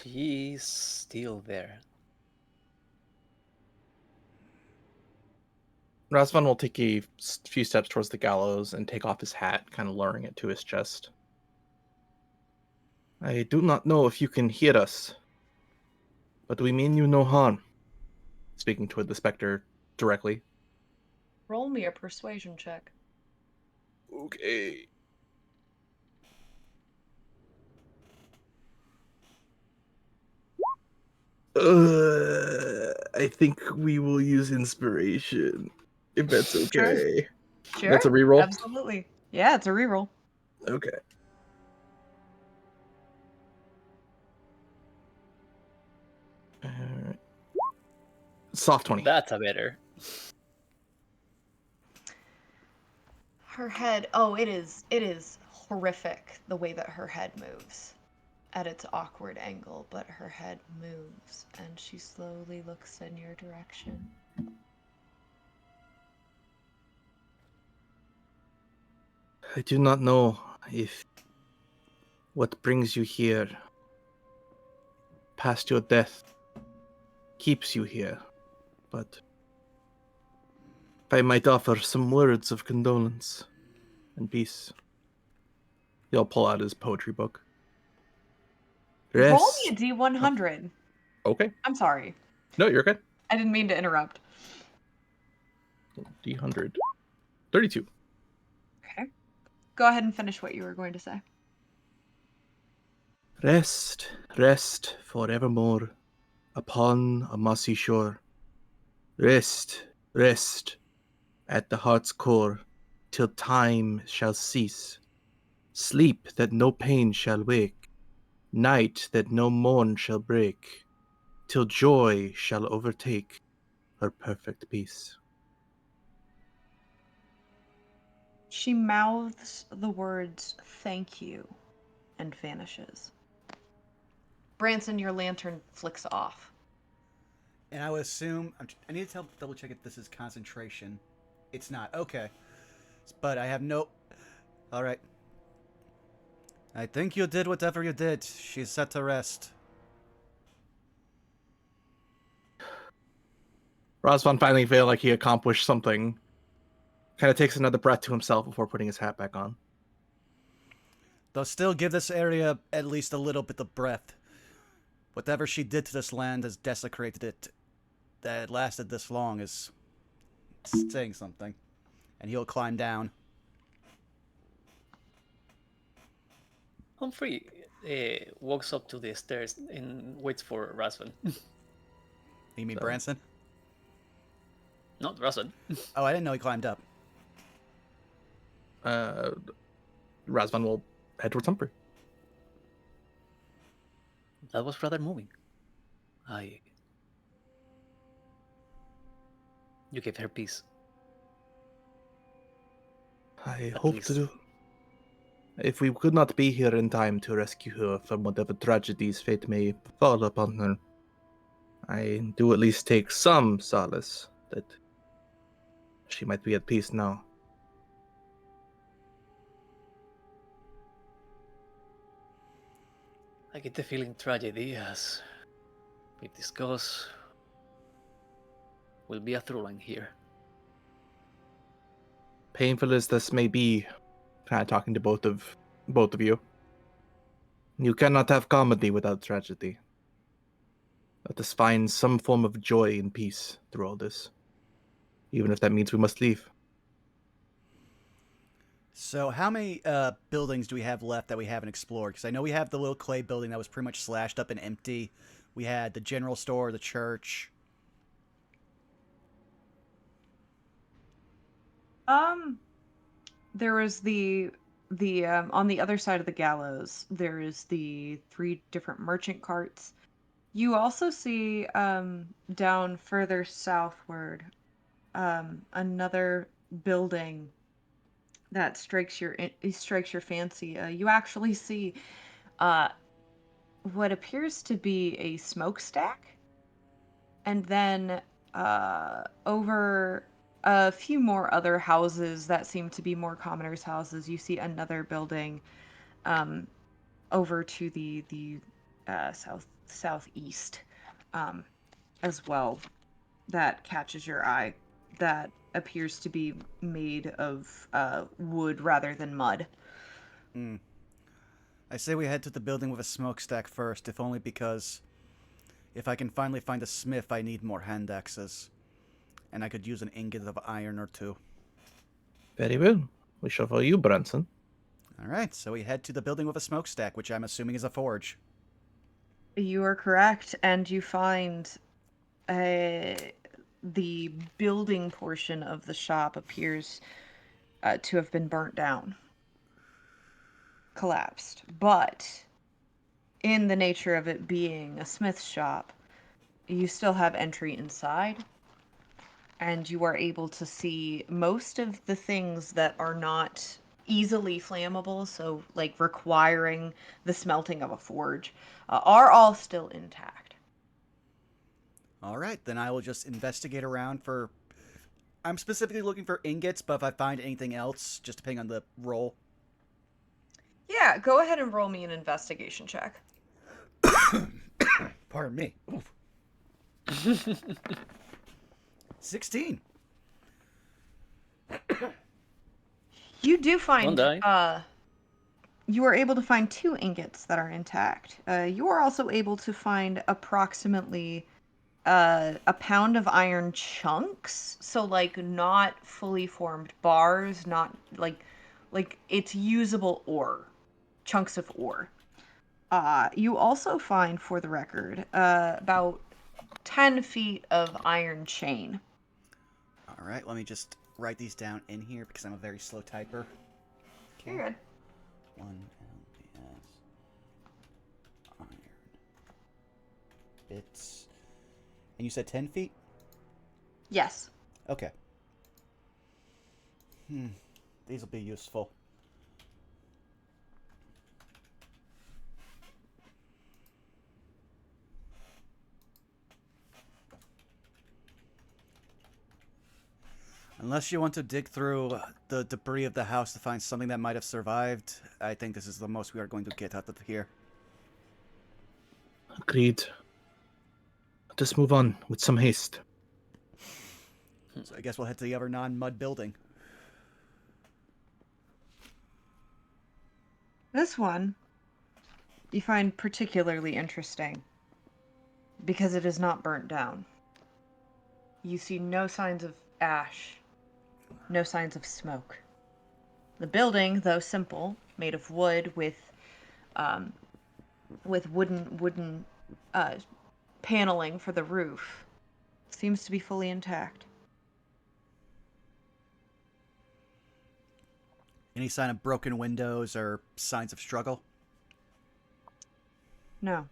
She's still there. Razvan will take a few steps towards the gallows and take off his hat, kind of lowering it to his chest. I do not know if you can hear us, but we mean you no harm. Speaking toward the specter directly. Roll me a persuasion check. Okay. I think we will use inspiration, if that's okay. Sure. That's a reroll? Absolutely. Yeah, it's a reroll. Okay. Soft 20. That's a better. Her head, it is horrific the way that her head moves at its awkward angle, but her head moves and she slowly looks in your direction. I do not know if what brings you here past your death keeps you here, but if I might offer some words of condolence and peace. He'll pull out his poetry book. Roll me a D100. Okay. I'm sorry. No, you're good. I didn't mean to interrupt. D100. 32. Okay. Go ahead and finish what you were going to say. Rest, rest forevermore upon a mossy shore. Rest, rest at the heart's core till time shall cease. Sleep that no pain shall wake, night that no morn shall break, till joy shall overtake her perfect peace. She mouths the words, "Thank you," and vanishes. Branson, your lantern flicks off. And I would assume I need to double check if this is concentration. It's not. Okay. But I have no. All right. I think you did whatever you did. She's set to rest. Razvan finally feel like he accomplished something. Kind of takes another breath to himself before putting his hat back on. Though still give this area at least a little bit of breath. Whatever she did to this land has desecrated it. That it lasted this long is saying something. And he'll climb down. Humphrey walks up to the stairs and waits for Razvan. You mean So- Branson? Not Razvan. Oh, I didn't know he climbed up. Razvan will head towards Humphrey. That was rather moving. You gave her peace. I At hope least. to do. If we could not be here in time to rescue her from whatever tragedies fate may fall upon her, I do at least take some solace that she might be at peace now. I get the feeling tragedy, as we've discussed, will be a through line here. Painful as this may be, kind of talking to both of you, you cannot have comedy without tragedy. Let us find some form of joy and peace through all this, even if that means we must leave. So how many buildings do we have left that we haven't explored? Because I know we have the little clay building that was pretty much slashed up and empty. We had the general store, the church. There was the on the other side of the gallows, there is the 3 different merchant carts. You also see down further southward another building that strikes your fancy. You actually see what appears to be a smokestack, and then over a few more other houses that seem to be more commoners' houses, you see another building over to the southeast as well that catches your eye. That appears to be made of wood rather than mud. I say we head to the building with a smokestack first, if only because if I can finally find a smith, I need more hand axes. And I could use an ingot of iron or 2. Very well. We shall follow you, Branson. Alright, so we head to the building with a smokestack, which I'm assuming is a forge. You are correct, and you find the building portion of the shop appears to have been burnt down, collapsed. But in the nature of it being a smith's shop, you still have entry inside, and you are able to see most of the things that are not easily flammable, so like requiring the smelting of a forge, are all still intact. Alright, then I will just investigate around for... I'm specifically looking for ingots, but if I find anything else, just depending on the roll. Yeah, go ahead and roll me an investigation check. Pardon me. Oof. 16. You do find Don't die. You are able to find 2 ingots that are intact. You are also able to find approximately a pound of iron chunks, so like not fully formed bars, not like it's usable ore, chunks of ore. You also find, for the record, about 10 feet of iron chain. All right, let me just write these down in here because I'm a very slow typer. You're good. 1 LBS iron bits. And you said 10 feet? Yes. Okay. These will be useful. Unless you want to dig through the debris of the house to find something that might have survived, I think this is the most we are going to get out of here. Agreed. Let us move on with some haste. So I guess we'll head to the other non-mud building. This one you find particularly interesting because it is not burnt down. You see no signs of ash, no signs of smoke. The building, though simple, made of wood with wooden paneling for the roof, seems to be fully intact. Any sign of broken windows or signs of struggle? No.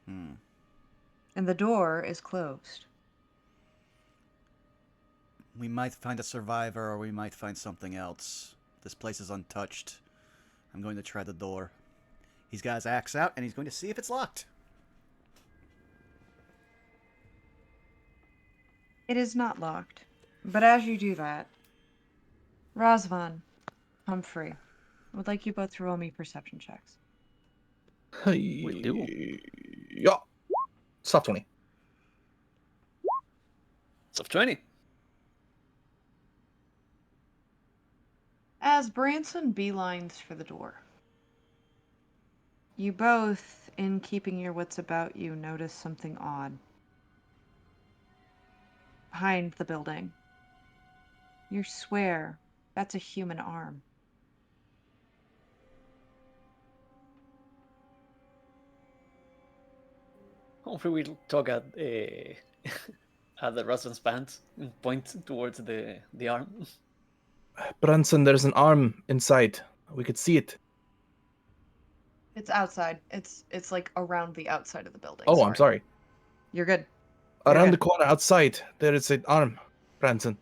Hmm. And the door is closed. We might find a survivor or we might find something else. This place is untouched. I'm going to try the door. He's got his axe out and he's going to see if it's locked. It is not locked. But as you do that, Razvan, Humphrey, I would like you both to roll me perception checks. Will do. Yeah. Soft 20. It's of 20. As Branson beelines for the door, you both, in keeping your wits about you, notice something odd. Behind the building, you swear that's a human arm. Humphrey will tug at the Razvan's pants and point towards the arm. Branson, there's an arm inside. We could see it. It's outside. It's like around the outside of the building. Oh, I'm sorry. You're good. Around Okay. the corner outside, there is an arm, Branson.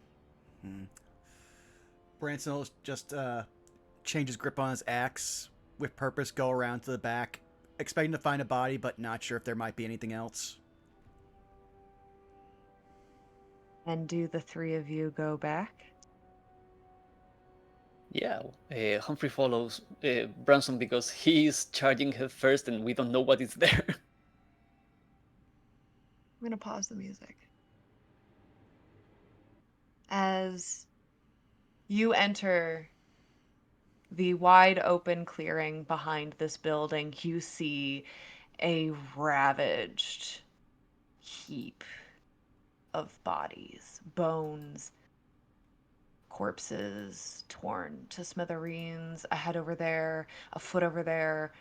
Branson will just change his grip on his axe, with purpose go around to the back, expecting to find a body, but not sure if there might be anything else. And do the three of you go back? Yeah, Humphrey follows Branson because he's charging head first and we don't know what is there. I'm gonna pause the music. As you enter the wide open clearing behind this building, you see a ravaged heap of bodies, bones, corpses torn to smithereens, a head over there, a foot over there,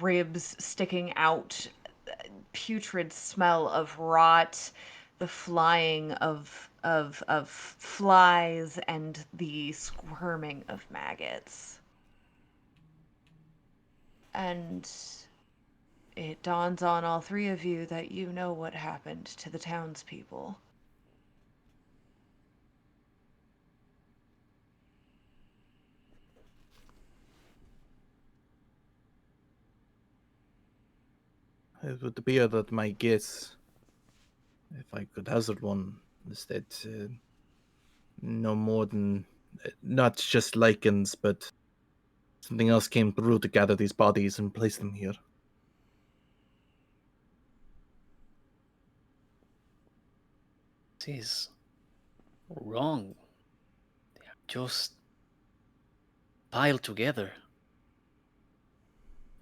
ribs sticking out, putrid smell of rot, the flying of flies and the squirming of maggots. And it dawns on all three of you that you know what happened to the townspeople. It would appear that my guess, if I could hazard one, is that no more than not just lichens, but something else came through to gather these bodies and place them here. This is wrong. They are just piled together.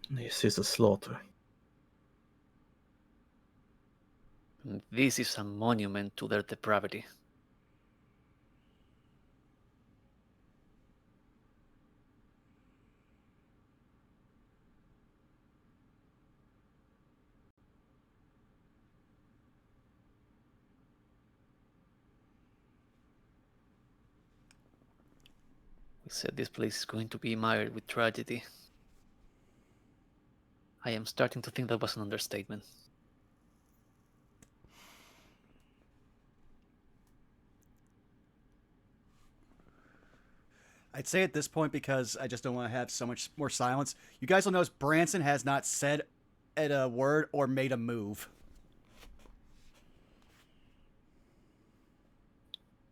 This is a slaughter. This is a monument to their depravity. We said this place is going to be mired with tragedy. I am starting to think that was an understatement. I'd say at this point, because I just don't want to have so much more silence, you guys will notice Branson has not said a word or made a move.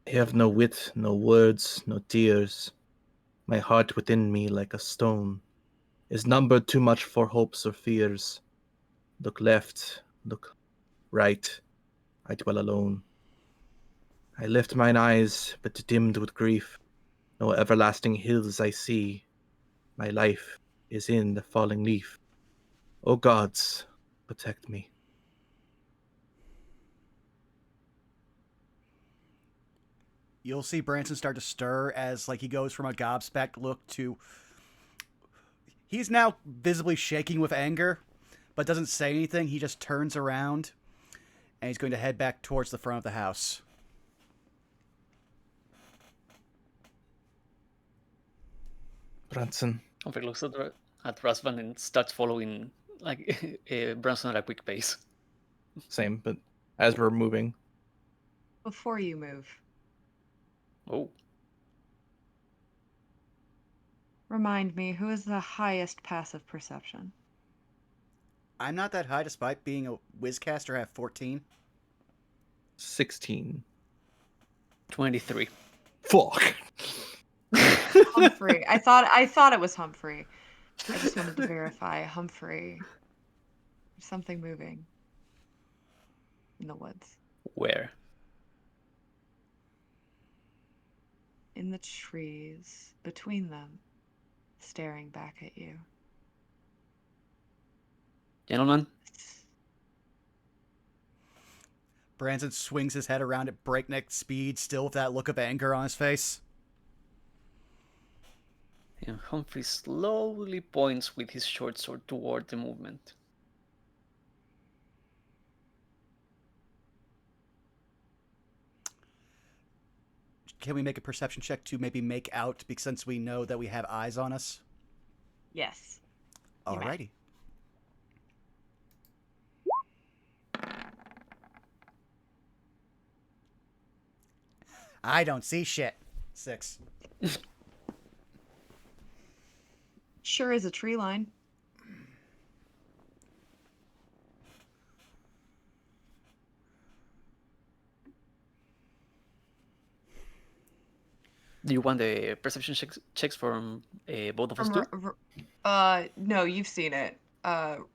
I have no wit, no words, no tears. My heart within me, like a stone, is numbered too much for hopes or fears. Look left, look right, I dwell alone. I lift mine eyes, but dimmed with grief. No everlasting hills I see. My life is in the falling leaf. O gods, protect me. You'll see Branson start to stir as he goes from a gobsmacked look to... He's now visibly shaking with anger, but doesn't say anything. He just turns around, and he's going to head back towards the front of the house. Branson. Humphrey looks at Razvan and starts following Branson at a quick pace. Same, but as we're moving. Before you move, Oh, remind me, who is the highest passive perception? I'm not that high despite being a whizcaster. I have 14. 16. 23. Fuck. Humphrey. I thought it was Humphrey. I just wanted to verify. Humphrey. There's something moving in the woods. Where? In the trees, between them, staring back at you. Gentlemen? Branson swings his head around at breakneck speed, still with that look of anger on his face. And Humphrey slowly points with his short sword toward the movement. Can we make a perception check to maybe make out, because since we know that we have eyes on us? Yes. You may. Alrighty. I don't see shit. 6. Sure is a tree line. Do you want the perception checks from both of us too? No, you've seen it.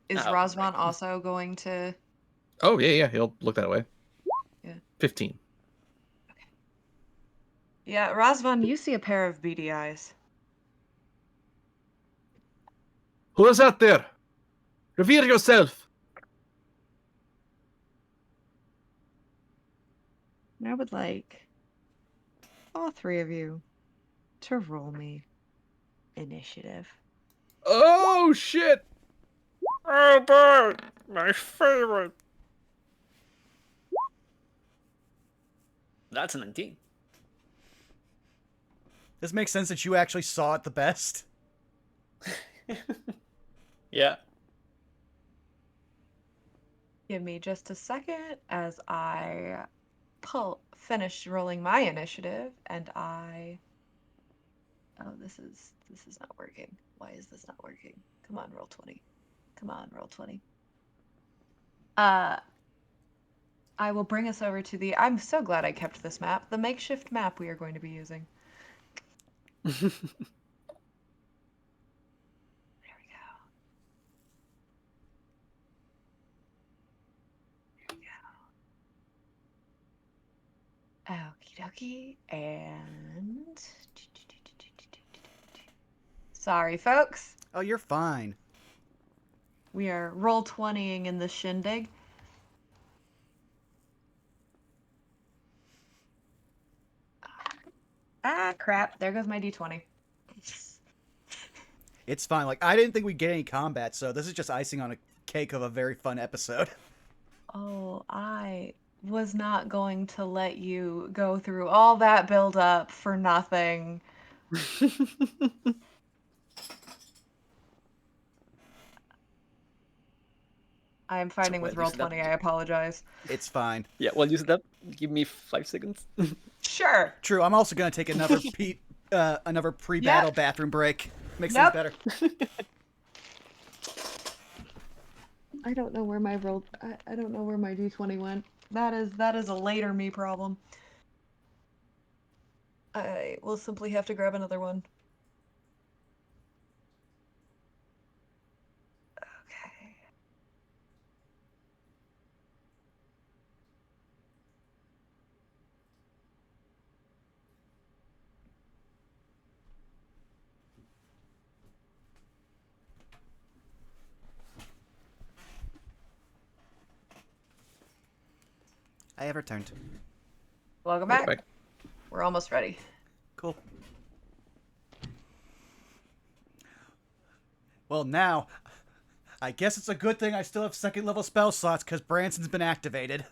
Is Oh, Razvan right. also going to? Oh, yeah, he'll look that way. Yeah. 15. Yeah, Razvan, you see a pair of beady eyes. Who is out there? Revere yourself! And I would like all three of you to roll me initiative. Oh, shit! Oh boy! My favorite! That's a 19. This makes sense that you actually saw it the best. Yeah. Give me just a second as I finish rolling my initiative, and I... Oh, this is not working. Why is this not working? Come on, roll 20. Come on, roll 20. I will bring us over to the... I'm so glad I kept this map. The makeshift map we are going to be using. There we go. Okie dokie. And... Sorry, folks. Oh, you're fine. We are roll 20ing in the shindig. crap. There goes my d20. It's fine. Like, I didn't think we'd get any combat, so this is just icing on a cake of a very fun episode. Oh, I was not going to let you go through all that build up for nothing. I am fighting with well, use Roll20. that- I apologize. It's fine. Yeah, well, use that. Give me 5 seconds. Sure. True, I'm also going to take another another pre-battle bathroom break. Makes things better. I don't know where my I don't know where my d20 went. That is a later me problem. I will simply have to grab another one. Okay. I have returned. Welcome back. Back. We're almost ready. Cool. Well, now, I guess it's a good thing I still have second level spell slots because Branson's been activated.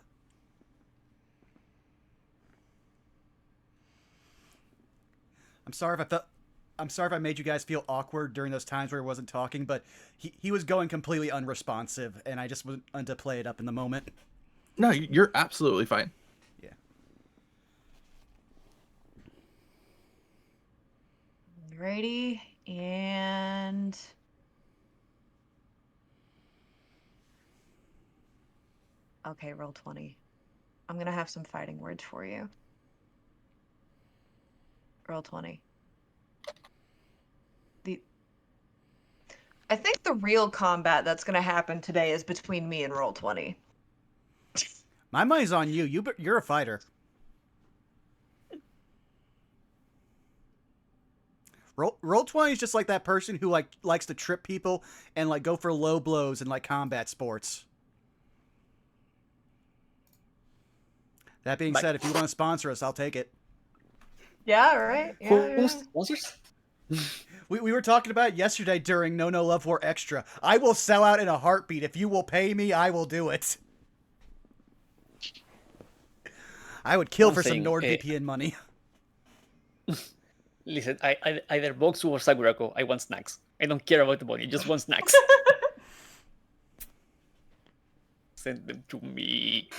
I'm sorry if I made you guys feel awkward during those times where he wasn't talking, but he was going completely unresponsive, and I just wanted to play it up in the moment. No, you're absolutely fine. Yeah. Ready and okay, Roll20. I'm gonna have some fighting words for you. Roll20. I think the real combat that's gonna happen today is between me and Roll20. My money's on you. You're a fighter. Roll20 is just like that person who likes to trip people and go for low blows in combat sports. That being said, if you want to sponsor us, I'll take it. Yeah, right. Who sponsors? We were talking about it yesterday during No Love War Extra. I will sell out in a heartbeat. If you will pay me, I will do it. I would kill for some NordVPN money. Listen, I either Boxu or Sakurako. I want snacks. I don't care about the money. I just want snacks. Send them to me.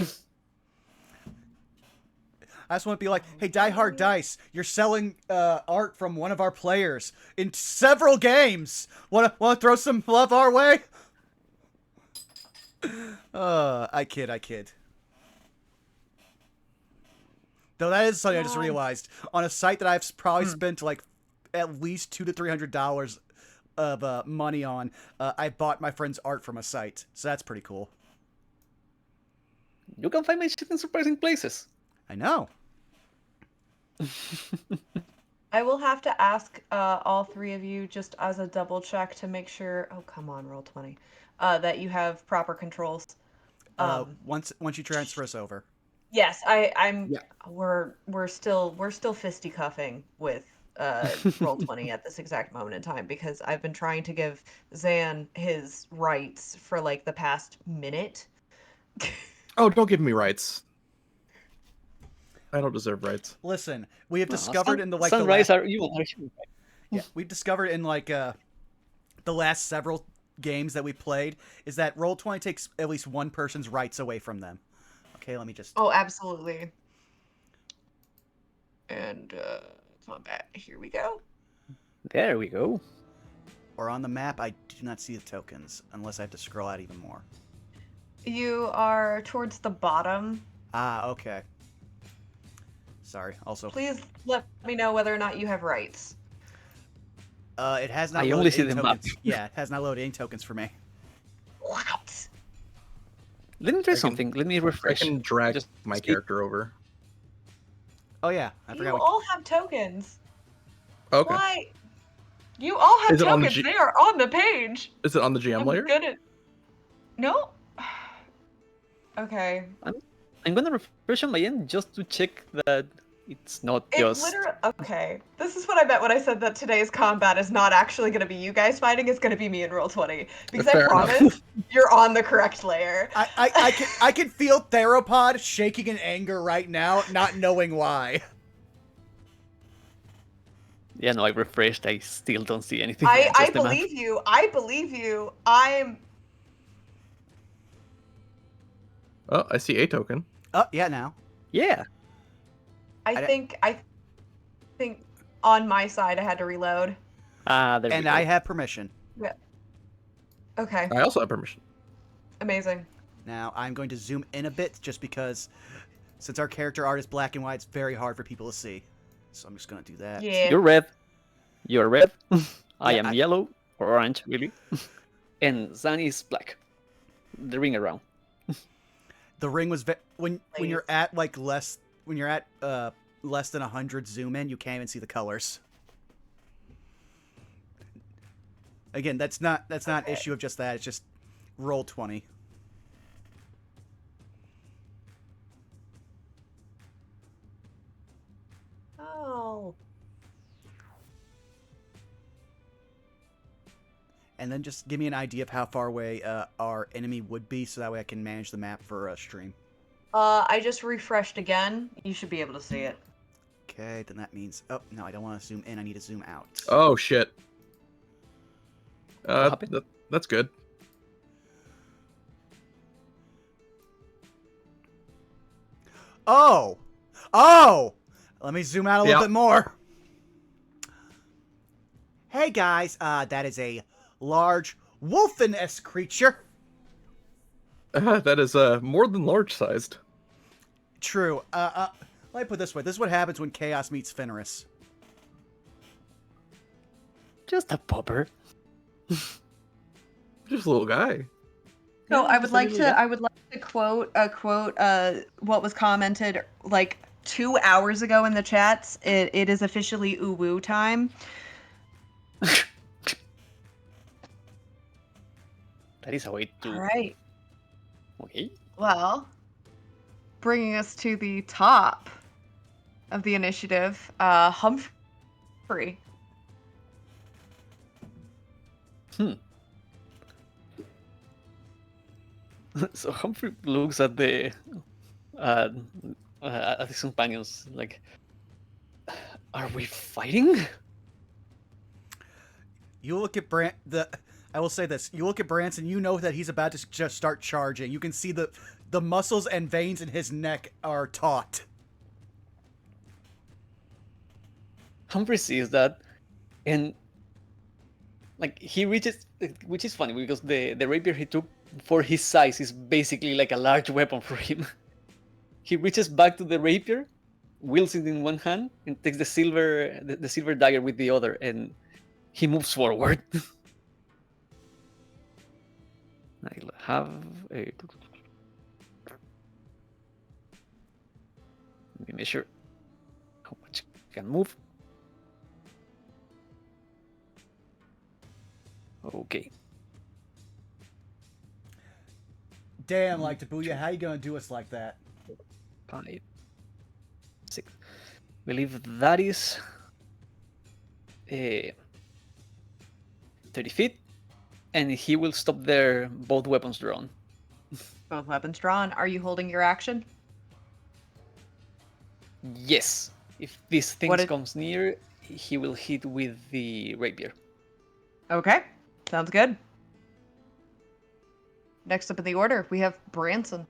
I just want to be like, hey, Die Hard Dice, you're selling art from one of our players in several games. Want to throw some love our way? I kid. Though that is something I just realized. On a site that I've probably spent at least $200 to $300 of money on, I bought my friend's art from a site. So that's pretty cool. You can find my shit in surprising places. I know. I will have to ask all three of you just as a double check to make sure. Oh, come on, Roll20. That you have proper controls. Once you transfer us over. Yes, I'm. Yeah. We're still fisticuffing with Roll20 at this exact moment in time because I've been trying to give Zan his rights for the past minute. Oh, don't give me rights. I don't deserve rights. Listen, we have discovered in the Sunrise are evil. Yeah, we've discovered in the last several games that we played is that Roll20 takes at least one person's rights away from them. Okay, let me just. Oh, absolutely. And combat. Here we go. There we go. Or on the map, I do not see the tokens unless I have to scroll out even more. You are towards the bottom. Ah, okay. Sorry. Also, Please let me know whether or not you have rights. it has not. I loaded only see any the tokens. map. Yeah, it has not loaded any tokens for me. What? Let me try something. Let me I refresh. can drag Just my speak. character over. Oh yeah, I You forgot. all have tokens. Okay. Why? You all have Is it on the tokens. They are on the page. Is it on the GM I'm layer? good at... No? Okay. I'm gonna refresh on my end just to check that It's not It just literally. Okay, this is what I meant when I said that today's combat is not actually going to be you guys fighting. It's going to be me in Roll20 because I Fair enough. promise you're on the correct layer. I can feel Theropod shaking in anger right now, not knowing why. yeah. No, I refreshed. I still don't see anything. I Just the map. believe you. I believe you. I'm. Oh, I see a token. Oh, yeah, now. Yeah. I think on my side I had to reload. There we And go. I have permission. Yeah. Okay. I also have permission. Amazing. Now, I'm going to zoom in a bit just because since our character art is black and white, it's very hard for people to see. So I'm just going to do that. Yeah. You're red. You're red. I Yeah, am yellow or orange, really. And Zan is black. The ring around. The ring was when you're Please. at like less than 100 zoom in, you can't even see the colors. Again, that's not an Okay. issue of just that. It's just Roll20. Oh. And then just give me an idea of how far away our enemy would be, so that way I can manage the map for stream. I just refreshed again. You should be able to see it. Okay, then that means... Oh, no, I don't want to zoom in. I need to zoom out. Oh shit. happened? That's good. Oh! Oh! Let me zoom out a little Yeah. bit more. Hey, guys. That is a large wolfen-esque creature. That is more than large sized. True. Let me put it this way. This is what happens when Chaos meets Fenris. Just a popper. Just a little guy. So Yeah, I would just a like little to guy. I would like to quote what was commented like 2 hours ago in the chats. It is officially uwu time. That is a way to. All right. Okay. Well, bringing us to the top of the initiative, Humphrey. So Humphrey looks at the uh, at his companions like, "Are we fighting?" You look at I will say this. You look at Branson, you know that he's about to just start charging. You can see the muscles and veins in his neck are taut. Humphrey sees that, and like he reaches, which is funny because the rapier he took for his size is basically like a large weapon for him. He reaches back to the rapier, wields it in one hand, and takes the silver dagger with the other, and he moves forward. I'll have a. Let me measure how much I can move. Okay. Damn, like Tabuya, how you gonna do us like that? 5, 6. Believe that is 30 feet, and he will stop there. Both weapons drawn. Both weapons drawn. Are you holding your action? Yes. If this thing What is- comes near, he will hit with the rapier. Okay. Sounds good. Next up in the order, we have Branson.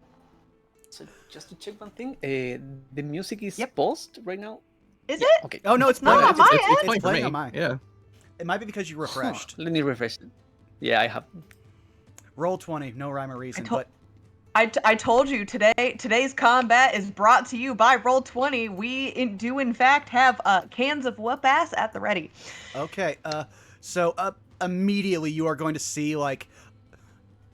So just to check one thing, the music is Yep. paused right now. Is Yeah, it? Okay. Oh no, it's No, playing. on my end. It's It's fine for playing me. on mine. Yeah. It might be because you refreshed. Let me refresh it. Yeah, I have. Roll20, no rhyme or reason, told- but I told you today's combat is brought to you by Roll20. We do in fact have cans of whoop ass at the ready. okay. So immediately you are going to see like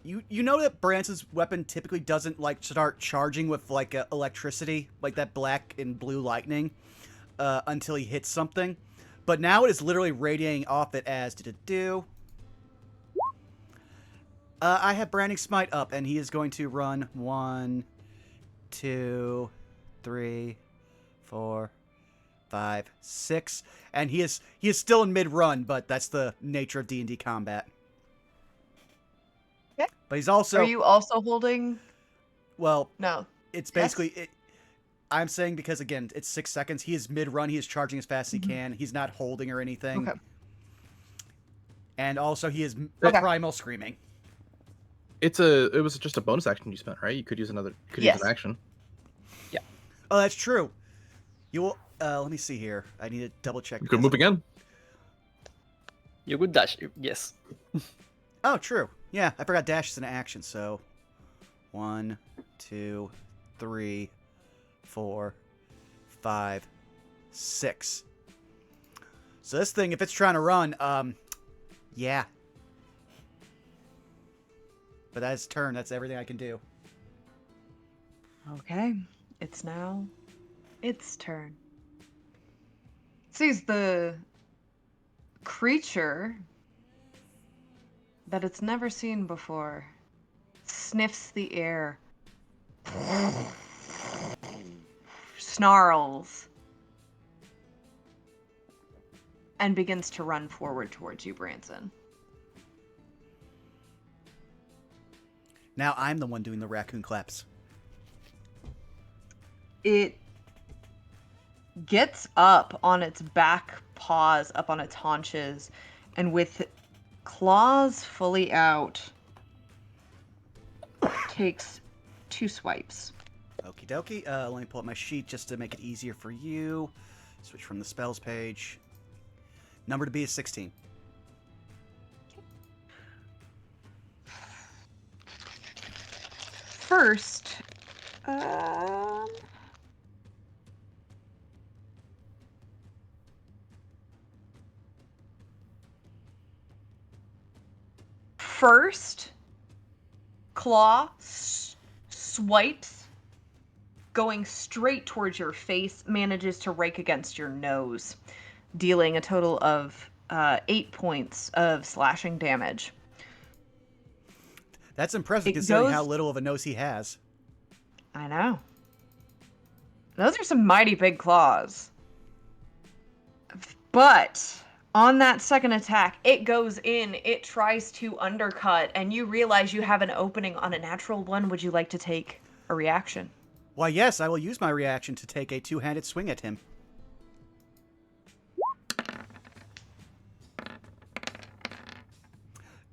you know that Branson's weapon typically doesn't like start charging with like electricity, like that black and blue lightning, until he hits something. But now it is literally radiating off it as do. I have Branding Smite up, and he is going to run 1, 2, 3, 4, 5, 6, and he is still in mid-run, but that's the nature of D&D combat. Okay. But he's also... Are you also holding? Well, No. it's basically... I'm saying because, again, it's 6 seconds. He is mid-run. He is charging as fast as he can. He's not holding or anything. Okay. And also, he is Okay. primal screaming. It was just a bonus action you spent, right? You could use use Yes. an action. Yeah. Oh, that's true. You will... let me see here. I need to double check. You could move again. You could dash. Yes. Oh, true. Yeah, I forgot dash is an action, so... 1, 2, 3, 4, 5, 6. So this thing, if it's trying to run, yeah. But that's turn. That's everything I can do. Okay. It's now its turn. Sees the creature that it's never seen before. Sniffs the air. Snarls. And begins to run forward towards you, Branson. Now I'm the one doing the raccoon claps. It gets up on its back paws, up on its haunches, and with claws fully out, takes 2 swipes. Okie dokie. Let me pull up my sheet just to make it easier for you. Switch from the spells page. Number to be is 16. First, claw swipes, going straight towards your face, manages to rake against your nose, dealing a total of 8 points of slashing damage. That's impressive considering how little of a nose he has. I know. Those are some mighty big claws. But on that second attack, it goes in, it tries to undercut, and you realize you have an opening on a natural one. Would you like to take a reaction? Why, yes, I will use my reaction to take a two-handed swing at him.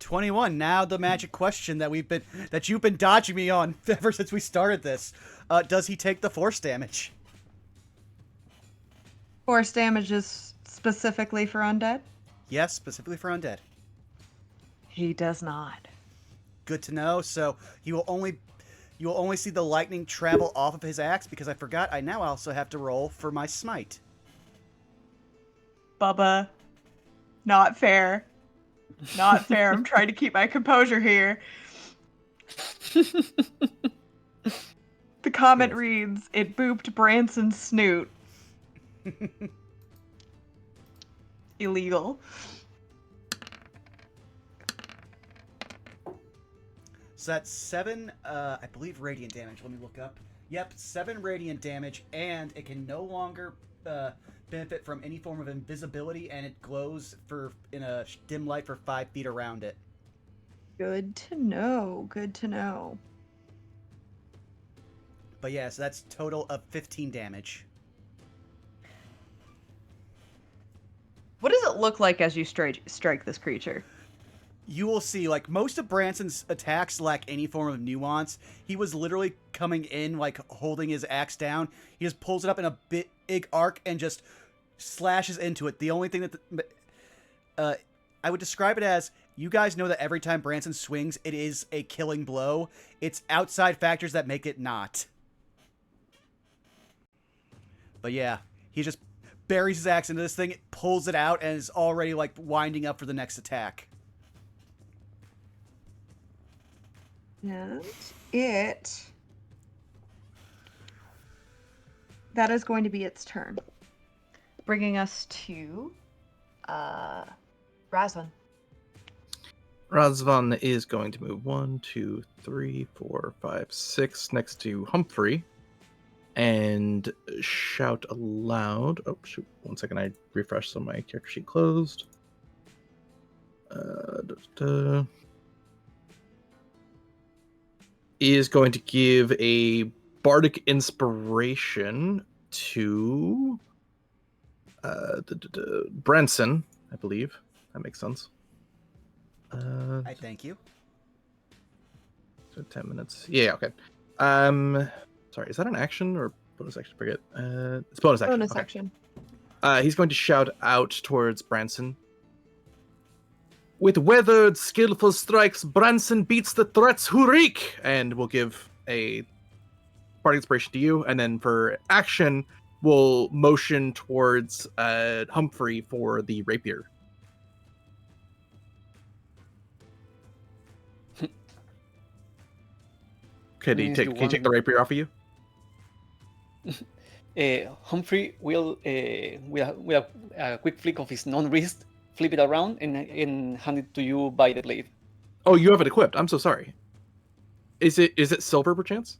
$21. Now the magic question that you've been dodging me on ever since we started this. Does he take the force damage? Force damage is specifically for undead? Yes, specifically for undead. He does not. Good to know. So you will only see the lightning travel off of his axe, because I forgot I now also have to roll for my smite. Bubba, not fair. Not fair. I'm trying to keep my composure here. The comment reads, "It booped Branson's snoot." Illegal. So that's 7, I believe, radiant damage. Let me look up. Yep, 7 radiant damage, and it can no longer benefit from any form of invisibility, and it glows in a dim light for 5 feet around it. Good to know. Good to know. But yeah, so that's total of 15 damage. What does it look like as you strike this creature? You will see, like, most of Branson's attacks lack any form of nuance. He was literally coming in, like, holding his axe down. He just pulls it up in a big arc and just slashes into it. The only thing that I would describe it as, you guys know that every time Branson swings, it is a killing blow. It's outside factors that make it not. But yeah, he just buries his axe into this thing, pulls it out, and is already, like, winding up for the next attack. And that is going to be its turn. Bringing us to Razvan. Razvan is going to move 1, 2, 3, 4, 5, 6 next to Humphrey and shout aloud. Oh shoot! 1 second, I refreshed, so my character sheet closed. Is going to give a bardic inspiration to Branson, I believe. That makes sense. I thank you. So 10 minutes. Yeah, okay. Sorry, is that an action or bonus action? Forget. It's bonus action. Bonus Okay. action. He's going to shout out towards Branson. With weathered, skillful strikes, Branson beats the threats who reek! And we'll give a part inspiration to you, and then for action, we'll motion towards Humphrey for the rapier. Can you take the rapier off of you? Humphrey will, with a quick flick of his non-wrist, flip it around and hand it to you by the blade. Oh, you have it equipped. I'm so sorry. Is it silver perchance?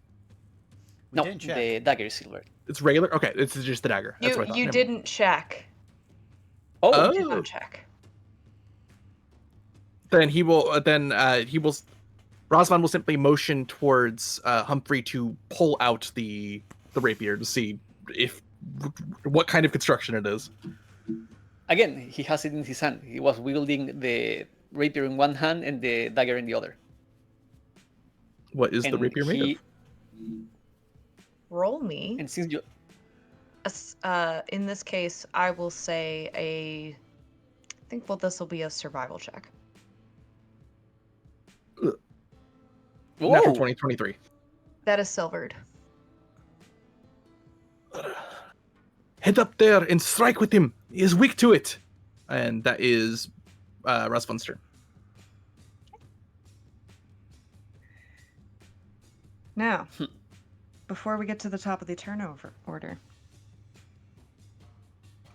No, the dagger is silver. It's regular? Okay, it's just the dagger. That's what I thought. You didn't check. Oh, You did not check. Then he will. Razvan will simply motion towards Humphrey to pull out the rapier to see what kind of construction it is. Again, he has it in his hand. He was wielding the rapier in one hand and the dagger in the other. What is the rapier made of? Roll me. And since you, in this case, I will say this will be a survival check. Natural 2023. That is silvered. Head up there and strike with him. He is weak to it. And that is Razvan's turn. Now, before we get to the top of the turnover order,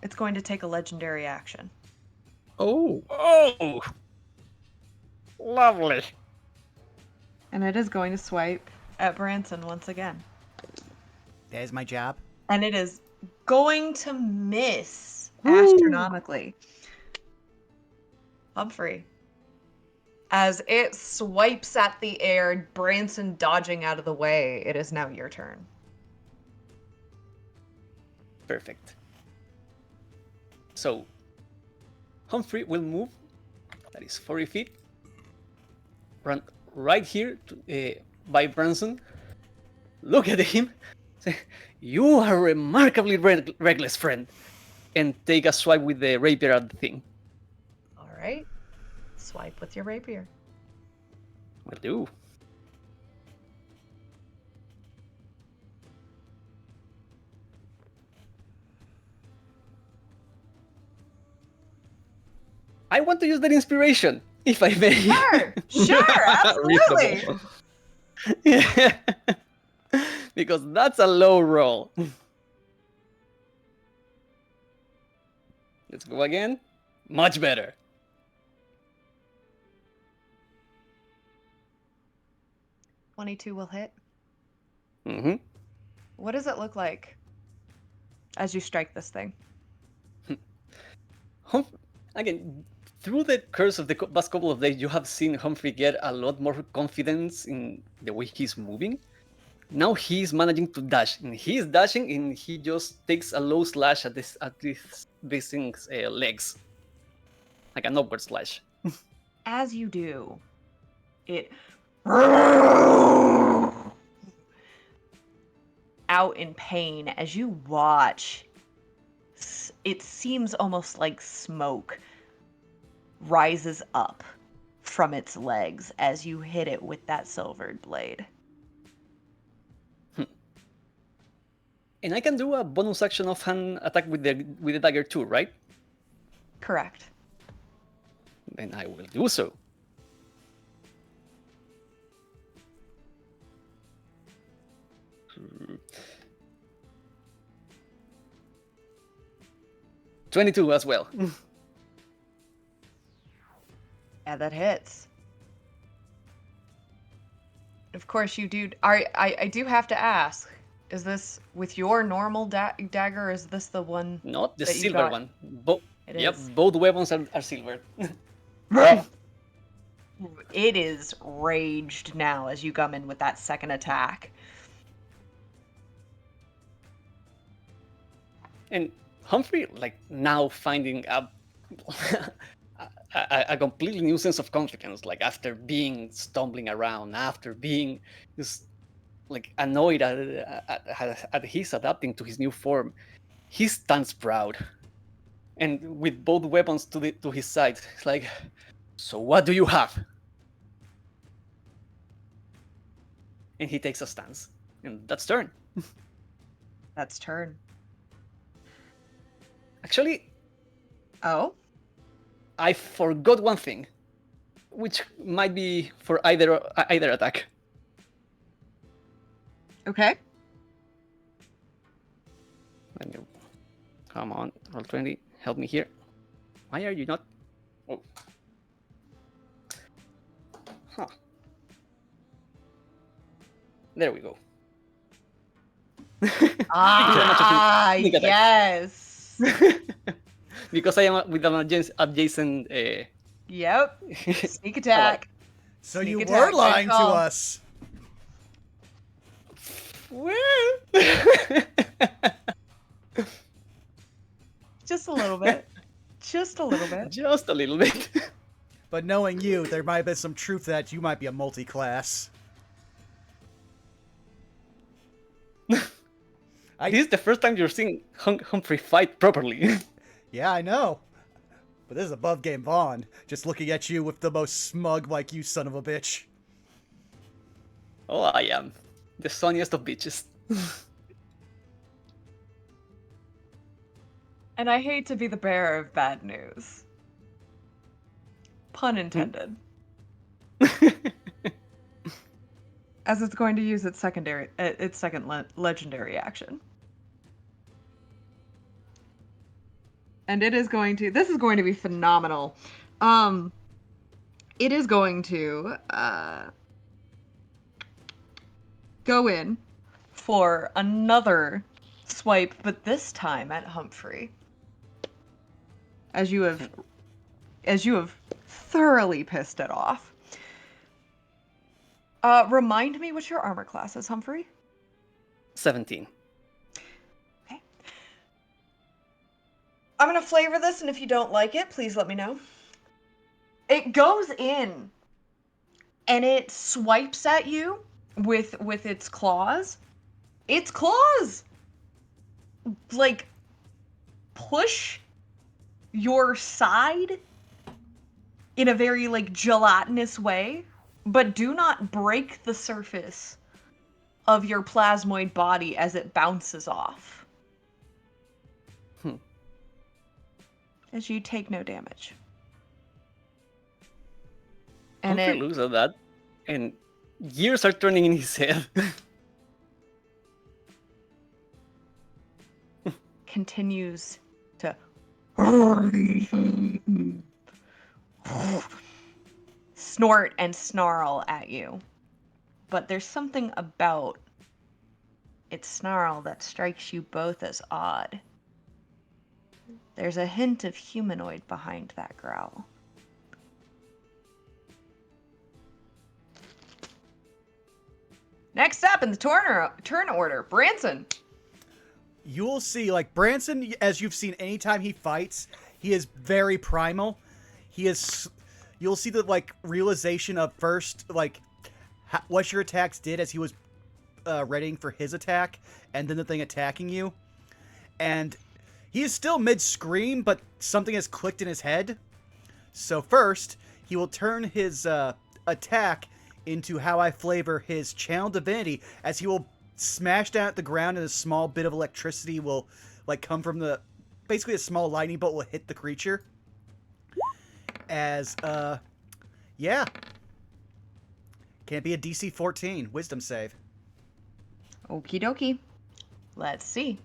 it's going to take a legendary action. Oh, lovely. And it is going to swipe at Branson once again. There's my job. And it is going to miss astronomically. Humphrey. As it swipes at the air, Branson dodging out of the way, it is now your turn. Perfect. So, Humphrey will move. That is 40 feet. Run right here by Branson. Look at him. Say, "You are a remarkably reckless friend." And take a swipe with the rapier at the thing. All right. Swipe with your rapier. Will do. I want to use that inspiration, if I may. Sure, absolutely. Yeah. Because that's a low roll. Let's go again. Much better. $22 will hit. Mm-hmm. What does it look like as you strike this thing? Again, through the course of the past couple of days, you have seen Humphrey get a lot more confidence in the way he's moving. Now he's managing to dash, and he's dashing, and he just takes a low slash at this thing's legs, like an upward slash. As you do, it out in pain as you watch. It seems almost like smoke rises up from its legs as you hit it with that silvered blade. And I can do a bonus action offhand attack with the dagger too, right? Correct. Then I will do so. Hmm. 22 as well. Yeah, that hits. Of course you do. I do have to ask, Is this with your normal dagger? Or is this the one Not the that you silver got? one. It Yep, is. both weapons are silver. It is raged now as you come in with that second attack. And Humphrey, like now finding a completely new sense of confidence, like after being stumbling around, after being just like annoyed at his adapting to his new form, he stands proud, and with both weapons to his side, it's like, so what do you have? And he takes a stance, and that's turn. That's turn. Actually, Oh? I forgot one thing, which might be for either attack. Okay. Let me, come on, Roll20, help me here. Why are you not? Oh. Huh. There we go. Sneak attack. Yes. Because I am with an adjacent. Yep. Sneak attack. So Sneak you attack, were good lying to call. us. Well. Just a little bit. Just a little bit. Just a little bit. But knowing you, there might have been some truth that you might be a multi-class. This is the first time you're seeing Humphrey fight properly. Yeah, I know. But this is above game Vaughn. Just looking at you with the most smug like you son of a bitch. Oh, I am. The sunniest of bitches. And I hate to be the bearer of bad news. Pun intended. As it's going to use its second legendary action. And it is going to, this is going to be phenomenal. It is going to go in for another swipe, but this time at Humphrey. As you have thoroughly pissed it off. Remind me what your armor class is, Humphrey? 17. Okay. I'm gonna flavor this, and if you don't like it, please let me know. It goes in, and it swipes at you with its claws. Its claws, like, push your side in a very, like, gelatinous way, but do not break the surface of your plasmoid body as it bounces off. As you take no damage. And Humphrey looks at that, and gears are turning in his head. continues to snort and snarl at you. But there's something about its snarl that strikes you both as odd. There's a hint of humanoid behind that growl. Next up in the turn order, Branson. You'll see, like, Branson, as you've seen anytime he fights, he is very primal. He is... You'll see the, like, realization of first, like, what your attacks did as he was readying for his attack, and then the thing attacking you. And he is still mid-scream, but something has clicked in his head. So first, he will turn his attack into how I flavor his channel divinity, as he will smash down at the ground, and a small bit of electricity will, like, come from the... Basically, a small lightning bolt will hit the creature. As, yeah. Can't be a DC 14. Wisdom save. Okie dokie. Let's see.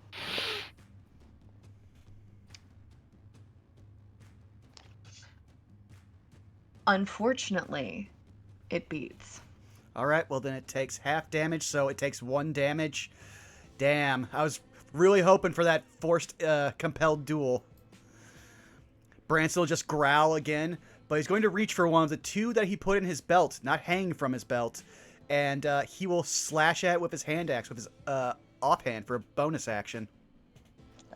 Unfortunately, it beats. Alright, well then it takes half damage, so it takes 1 damage. Damn, I was really hoping for that forced, compelled duel. Branson will just growl again, but he's going to reach for one of the two that he put in his belt, not hanging from his belt, and he will slash at it with his hand axe, with his offhand for a bonus action.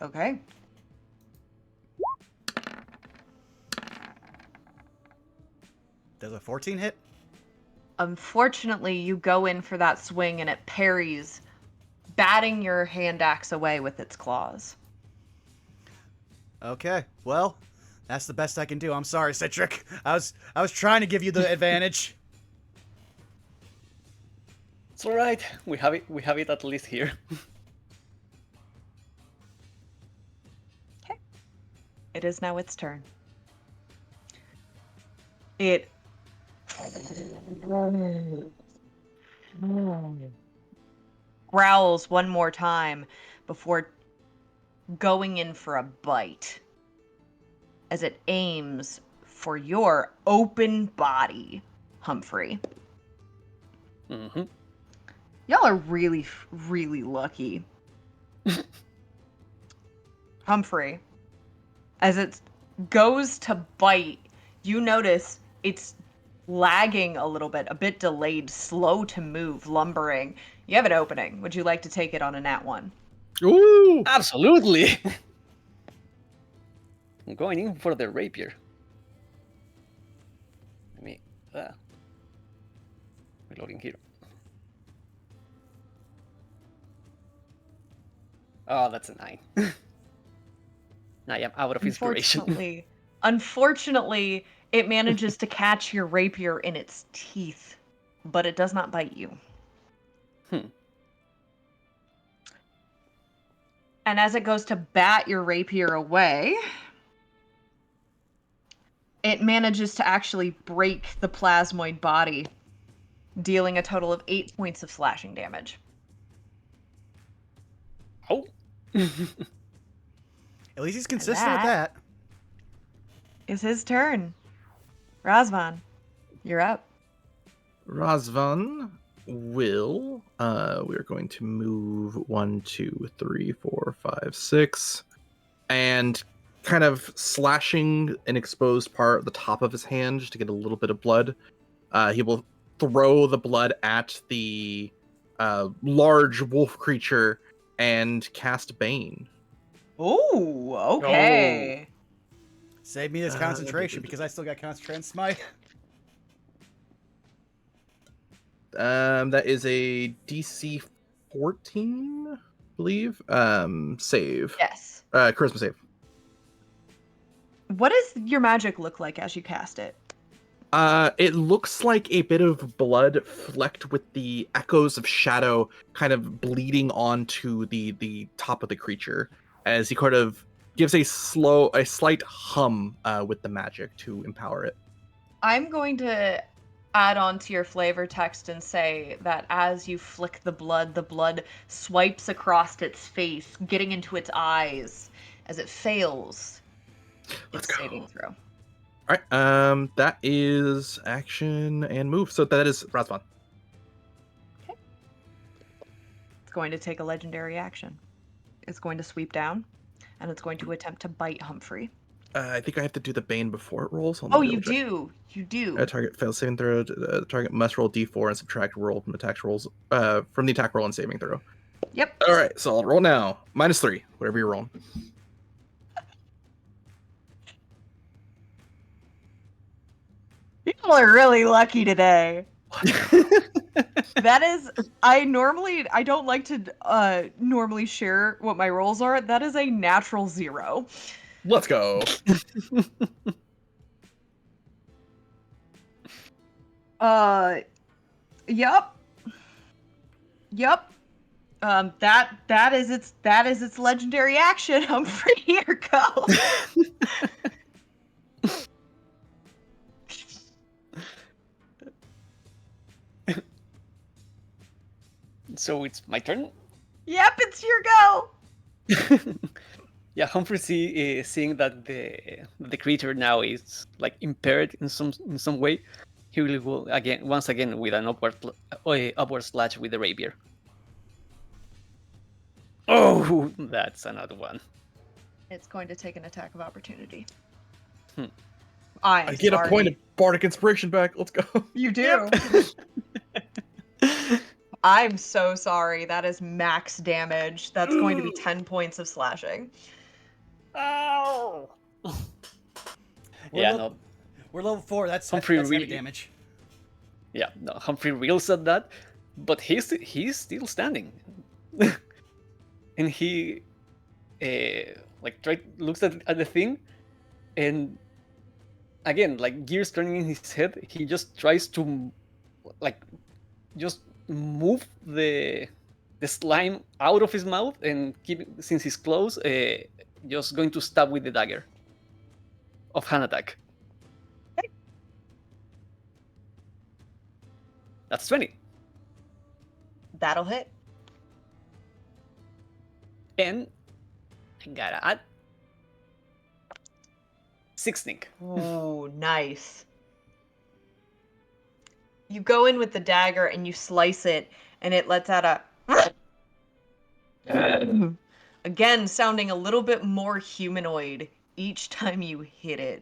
Okay. Does a 14 hit? Unfortunately, you go in for that swing and it parries, batting your hand axe away with its claws. Okay, well, that's the best I can do. I'm sorry, Citric. I was trying to give you the advantage. It's all right. We have it. We have it at least here. Okay. It is now its turn. It growls one more time before going in for a bite as it aims for your open body, Humphrey. Mm-hmm. Y'all are really, really lucky. Humphrey, as it goes to bite, you notice it's lagging a little bit, a bit delayed, slow to move, lumbering. You have an opening. Would you like to take it on a nat 1? Ooh! Absolutely. I'm going in for the rapier. Let me reloading here. Oh, that's a 9. I am out of inspiration. Unfortunately, it manages to catch your rapier in its teeth, but it does not bite you. And as it goes to bat your rapier away, it manages to actually break the plasmoid body, dealing a total of 8 points of slashing damage. Oh. At least he's consistent with that. Is his turn. Razvan, you're up. Razvan will. We're going to move 1, 2, 3, 4, 5, 6, and kind of slashing an exposed part at the top of his hand just to get a little bit of blood. He will throw the blood at the large wolf creature and cast Bane. Ooh, okay. Save me this concentration because I still got concentration smite. That is a DC 14, I believe. Save. Yes. Charisma save. What does your magic look like as you cast it? It looks like a bit of blood flecked with the echoes of shadow kind of bleeding onto the top of the creature as he kind of gives a slight hum with the magic to empower it. I'm going to add on to your flavor text and say that as you flick the blood swipes across its face, getting into its eyes as it fails its saving throw. All right, that is action and move. So that is Razvan. Okay. It's going to take a legendary action. It's going to sweep down, and it's going to attempt to bite Humphrey. I think I have to do the Bane before it rolls. Oh, you do. You do. A target fails saving throw. The target must roll D4 and subtract roll from attack rolls from the attack roll and saving throw. Yep. All right, so I'll roll now. -3, whatever you're rolling. People are really lucky today. That is, I don't like to normally share what my rolls are. That is a natural 0. Let's go. Yep. That is its legendary action. Humphrey, here go. So it's my turn? Yep, it's your go. Yeah, Humphrey seeing that the creature now is like impaired in some way, he will go once again with an upward slash with the rapier. Oh, that's another one. It's going to take an attack of opportunity. Hmm. I'm I get sorry. a point of bardic inspiration back. Let's go. You do. I'm so sorry. That is max damage. That's going to be 10 points of slashing. Ow! We're Yeah, lev- no. We're level 4. That's Humphrey heavy really- damage. Yeah, no. Humphrey reels at that, but he's still standing, and he looks at the thing, and again, like gears turning in his head, he just tries to like just move the slime out of his mouth and since he's close, just going to stab with the dagger of hand attack. That's 20. That'll hit. And I gotta add 16. Ooh, nice. You go in with the dagger and you slice it, and it lets out a. Again, sounding a little bit more humanoid each time you hit it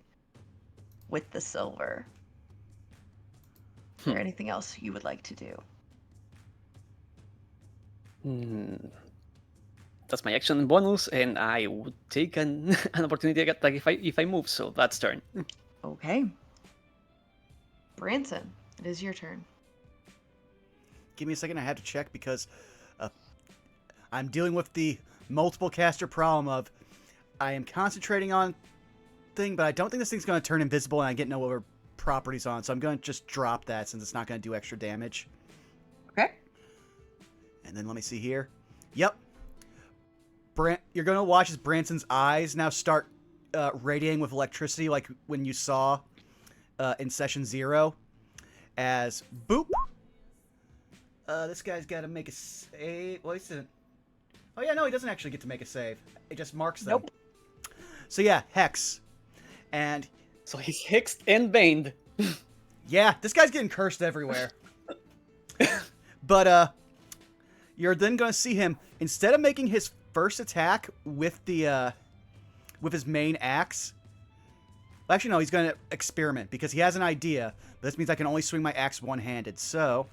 with the silver. Is there anything else you would like to do? That's my action bonus, and I would take an opportunity attack if I move. So that's turn. Okay. Branson, it is your turn. Give me a second. I had to check because I'm dealing with the multiple caster problem of I am concentrating on thing, but I don't think this thing's going to turn invisible and I get no other properties on. So I'm going to just drop that since it's not going to do extra damage. Okay. And then let me see here. Yep. You're going to watch as Branson's eyes now start radiating with electricity like when you saw in session 0. As boop. This guy's got to make a save. Well, oh, yeah, no, he doesn't actually get to make a save. It just marks them. Nope. So, yeah, Hex. And, So he's hexed and baned. yeah, this guy's getting cursed everywhere. But, you're then going to see him, instead of making his first attack with the, with his main axe. Well, actually, no, he's going to experiment because he has an idea. But this means I can only swing my axe one-handed. So,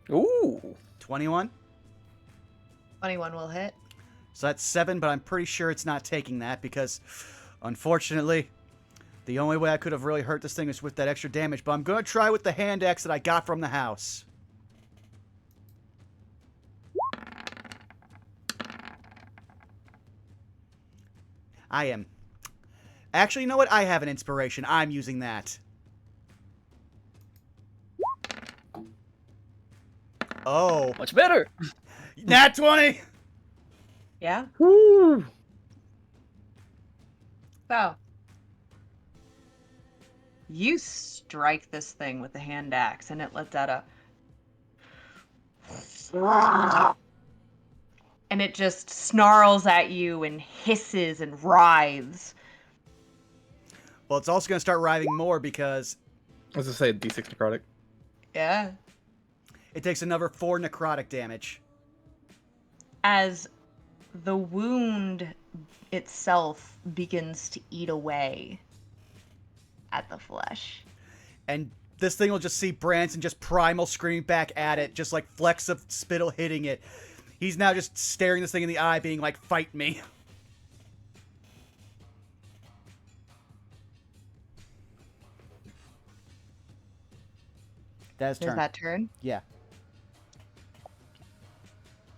Ooh. 21. 21 will hit. So that's 7, but I'm pretty sure it's not taking that because, unfortunately, the only way I could have really hurt this thing is with that extra damage. But I'm going to try with the hand axe that I got from the house. I am. Actually, you know what? I have an inspiration. I'm using that. Oh. Much better. Nat 20! Yeah? Woo! So. You strike this thing with the hand axe, and it lets out a. And it just snarls at you and hisses and writhes. Well, it's also going to start writhing more because I was going to say D6 necrotic. Yeah. it takes another 4 necrotic damage. As the wound itself begins to eat away at the flesh. And this thing will just see Branson just primal screaming back at it, just like flecks of spittle hitting it. He's now just staring this thing in the eye, being like, fight me. That's turn. Is that turn? Yeah.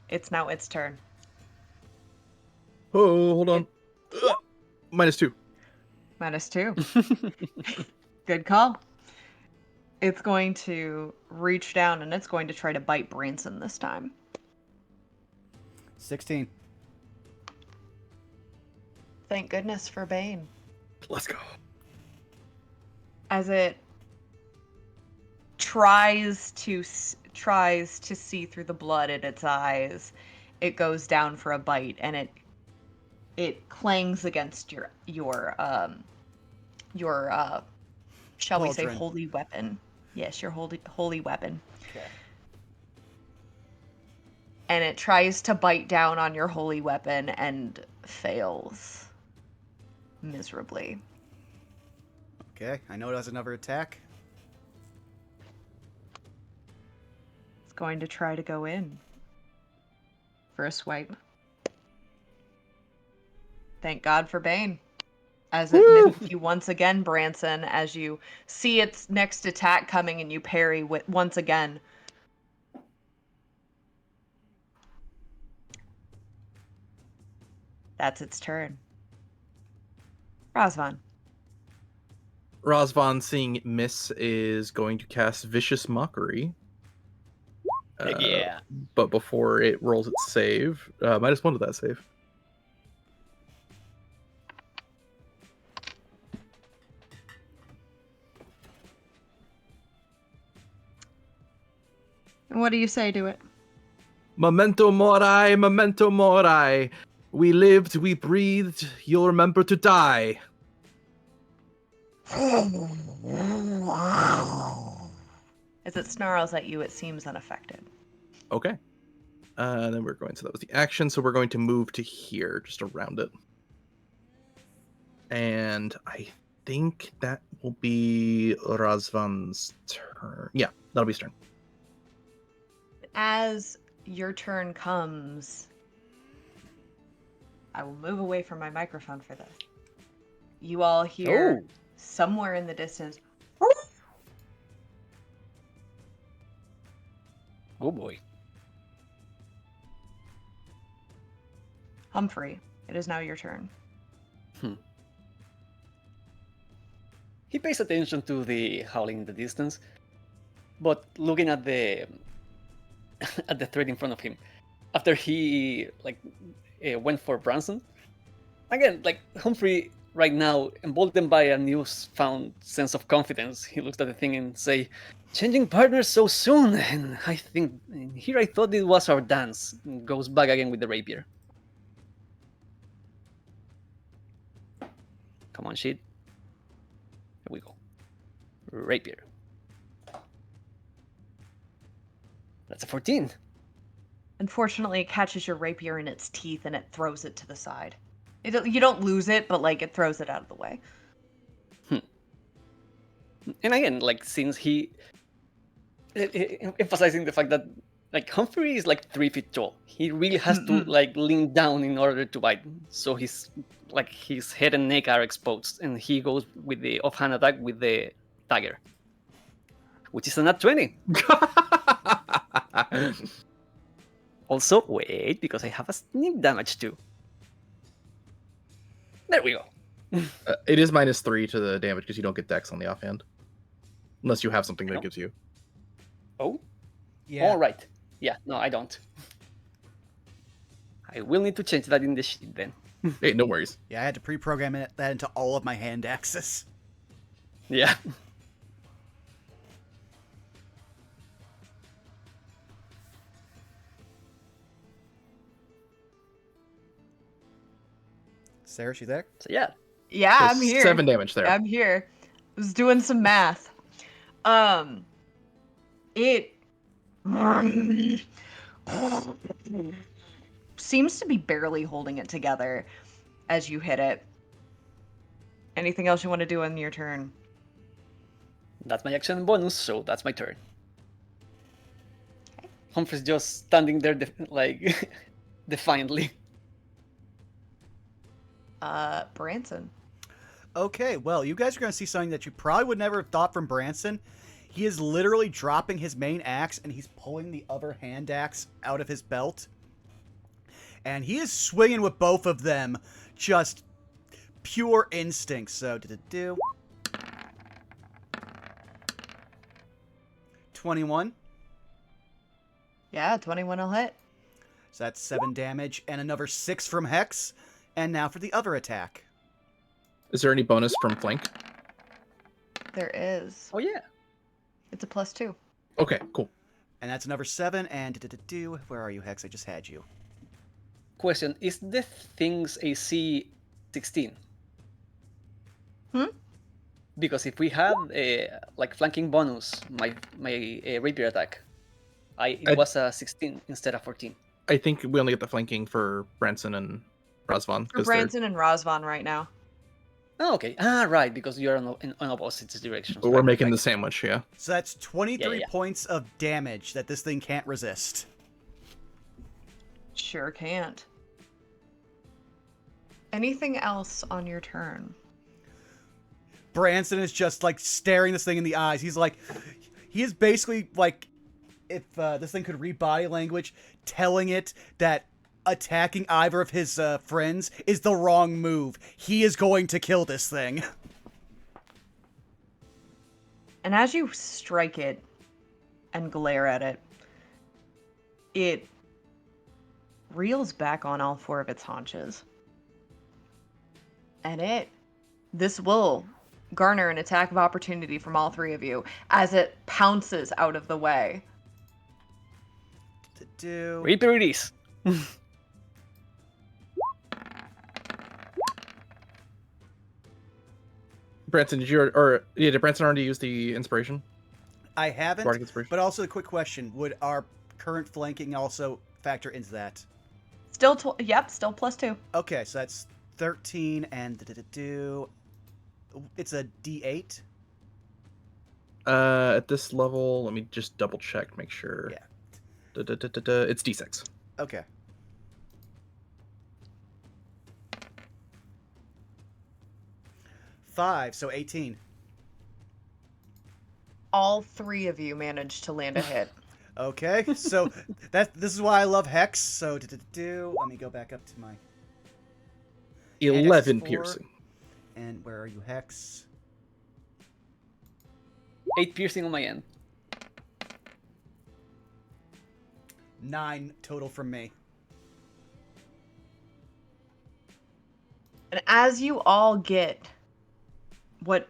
It's now its turn. Oh, hold on. -2. -2. Good call. It's going to reach down and it's going to try to bite Branson this time. 16. Thank goodness for Bane. Let's go. As it tries to see through the blood in its eyes, it goes down for a bite and it clangs against your shall we say Pauldron. holy weapon. Yes, your holy weapon. Okay. and it tries to bite down on your holy weapon and fails miserably. Okay, I know it has another attack. It's going to try to go in for a swipe. Thank God for Bane. As it misses you once again, Branson, as you see its next attack coming and you parry once again. That's its turn. Razvan. Razvan, seeing it miss, is going to cast Vicious Mockery. Heck yeah. But before it rolls its save, -1 to that save. And what do you say to it? Memento mori, memento mori. We lived, we breathed, you'll remember to die. As it snarls at you, it seems unaffected. Okay. Then we're going, so that was the action, so we're going to move to here, just around it. And I think that will be Razvan's turn. Yeah, that'll be his turn. As your turn comes, I will move away from my microphone for this. You all hear somewhere in the distance, Oh boy. Humphrey, it is now your turn. He pays attention to the howling in the distance, but looking at the at the threat in front of him, after he went for Branson, again, like Humphrey right now, emboldened by a newfound sense of confidence, he looks at the thing and say, "Changing partners so soon, and I think here I thought it was our dance." And goes back again with the rapier. Come on, shit. Here we go. Rapier. That's a 14. Unfortunately, it catches your rapier in its teeth and it throws it to the side. You don't lose it, but like it throws it out of the way. And again, like since he emphasizing the fact that like Humphrey is like 3 feet tall, he really has to like lean down in order to bite. So his head and neck are exposed, and he goes with the offhand attack with the dagger, which is a nat 20. Also, wait, because I have a sneak damage too. There we go. It is -3 to the damage because you don't get dex on the offhand. Unless you have something that No. gives you. Oh, Yeah. all right. Yeah, no, I don't. I will need to change that in the sheet then. Hey, no worries. Yeah, I had to pre-program that into all of my hand axes. Yeah. Sarah, she there? So yeah. Yeah, So I'm here. 7 damage there. I'm here. I was doing some math. It seems to be barely holding it together as you hit it. Anything else you want to do on your turn? That's my action bonus, so that's my turn. Humphrey's just standing there, defiantly. Branson. Okay, well, you guys are going to see something that you probably would never have thought from Branson. He is literally dropping his main axe, and he's pulling the other hand axe out of his belt. And he is swinging with both of them. Just pure instinct. So, 21. Yeah, 21 will hit. So that's 7 damage, and another 6 from Hex. And now for the other attack. Is there any bonus from flank? There is. Oh yeah. It's a +2. Okay, cool. And that's another 7, and where are you, Hex? I just had you. Question: is the thing's AC 16? Because if we had flanking bonus, my rapier attack, it was a 16 instead of 14. I think we only get the flanking for Branson and Razvan. For Branson and Razvan right now. Oh, okay. Ah, right, because you're in opposite directions. We're Right, making right. the sandwich, yeah. So that's 23 Yeah. points of damage that this thing can't resist. Sure can't. Anything else on your turn? Branson is just like staring this thing in the eyes. He's like, he is basically like, if this thing could read body language, telling it that attacking either of his friends is the wrong move. He is going to kill this thing. And as you strike it and glare at it, it reels back on all four of its haunches. And this will garner an attack of opportunity from all three of you as it pounces out of the way. Reaper it is. Branson, did Branson already use the inspiration? I haven't, Bardic inspiration? but also a quick question. Would our current flanking also factor into that? Still +2. Okay, so that's 13 and it's a D8. At this level, let me just double check, make sure. Yeah. It's D6. Okay. Five, so 18. All three of you managed to land a hit. Okay, so this is why I love Hex. So let me go back up to my 11 4. piercing. And where are you, Hex? 8 piercing on my end. 9 total from me. And as you all get what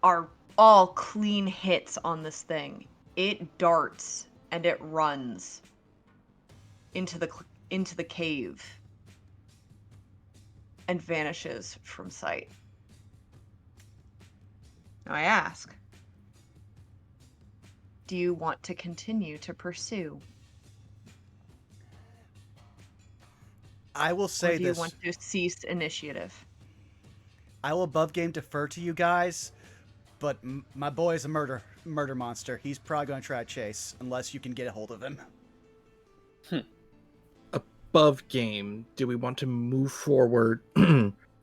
are all clean hits on this thing, it darts and it runs into the cave and vanishes from sight. Now I ask, do you want to continue to pursue? I will Or say do you this. want to cease initiative? I will above game defer to you guys, but my boy is a murder monster. He's probably going to try to chase, unless you can get a hold of him. Above game, do we want to move forward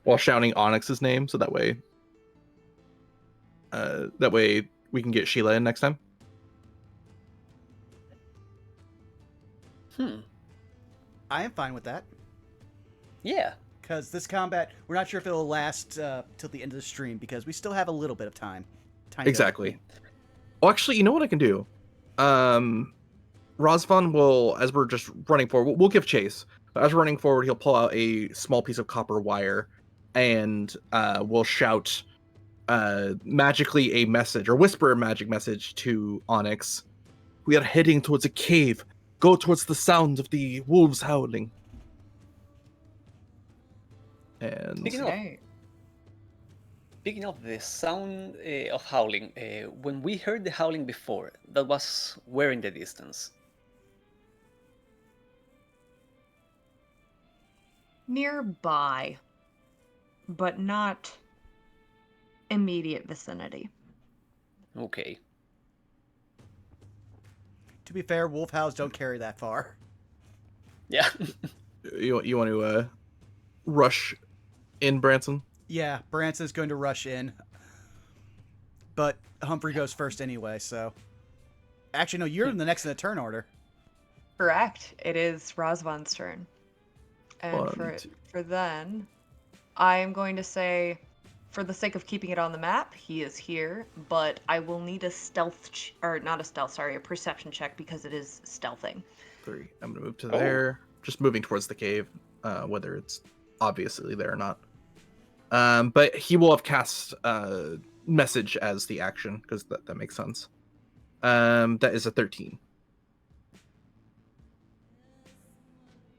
while shouting Onyx's name, so that way we can get Sheila in next time? I am fine with that. Yeah. Because this combat, we're not sure if it'll last till the end of the stream, because we still have a little bit of time. Tiny bit. Exactly. Well, actually, you know what I can do? Razvan will, as we're just running forward, we'll give chase. As we're running forward, he'll pull out a small piece of copper wire, and we'll shout magically a message, or whisper a magic message to Onyx. We are heading towards a cave. Go towards the sound of the wolves howling. And Speaking of the sound of howling, when we heard the howling before, that was where in the distance? Nearby, but not immediate vicinity. Okay. To be fair, wolf howls don't carry that far. Yeah. you want to rush in, Branson? Yeah, Branson's going to rush in. But Humphrey goes first anyway, so... Actually, no, you're the next in the turn order. Correct. It is Razvan's turn. And for then, I am going to say, for the sake of keeping it on the map, he is here, but I will need a a perception check because it is stealthing. 3. I'm going to move to there. Just moving towards the cave, whether it's obviously there or not. But he will have cast message as the action, because that makes sense. That is a 13.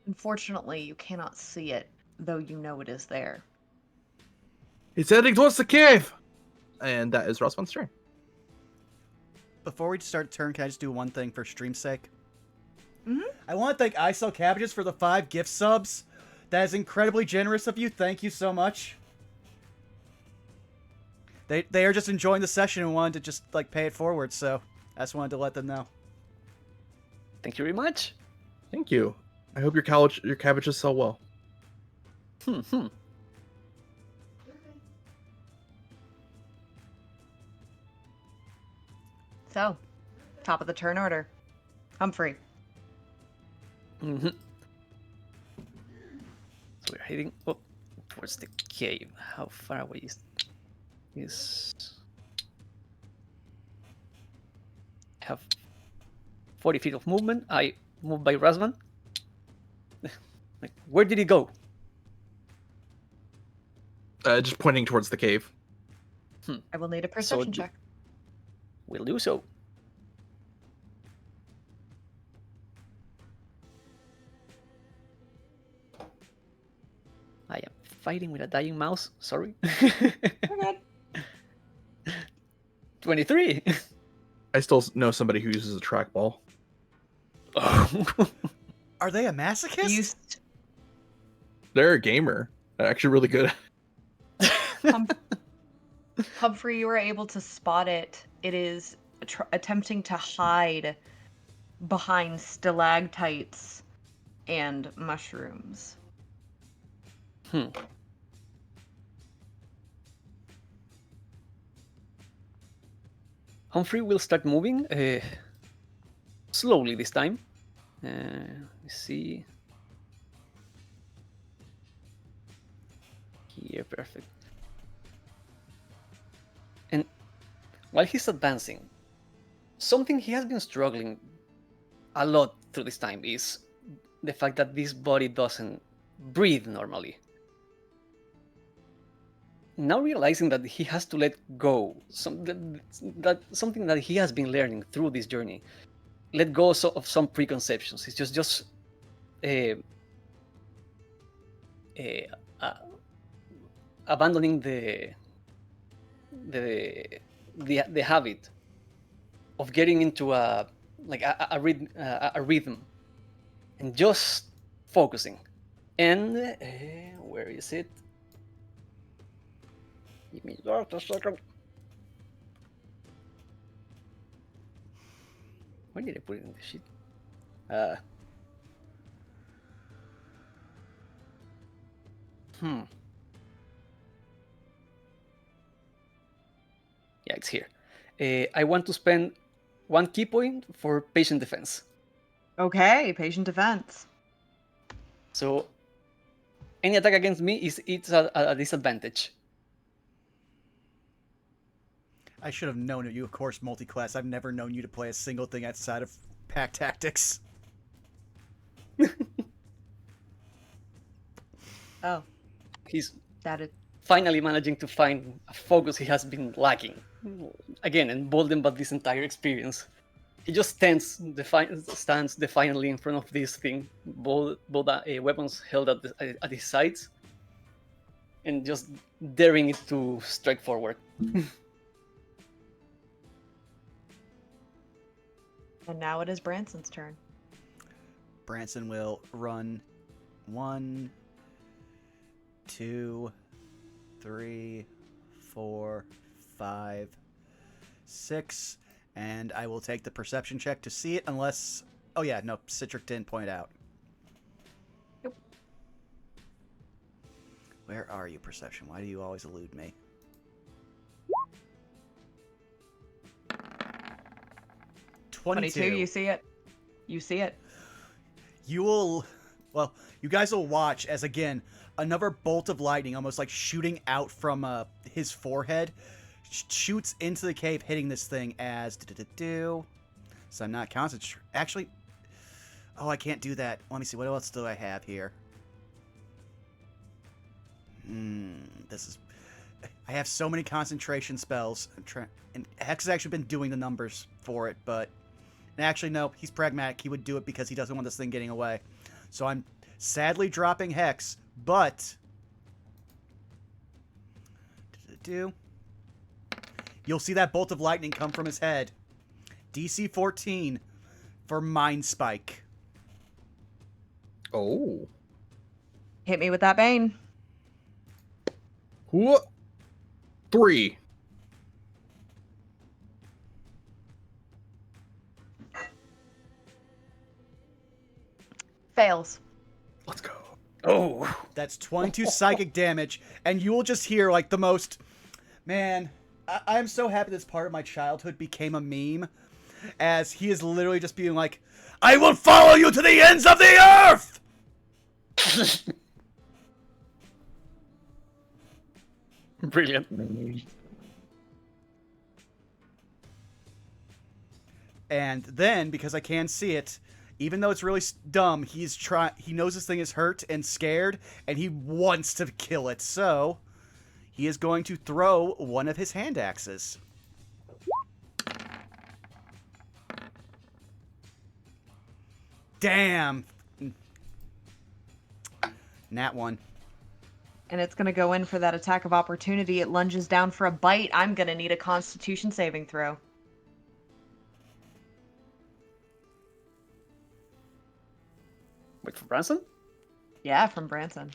Unfortunately, you cannot see it, though you know it is there. He's heading towards the cave! And that is Razvan's turn. Before we start turn, can I just do one thing for stream's sake? Mm-hmm. I want to thank I Sell Cabbages for the 5 gift subs. That is incredibly generous of you. Thank you so much. They are just enjoying the session and wanted to just like pay it forward, so I just wanted to let them know. Thank you very much. Thank you. I hope your cabbages sell well. So, top of the turn order. Humphrey. So we're heading up towards the cave. How far away is have 40 feet of movement. I move by Razvan. Like, where did he go? Just pointing towards the cave. I will need a perception So- check. We'll do so. I am fighting with a dying mouse. Sorry. Okay. 23. I still know somebody who uses a trackball. Oh. Are they a masochist? You, They're a gamer. They're actually really good. Humphrey, you were able to spot it. It is attempting to hide behind stalactites and mushrooms. Humphrey will start moving slowly this time. Let's see. Here, perfect. And while he's advancing, something he has been struggling a lot through this time is the fact that this body doesn't breathe normally. Now realizing that he has to let go, something that he has been learning through this journey, let go of some preconceptions. It's just abandoning the habit of getting into a rhythm and just focusing. And where is it? Give me just a second. Where did I put it in the sheet? Yeah, it's here. I want to spend 1 key point for patient defense. Okay, patient defense. So any attack against me it's a disadvantage. I should have known you, of course, multi-class. I've never known you to play a single thing outside of pack tactics. Oh, He's that is. finally managing to find a focus he has been lacking. Again, emboldened by this entire experience. He just stands defiantly in front of this thing, both weapons held at his sides, and just daring it to strike forward. And now it is Branson's turn. Branson will run 1, 2, 3, 4, 5, 6, and I will take the perception check to see it unless... Oh yeah, no, Citric didn't point out. Nope. Where are you, Perception? Why do you always elude me? 22. You see it. You see it. You will... Well, you guys will watch as, again, another bolt of lightning, almost like shooting out from his forehead, shoots into the cave, hitting this thing as... So I'm not concentrating. Actually... Oh, I can't do that. Let me see. What else do I have here? This is... I have so many concentration spells. And Hex has actually been doing the numbers for it, but... And actually, no, he's pragmatic. He would do it because he doesn't want this thing getting away. So I'm sadly dropping Hex, but... You'll see that bolt of lightning come from his head. DC 14 for Mind Spike. Oh. Hit me with that bane. Whoa. 3. Fails. Let's go. Oh. That's 22 psychic damage, and you will just hear like the most. Man, I'm so happy this part of my childhood became a meme, as he is literally just being like, "I will follow you to the ends of the earth." Brilliant. And then, because I can see it, even though it's really dumb, he knows this thing is hurt and scared, and he wants to kill it. So he is going to throw one of his hand axes. Damn. Nat 1. And it's going to go in for that attack of opportunity. It lunges down for a bite. I'm going to need a Constitution saving throw. Wait for Branson? Yeah, from Branson.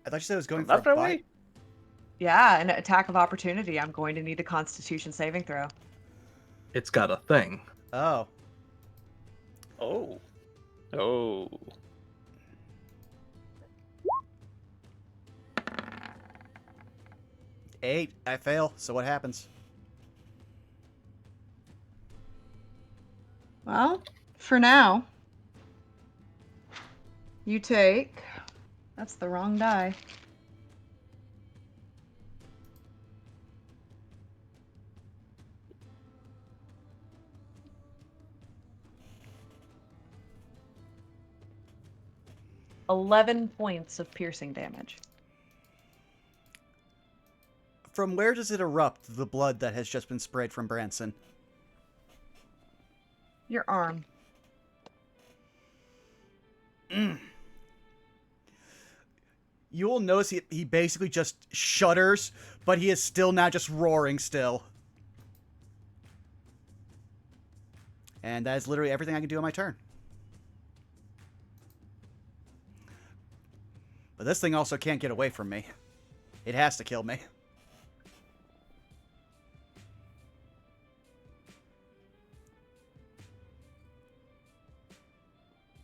I thought you said it was going From for a that bite. way? Yeah, an attack of opportunity. I'm going to need a Constitution saving throw. It's got a thing. Oh. Oh. Oh. Eight. I fail. So what happens? Well, for now, you take... That's the wrong die. $11 points of piercing damage. From where does it erupt, the blood that has just been sprayed from Branson? Your arm. You will notice he basically just shudders, but he is still not just roaring still. And that is literally everything I can do on my turn. But this thing also can't get away from me. It has to kill me.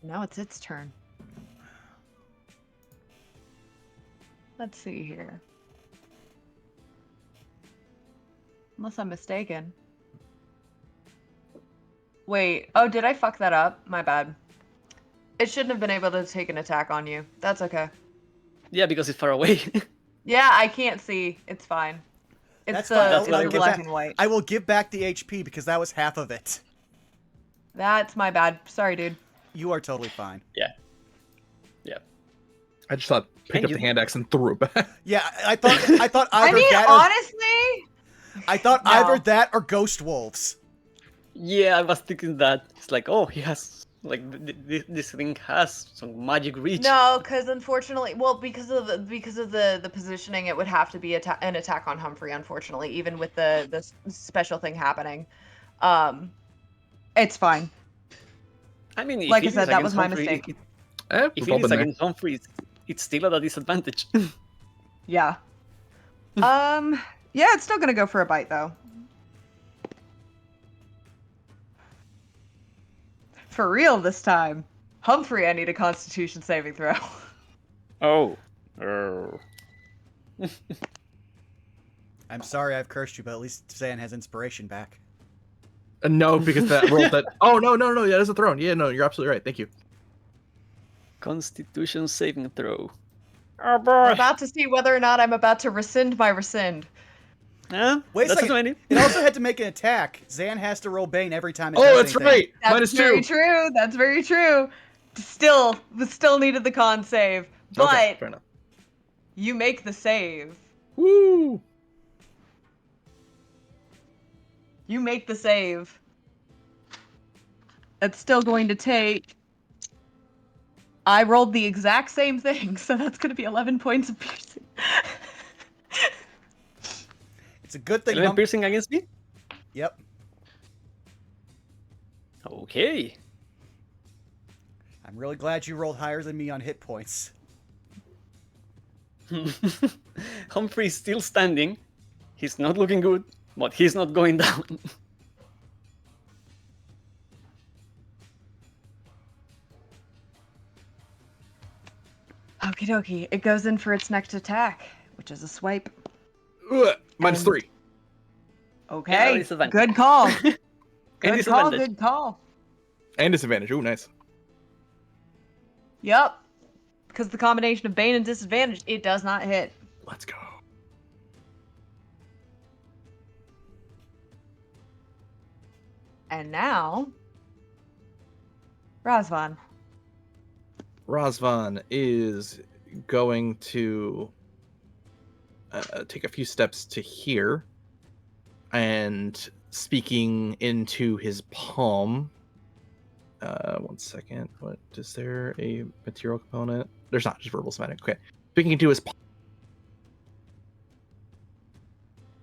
Now it's its turn. Let's see here. Unless I'm mistaken. Wait. Oh, did I fuck that up? My bad. It shouldn't have been able to take an attack on you. That's okay. Yeah, because it's far away. Yeah, I can't see. It's fine. It's That's fine. the, I'll it's the give black back- and white. I will give back the HP because that was half of it. That's my bad. Sorry, dude. You are totally fine. Yeah. I just thought picked And up you- the hand axe and threw it back. Yeah, I thought I either mean, that honestly, I thought No. either that or ghost wolves. Yeah, I was thinking that. It's like, oh, he has, like, this thing has some magic reach. no, because unfortunately, well, because of the positioning, it would have to be an attack on Humphrey. Unfortunately, even with the special thing happening, it's fine. I mean, if Like I it is said, that was against my Humphrey, mistake. If We've it all is been there. against Humphrey, it's still at a disadvantage. Yeah. Yeah, it's still gonna go for a bite though. For real this time. Humphrey, I need a Constitution saving throw. Oh. I'm sorry I've cursed you, but at least Zan has inspiration back. No, because that rolled that. Oh, no. Yeah, there's a throne. Yeah, no, you're absolutely right. Thank you. Constitution saving throw. Oh I'm boy. about to see whether or not I'm about to rescind my rescind. Huh? Wait a That's second. many. It also had to make an attack. Zan has to roll Bane every time it Oh, does that's anything. right. That's Minus very 2. true. That's very true. Still needed the con save, but Okay, fair enough. you make the save. Woo! You make the save. That's still going to take. I rolled the exact same thing, so that's going to be 11 points of piercing. It's a good thing. 11 piercing against me? Yep. Okay. I'm really glad you rolled higher than me on hit points. Humphrey's still standing. He's not looking good, but he's not going down. Okie dokie. It goes in for its next attack, which is a swipe. Ugh, minus And- 3. Okay. disadvantage. Good call. And Good call. disadvantage. Good call. And disadvantage. Ooh, nice. Yep. Because the combination of Bane and disadvantage, it does not hit. Let's go. And now, Razvan. Razvan is going to take a few steps to here and speaking into his palm. 1 second. What is there a material component? There's not, just verbal somatic. Okay. Speaking into his palm.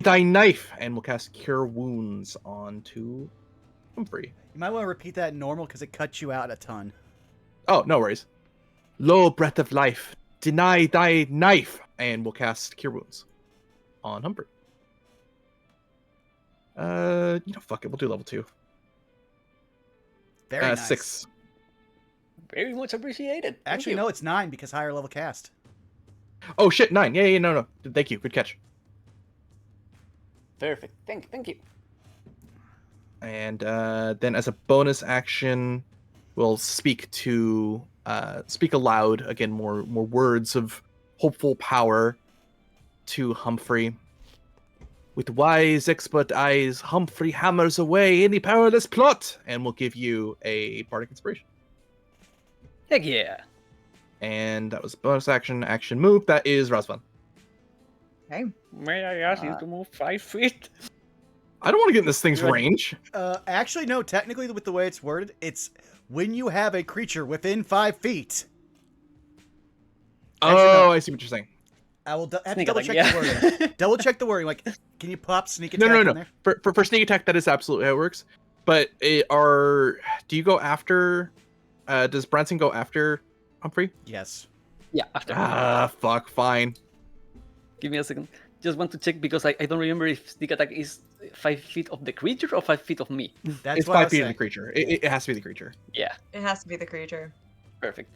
Thy knife, and we'll cast Cure Wounds onto Humphrey. You might want to repeat that in normal because it cuts you out a ton. Oh, no worries. Lo, breath of life, deny thy knife, and we'll cast Cure Wounds on Humphrey. Fuck it, we'll do level 2. Very nice. 6. Very much appreciated. Thank Actually, you. no, it's 9 because higher level cast. Oh shit, 9. Yeah, no. Thank you, good catch. Perfect. Thank you. And then as a bonus action, we'll speak aloud again, more words of hopeful power to Humphrey. With wise, expert eyes, Humphrey hammers away any powerless plot, and we'll give you a bardic inspiration. Heck yeah. And that was bonus action move. That is Razvan. Okay. May I ask you to move 5 feet? I don't want to get in this thing's Good. range. Actually, no, technically with the way it's worded, it's when you have a creature within 5 feet. Actually, no. I see what you're saying. I will have to Sneak double attack, check yeah. the wording. Double check the wording. Like, can you pop sneak attack No. in there? For sneak attack, that is absolutely how it works. But do you go after? Does Branson go after Humphrey? Yes. Yeah, after. Fuck, fine. Give me a second. Just want to check because I don't remember if sneak attack is 5 feet of the creature or 5 feet of me. That's It's what I 5 was feet of the saying. creature. It has to be the creature. Yeah, It has to be the creature. perfect.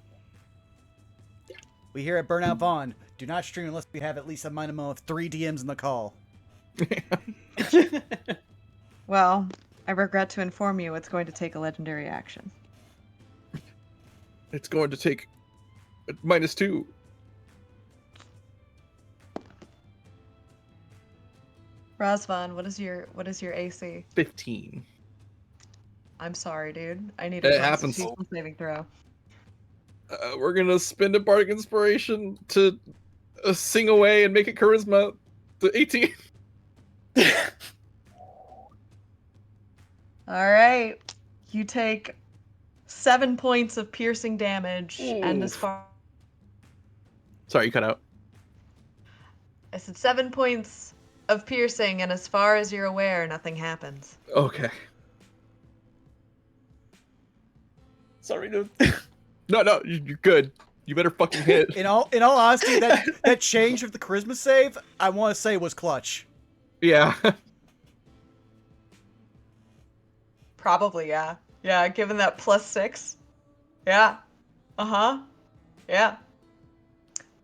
We here at Burnout Vaughn do not stream unless we have at least a minimum of 3 DMs in the call. Well, I regret to inform you it's going to take a legendary action. It's going to take -2. Razvan, what is your AC? 15. I'm sorry, dude. I need It a happens. Constitution saving throw. We're gonna spend a bardic inspiration to sing away and make it charisma to 18. All right. You take 7 points of piercing damage, and as Oof. far Sorry, you cut out. I said 7 points of piercing, and as far as you're aware, nothing happens. Okay. Sorry, dude. No, you're good. You better fucking hit. In all honesty, that change of the charisma save, I want to say was clutch. Yeah. Probably, yeah. Yeah, given that +6. Yeah. Uh-huh. Yeah.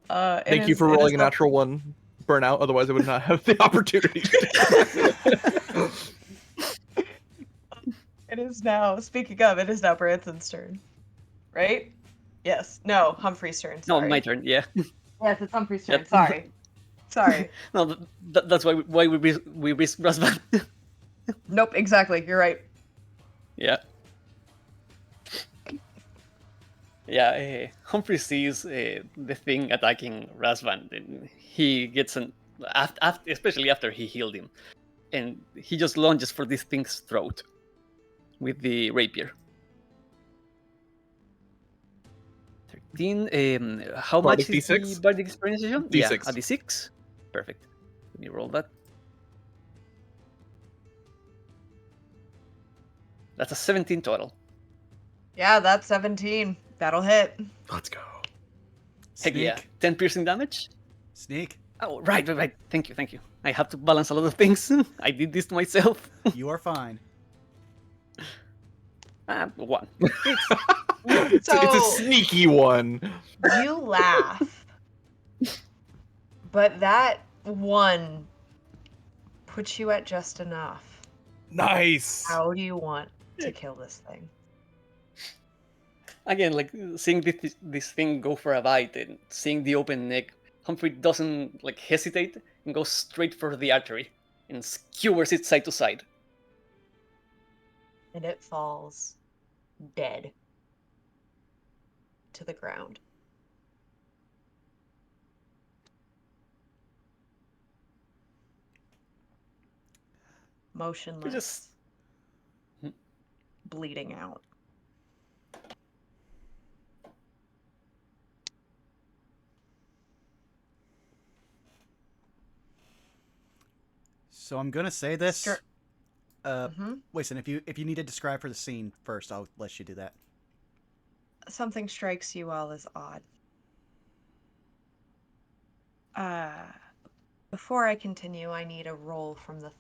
Thank you for rolling a natural 1 burnout, otherwise I would not have the opportunity. It is now, speaking of, it is now Branson's turn. Right? Yes. No, Humphrey's turn. No, Sorry. my turn. Yeah. Yes, it's Humphrey's turn. Yep. Sorry. Sorry. No, that's why we risk Razvan. Nope, exactly. You're right. Yeah. Yeah, Humphrey sees the thing attacking Razvan, and he gets especially after he healed him, and he just lunges for this thing's throat with the rapier. 13. How Bardic much is D6? the bardic experience? Yeah, D6. a D6. Perfect. Let me roll that. That's a 17 total. Yeah, that's 17. That'll hit. Let's go. Heck Sneak. yeah. 10 piercing damage? Sneak. Oh, right. Thank you. I have to balance a lot of things. I did this to myself. You are fine. 1. It's a So- sneaky one. You laugh. But that 1 puts you at just enough. Nice. How do you want to kill this thing? Again, like seeing this thing go for a bite and seeing the open neck, Humphrey doesn't like hesitate and goes straight for the artery and skewers it side to side. And it falls dead to the ground. Motionless, Just bleeding out. So I'm gonna say this. Sure. Mhm. Listen, if you need to describe for the scene first, I'll let you do that. Something strikes you all as odd. Before I continue, I need a roll from the.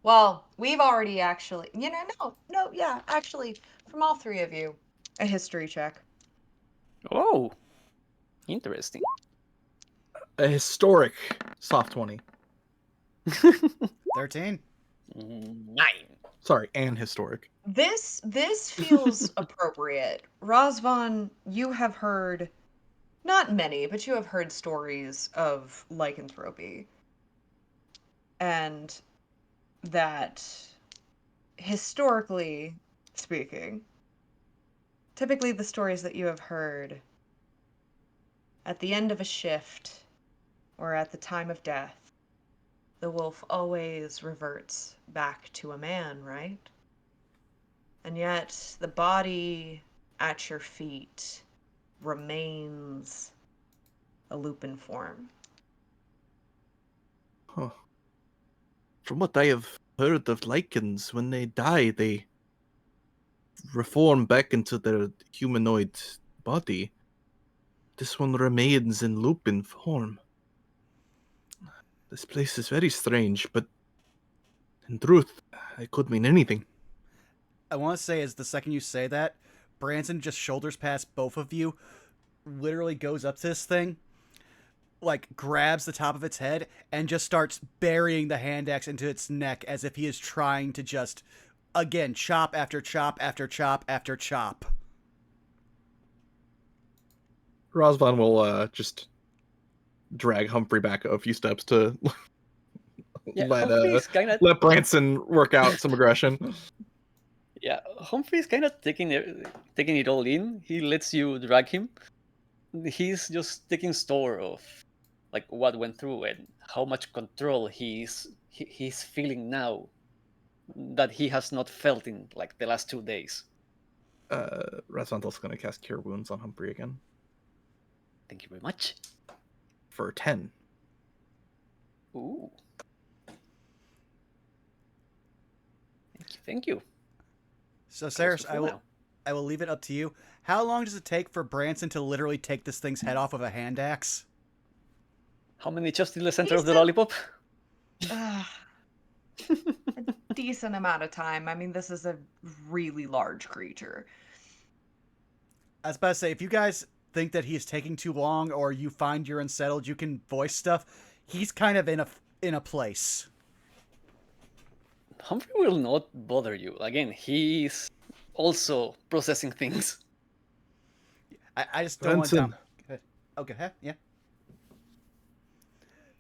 Well, we've already actually. Actually, from all 3 of you, a history check. oh, interesting. A historic soft 20. 13. 9. Sorry, and historic. This feels appropriate. Razvan, you have heard, not many, but you have heard stories of lycanthropy. And that, historically speaking, typically the stories that you have heard at the end of a shift or at the time of death, the wolf always reverts back to a man, right? And yet the body at your feet remains a lupin form. Huh. From what I have heard of lichens, when they die, they reform back into their humanoid body. This one remains in lupin form. This place is very strange, but in truth, it could mean anything. I want to say is the second you say that, Branson just shoulders past both of you, literally goes up to this thing, like grabs the top of its head, and just starts burying the hand axe into its neck as if he is trying to just, again, chop after chop after chop after chop. Razvan will just drag Humphrey back a few steps to Yeah, Humphrey's kind of let Branson work out some aggression. Humphrey's kind of taking it all in. He lets you drag him. He's just taking store of like what went through and how much control he's feeling now that he has not felt in like the last 2 days. Razvan's also going to cast Cure Wounds on Humphrey again Thank you very much. for 10. Ooh. Thank you. So, Close Saris, to full now. I will leave it up to you. How long does it take for Branson to literally take this thing's head off with a hand axe? How many just in the center He of the said- lollipop? A decent amount of time. I mean, this is a really large creature. I was about to say, if you guys think that he is taking too long or you find you're unsettled, you can voice stuff. He's kind of in a place. Humphrey will not bother you. Again, he's also processing things. I just don't want to... Branson, Okay, huh? Yeah.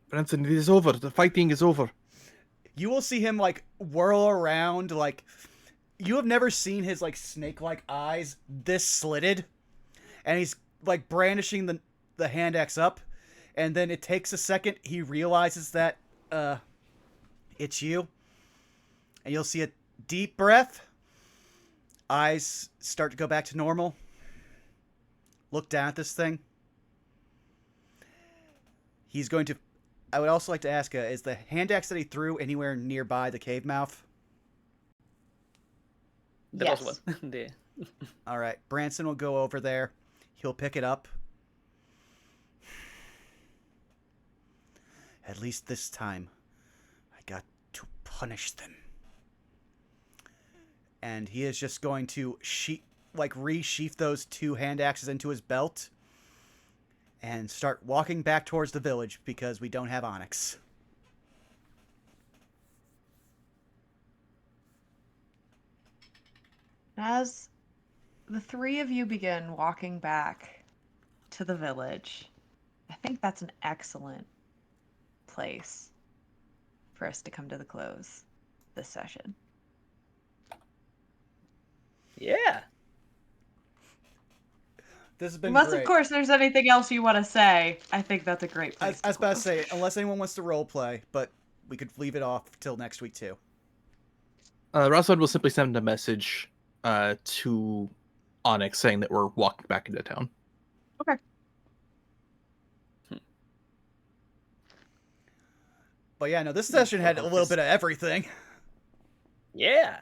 Branson, it is over. The fighting is over. You will see him, like, whirl around, like... You have never seen his, like, snake-like eyes this slitted. And he's, like, brandishing the hand axe up. And then it takes a second. He realizes that, it's you. And you'll see a deep breath. Eyes start to go back to normal. Look down at this thing. He's going to... I would also like to ask, is the hand axe that he threw anywhere nearby the cave mouth? The Yes. last one. All right, Branson will go over there. He'll pick it up. At least this time, I got to punish them. And he is just going to resheath those two hand axes into his belt and start walking back towards the village because we don't have onyx. As the three of you begin walking back to the village, I think that's an excellent place for us to come to the close this session. Yeah. This has been Unless, great. of course, there's anything else you want to say, I think that's a great place I was to about to close. say, unless anyone wants to roleplay, but we could leave it off till next week too. Razvan will simply send a message to Onyx saying that we're walking back into town. Okay. But yeah, no, this session had a little bit of everything. Yeah.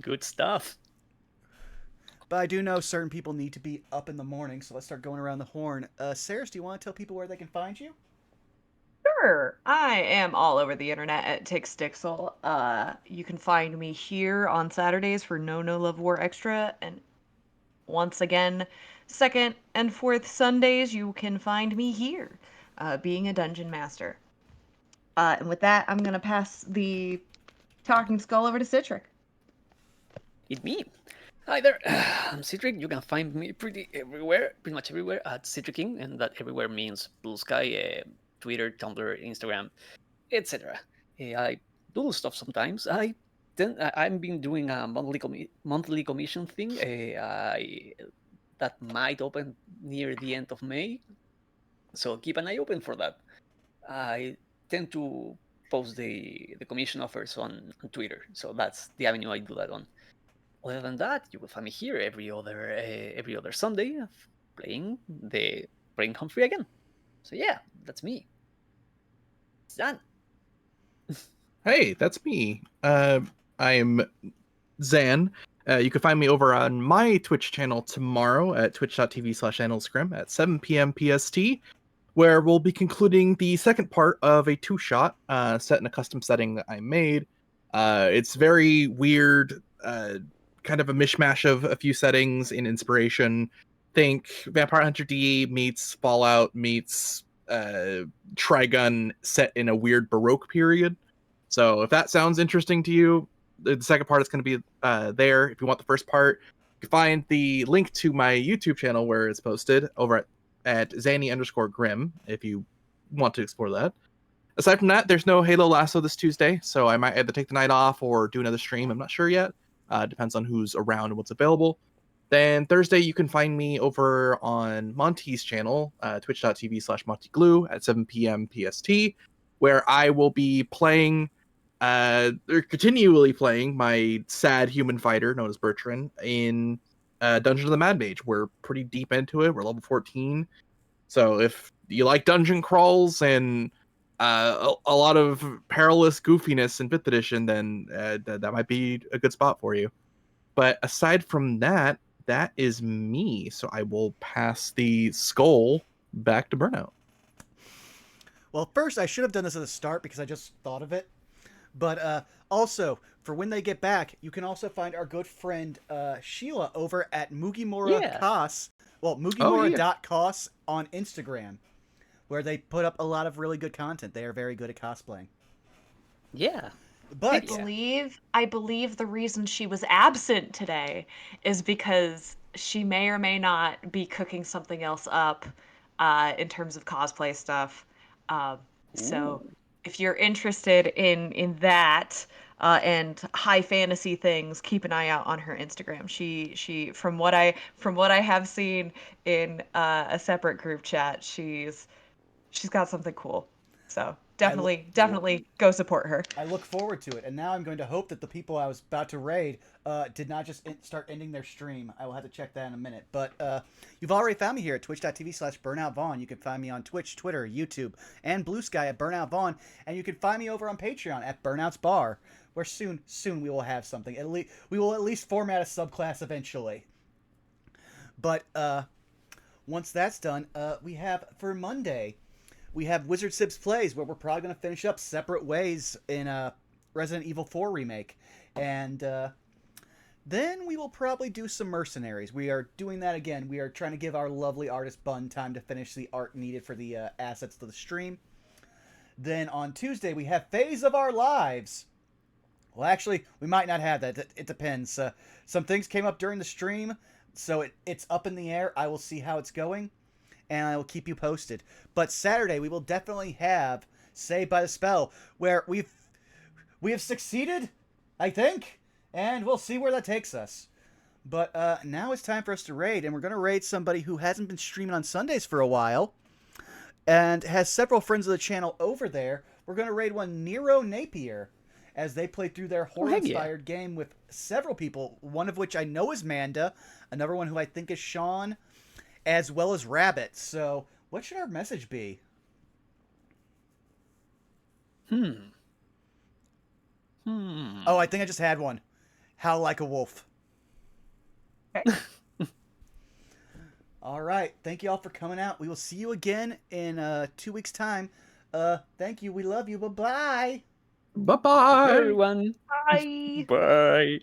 Good stuff. But I do know certain people need to be up in the morning, so let's start going around the horn. Saris, do you want to tell people where they can find you? Sure. I am all over the internet at Tickstixel. You can find me here on Saturdays for No Love War Extra, and once again, second and fourth Sundays, you can find me here, being a dungeon master. And with that, I'm gonna pass the talking skull over to Citric. It's me. Hi there, I'm Citric. You can find me pretty much everywhere at Citric King, and that everywhere means Blue Sky, Twitter, Tumblr, Instagram, etc. I do stuff sometimes. I've been doing a monthly commission thing. That might open near the end of May, so keep an eye open for that. I tend to post the commission offers on Twitter, so that's the avenue I do that on. Other than that, you will find me here every other Sunday playing Humphrey again. So yeah, that's me. It's done. Hey, that's me. I'm Zan. You can find me over on my Twitch channel tomorrow at twitch.tv/analysgrim at 7 p.m. PST, where we'll be concluding the second part of a two-shot set in a custom setting that I made. It's very weird, kind of a mishmash of a few settings in inspiration. Think Vampire Hunter D meets Fallout meets Trigun set in a weird Baroque period. So if that sounds interesting to you, the second part is going to be there. If you want the first part, you can find the link to my YouTube channel where it's posted over at Zanny_Grim if you want to explore that. Aside from that, there's no Halo Lasso this Tuesday, so I might either take the night off or do another stream. I'm not sure yet. Depends on who's around and what's available. Then Thursday, you can find me over on Monty's channel, twitch.tv/MontyGlue at 7 p.m. PST, where I will be playing, or continually playing my sad human fighter known as Bertrand in Dungeon of the Mad Mage. We're pretty deep into it. We're level 14. So if you like dungeon crawls and a lot of perilous goofiness in 5th edition, then that might be a good spot for you. But aside from that, that is me. So I will pass the skull back to Burnout. Well, first, I should have done this at the start because I just thought of it. But also, for when they get back, you can also find our good friend Sheila over at Mugimura Kass. Well, Mugimura.Kass on Instagram, where they put up a lot of really good content. They are very good at cosplaying. Yeah. But I believe the reason she was absent today is because she may or may not be cooking something else up in terms of cosplay stuff. So if you're interested in that and high fantasy things, keep an eye out on her Instagram. She from what I have seen in a separate group chat, she's got something cool. So definitely go support her. I look forward to it, and now I'm going to hope that the people I was about to raid did not just start ending their stream. I will have to check that in a minute. But you've already found me here at twitch.tv/BurnoutVaughn. You can find me on Twitch, Twitter, YouTube, and Blue Sky at Burnout Vaughn, and you can find me over on Patreon at Burnout's Bar, where soon we will have something. We will at least format a subclass eventually. But once that's done, we have for Monday. We have Wizard Sibs Plays, where we're probably going to finish up Separate Ways in Resident Evil 4 Remake. And then we will probably do some Mercenaries. We are doing that again. We are trying to give our lovely artist Bun time to finish the art needed for the assets to the stream. Then on Tuesday, we have Phase of Our Lives. Well, actually, we might not have that. It depends. Some things came up during the stream, so it's up in the air. I will see how it's going, and I will keep you posted. But Saturday, we will definitely have Saved by the Spell, where we have succeeded, I think, and we'll see where that takes us. But now it's time for us to raid, and we're going to raid somebody who hasn't been streaming on Sundays for a while, and has several friends of the channel over there. We're going to raid one Nero Napier, as they play through their horror-inspired game with several people, one of which I know is Manda, another one who I think is Sean, as well as Rabbit. So, what should our message be? Oh, I think I just had one. Howl like a wolf. Okay. All right. Thank you all for coming out. We will see you again in 2 weeks' time. Thank you. We love you. Bye-bye. Bye-bye. Everyone. Bye. Bye.